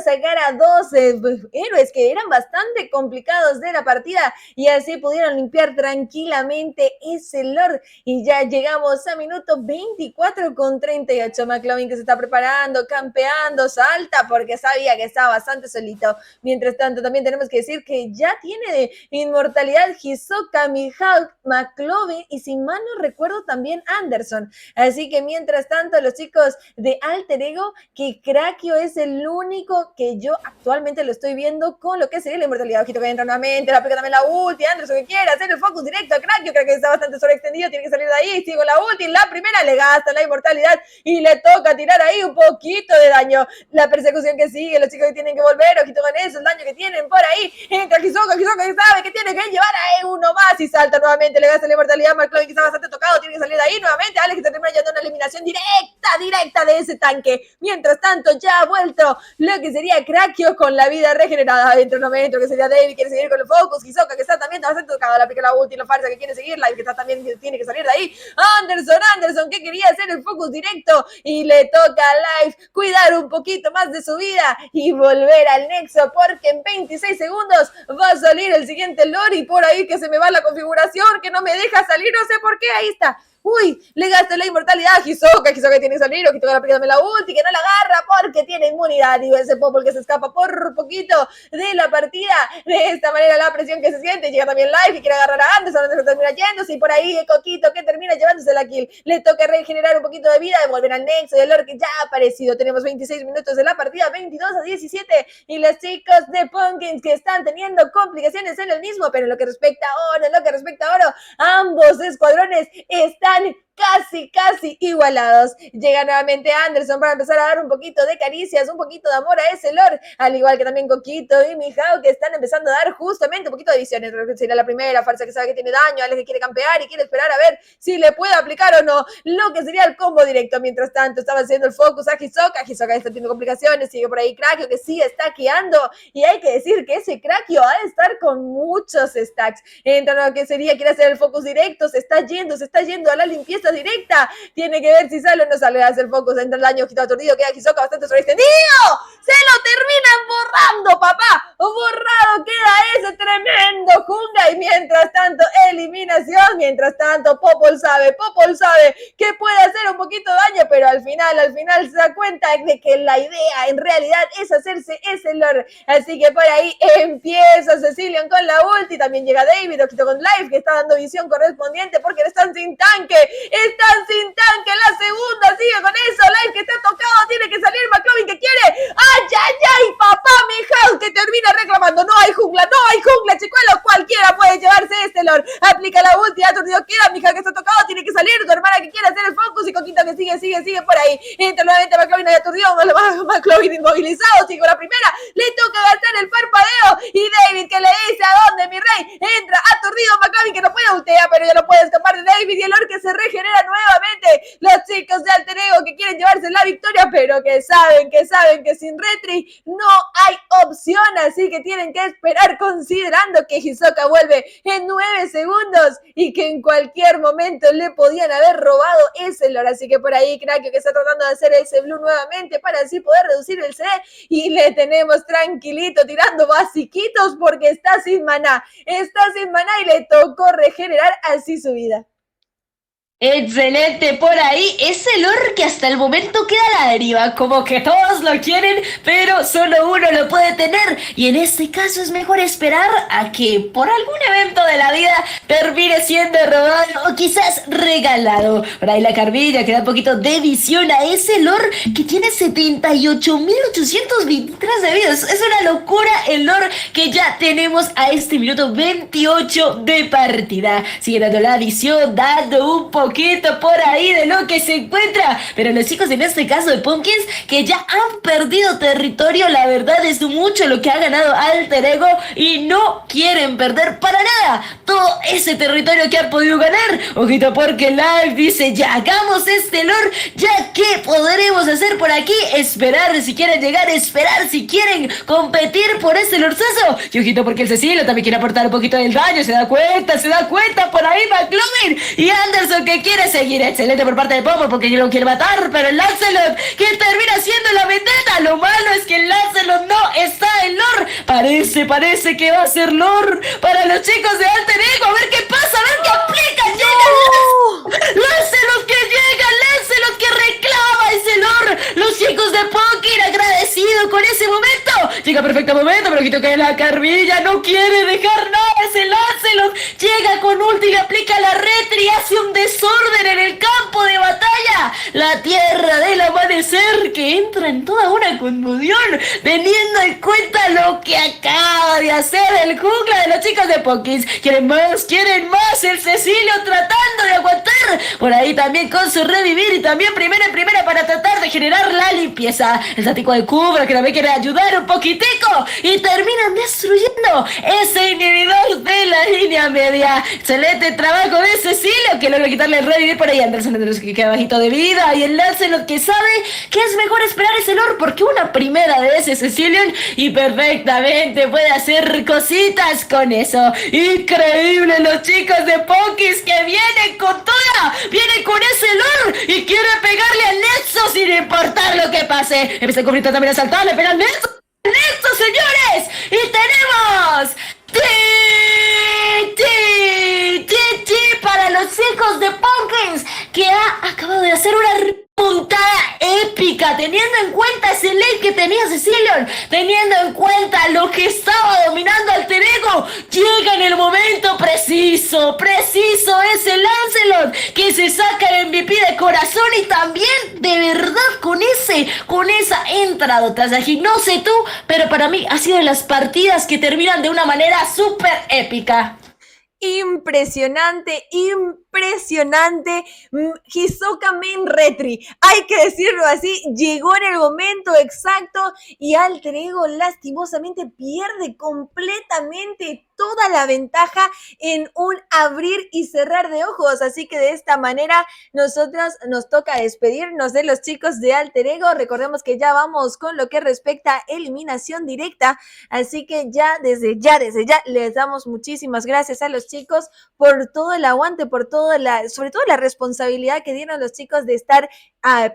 Speaker 1: sacar a dos héroes que eran bastante complicados de la partida, y así pudieron limpiar tranquilamente ese lore, y ya llegamos a minuto 24:38. McLovin que se está preparando, campeando, salta porque sabía que estaba bastante solito. Mientras tanto, también tenemos que decir que ya tiene de inmortalidad Hisoka, Mihawk, McLovin y, si mal no recuerdo, también Anderson. Así que mientras tanto, los chicos de Alter Ego, que Craquio es el único que yo actualmente lo estoy viendo con lo que sería la inmortalidad. Ojito que entra nuevamente, le aplica también la ulti, Anderson que quiere hacer el focus directo a Craquio, creo que está bastante sobreextendido, tiene que salir de ahí, sigo la ulti, la primera le gasta la inmortalidad y le toca tirar ahí un poquito de daño. La persecución que sigue, los chicos que tienen que volver, ojito con eso, el daño que tienen por ahí, entra Hisoka que sabe que tiene que llevar a uno más y salta nuevamente, le gasta la inmortalidad. McLovin que está bastante tocado, tiene que salir de ahí nuevamente. Alex que se termina llevando una eliminación directa de ese tanque. Mientras tanto, ya ha vuelto lo que sería Craquio con la vida regenerada. Dentro nuevamente, lo que sería David, quiere seguir con el focus. Hisoka que está también bastante tocado, le aplica la ulti, lo farsa que quiere seguir. Live que está también, tiene que salir de ahí. Anderson que quería hacer el focus directo, y le toca a Live cuidar un poquito más de su vida y volver al nexo, porque en 26 segundos va a salir el siguiente lore, y por ahí que se me va la configuración, que no me deja salir, no sé por qué, ahí está. Uy, le gasta la inmortalidad a Hisoka tiene que salir, ojito que le aplica la ulti, que no la agarra porque tiene inmunidad, y ese Popol que se escapa por poquito de la partida. De esta manera la presión que se siente, llega también Life y quiere agarrar a Anderson termina yéndose, y por ahí Coquito que termina llevándose la kill. Le toca regenerar un poquito de vida, de volver al nexo, y el lore que ya ha aparecido. Tenemos 26 minutos de la partida, 22-17, y los chicos de Pumpkins que están teniendo complicaciones en el mismo, pero en lo que respecta a oro, ambos escuadrones están casi igualados. Llega nuevamente Anderson para empezar a dar un poquito de caricias, un poquito de amor a ese lore, al igual que también Coquito y Mihawk, que están empezando a dar justamente un poquito de visiones. Sería la primera farsa que sabe que tiene daño, Alex que quiere campear y quiere esperar a ver si le puede aplicar o no lo que sería el combo directo. Mientras tanto, estaba haciendo el focus a Hisoka está teniendo complicaciones, sigue por ahí Craquio que sigue stackeando, y hay que decir que ese Craquio ha de estar con muchos stacks. Entra lo que sería, quiere hacer el focus directo, se está yendo a la limpieza directa, tiene que ver si sale o no sale, hace el focus, entra el daño, ojito aturdido, queda Hisoka bastante sobreextendido, se lo terminan borrando, papá, borrado queda ese tremendo jungla, y mientras tanto eliminación, mientras tanto Popol sabe que puede hacer un poquito de daño, pero al final se da cuenta de que la idea en realidad es hacerse ese lord, así que por ahí empieza Cecilion con la ulti, también llega David, ojito con Life, que está dando visión correspondiente porque están sin tanque, la segunda sigue con eso, Life que está tocado, tiene que salir McLovin que quiere, ay, papá, mi house que termina reclamando, no hay jungla, chicuelos, cualquiera puede llevarse este lord, aplica la ulti, aturdido queda, mi house que está tocado, tiene que salir, tu hermana que quiere hacer el focus, y Coquito que sigue por ahí, entra nuevamente McLovin y aturdido, McLovin inmovilizado, sigue con la primera, le toca gastar el parpadeo, y David que le dice, ¿a dónde, mi rey? Entra aturdido McLovin que no puede ultear, pero ya no puede escapar de David, y el lord que se regenera nuevamente, los chicos de Alter Ego que quieren llevarse la victoria, pero que saben que sin Retri no hay opción, así que tienen que esperar, considerando que Hisoka vuelve en 9 segundos y que en cualquier momento le podían haber robado ese lord, así que por ahí Krakeo que está tratando de hacer ese blue nuevamente para así poder reducir el CD, y le tenemos tranquilito tirando basiquitos porque está sin maná y le tocó regenerar así su vida.
Speaker 2: Excelente, por ahí ese lord que hasta el momento queda a la deriva, como que todos lo quieren, pero solo uno lo puede tener, y en este caso es mejor esperar a que por algún evento de la vida termine siendo robado o quizás regalado. Por ahí la Carmilla que da un poquito de visión a ese lord que tiene 78.823 de vida. Es una locura el lord que ya tenemos a este minuto 28 de partida. Sigue dando la visión, dando un poquito por ahí de lo que se encuentra, pero los chicos en este caso de Pumpkins que ya han perdido territorio, la verdad es mucho lo que ha ganado Alter Ego y no quieren perder para nada todo ese territorio que han podido ganar. Ojito porque Live dice, ya hagamos este lord, ya que podremos hacer por aquí, esperar si quieren llegar, esperar si quieren competir por este lorzazo. Y ojito porque el Cecilio también quiere aportar un poquito del daño, se da cuenta por ahí McLovin y Anderson que quiere seguir. Excelente por parte de Popo porque yo lo quiere matar, pero el Lancelot que termina siendo la vendetta. Lo malo es que el Lancelot no está en lore. Parece que va a ser lore para los chicos de Alter Ego. A ver qué pasa, a ver qué aplican. Lancelot que llega, Lancelot que reclama ese lore. Los chicos de Poker agradecidos con ese momento. Llega perfecto momento, pero quito que la Carmilla no quiere dejar nada. Ese Lancelot llega con ulti y le aplica la retri, hace un desorden en el campo de batalla. La tierra del amanecer que entra en toda una conmoción, teniendo en cuenta lo que acaba de hacer el jungla de los chicos de Pokis. Quieren más, el Cecilio tratando de aguantar, por ahí también con su revivir y también primera en primera para tratar de generar la limpieza. El tático de Cubra que también quiere ayudar un poquitico y terminan destruyendo ese inhibidor de la línea media. Excelente trabajo de Cecilio que logra quitarle el revivir por ahí. Anderson que queda bajito de vida y el Lancelot que sabe que es mejor esperar ese lore porque una primera de ese Cecilion y perfectamente puede hacer cositas con eso. Increíble los chicos de Pokis que vienen con toda, vienen con ese lore y quieren pegarle al Nexo sin importar lo que pase. Empieza el conflicto también a saltar, le pega al Nexo, señores, y tenemos para los hijos de Pumpkins que ha acabado de hacer una remontada épica, teniendo en cuenta ese late que tenía Cecilion, teniendo en cuenta lo que estaba dominando Alter Ego. Llega en el momento preciso ese Lancelot que se saca el MVP de corazón y también de verdad con esa entradota. No sé tú, pero para mí ha sido de las partidas que terminan de una manera súper épica.
Speaker 1: Impresionante. Hisoka main retri, hay que decirlo así, llegó en el momento exacto y Alter Ego lastimosamente pierde completamente toda la ventaja en un abrir y cerrar de ojos, así que de esta manera nosotros nos toca despedirnos de los chicos de Alter Ego. Recordemos que ya vamos con lo que respecta a eliminación directa, así que desde ya les damos muchísimas gracias a los chicos por todo el aguante, por todo sobre todo la responsabilidad que dieron los chicos de estar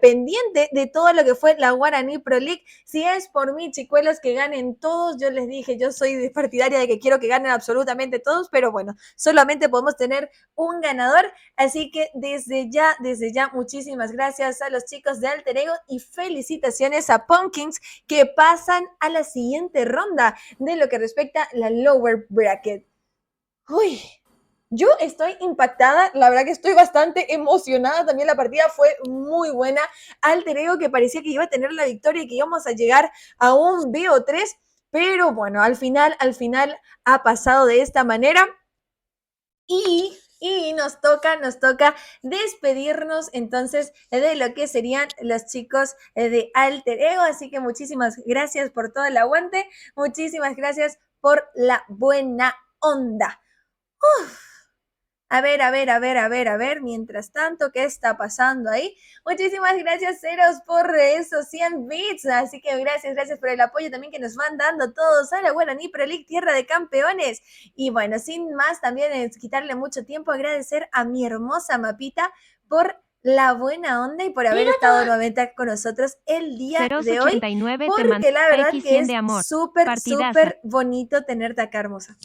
Speaker 1: pendiente de todo lo que fue la Guaraní Pro League. Si es por mí, chicuelos, que ganen todos, yo les dije, yo soy partidaria de que quiero que ganen absolutamente todos, pero bueno, solamente podemos tener un ganador, así que desde ya, muchísimas gracias a los chicos de Alter Ego y felicitaciones a Pumpkins, que pasan a la siguiente ronda de lo que respecta a la lower bracket. Uy, yo estoy impactada, la verdad que estoy bastante emocionada, también la partida fue muy buena. Alter Ego, que parecía que iba a tener la victoria y que íbamos a llegar a un BO3, pero bueno, al final ha pasado de esta manera y nos toca despedirnos entonces de lo que serían los chicos de Alter Ego, así que muchísimas gracias por todo el aguante, muchísimas gracias por la buena onda. A ver, mientras tanto, ¿qué está pasando ahí? Muchísimas gracias, Ceros, por esos 100 bits, así que gracias por el apoyo también que nos van dando todos a la Guaraní Pro League, tierra de campeones. Y bueno, sin más, también es quitarle mucho tiempo, agradecer a mi hermosa Mapita por la buena onda y por haber estado nuevamente con nosotros el día de hoy, porque la verdad que es súper bonito tenerte acá, hermosa.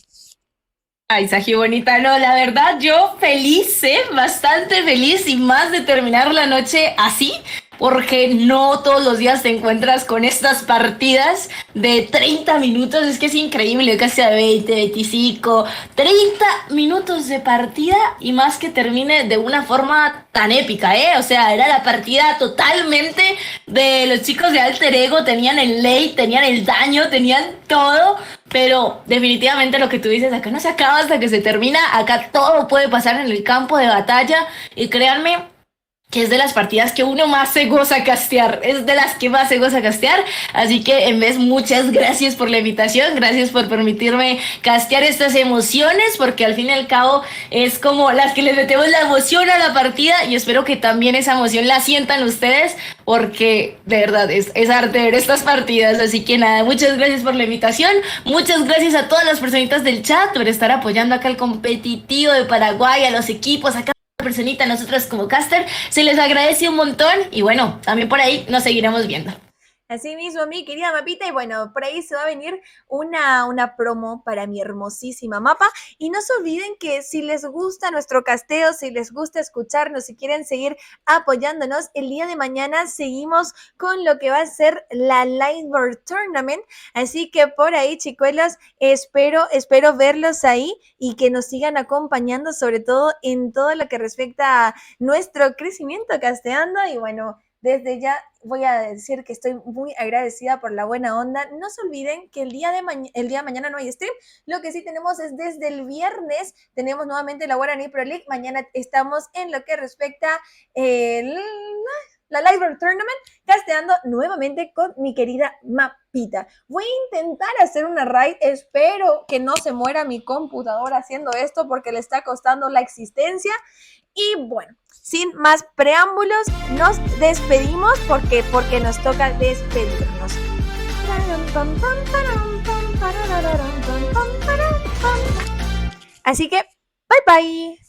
Speaker 2: Ay, Saji bonita, no, la verdad yo feliz, bastante feliz y más de terminar la noche así, porque no todos los días te encuentras con estas partidas de 30 minutos, es que es increíble, casi de 20, 25, 30 minutos de partida y más que termine de una forma tan épica, o sea, era la partida totalmente de los chicos de Alter Ego, tenían el late, tenían el daño, tenían todo. Pero definitivamente lo que tú dices, acá no se acaba hasta que se termina, acá todo puede pasar en el campo de batalla y créanme que es de las partidas que uno más se goza castear, es de las que más se goza castear, así que en vez muchas gracias por la invitación, gracias por permitirme castear estas emociones, porque al fin y al cabo es como las que les metemos la emoción a la partida y espero que también esa emoción la sientan ustedes, porque de verdad es arte ver estas partidas, así que nada, muchas gracias por la invitación, muchas gracias a todas las personitas del chat por estar apoyando acá al competitivo de Paraguay, a los equipos, acá personita, nosotros como caster, se les agradece un montón y bueno, también por ahí nos seguiremos viendo.
Speaker 1: Así mismo, mi querida Mapita, y bueno, por ahí se va a venir una promo para mi hermosísima Mapa, y no se olviden que si les gusta nuestro casteo, si les gusta escucharnos, si quieren seguir apoyándonos, el día de mañana seguimos con lo que va a ser la Livebird Tournament, así que por ahí, chicuelos, espero verlos ahí y que nos sigan acompañando, sobre todo en todo lo que respecta a nuestro crecimiento casteando, y bueno, desde ya voy a decir que estoy muy agradecida por la buena onda. No se olviden que el día de mañana no hay stream. Lo que sí tenemos es desde el viernes, tenemos nuevamente la Guaraní Pro League. Mañana estamos en lo que respecta la Livebird Tournament, casteando nuevamente con mi querida Mapita. Voy a intentar hacer una raid. Espero que no se muera mi computadora haciendo esto porque le está costando la existencia. Y bueno, sin más preámbulos, nos despedimos porque nos toca despedirnos. Así que, bye bye.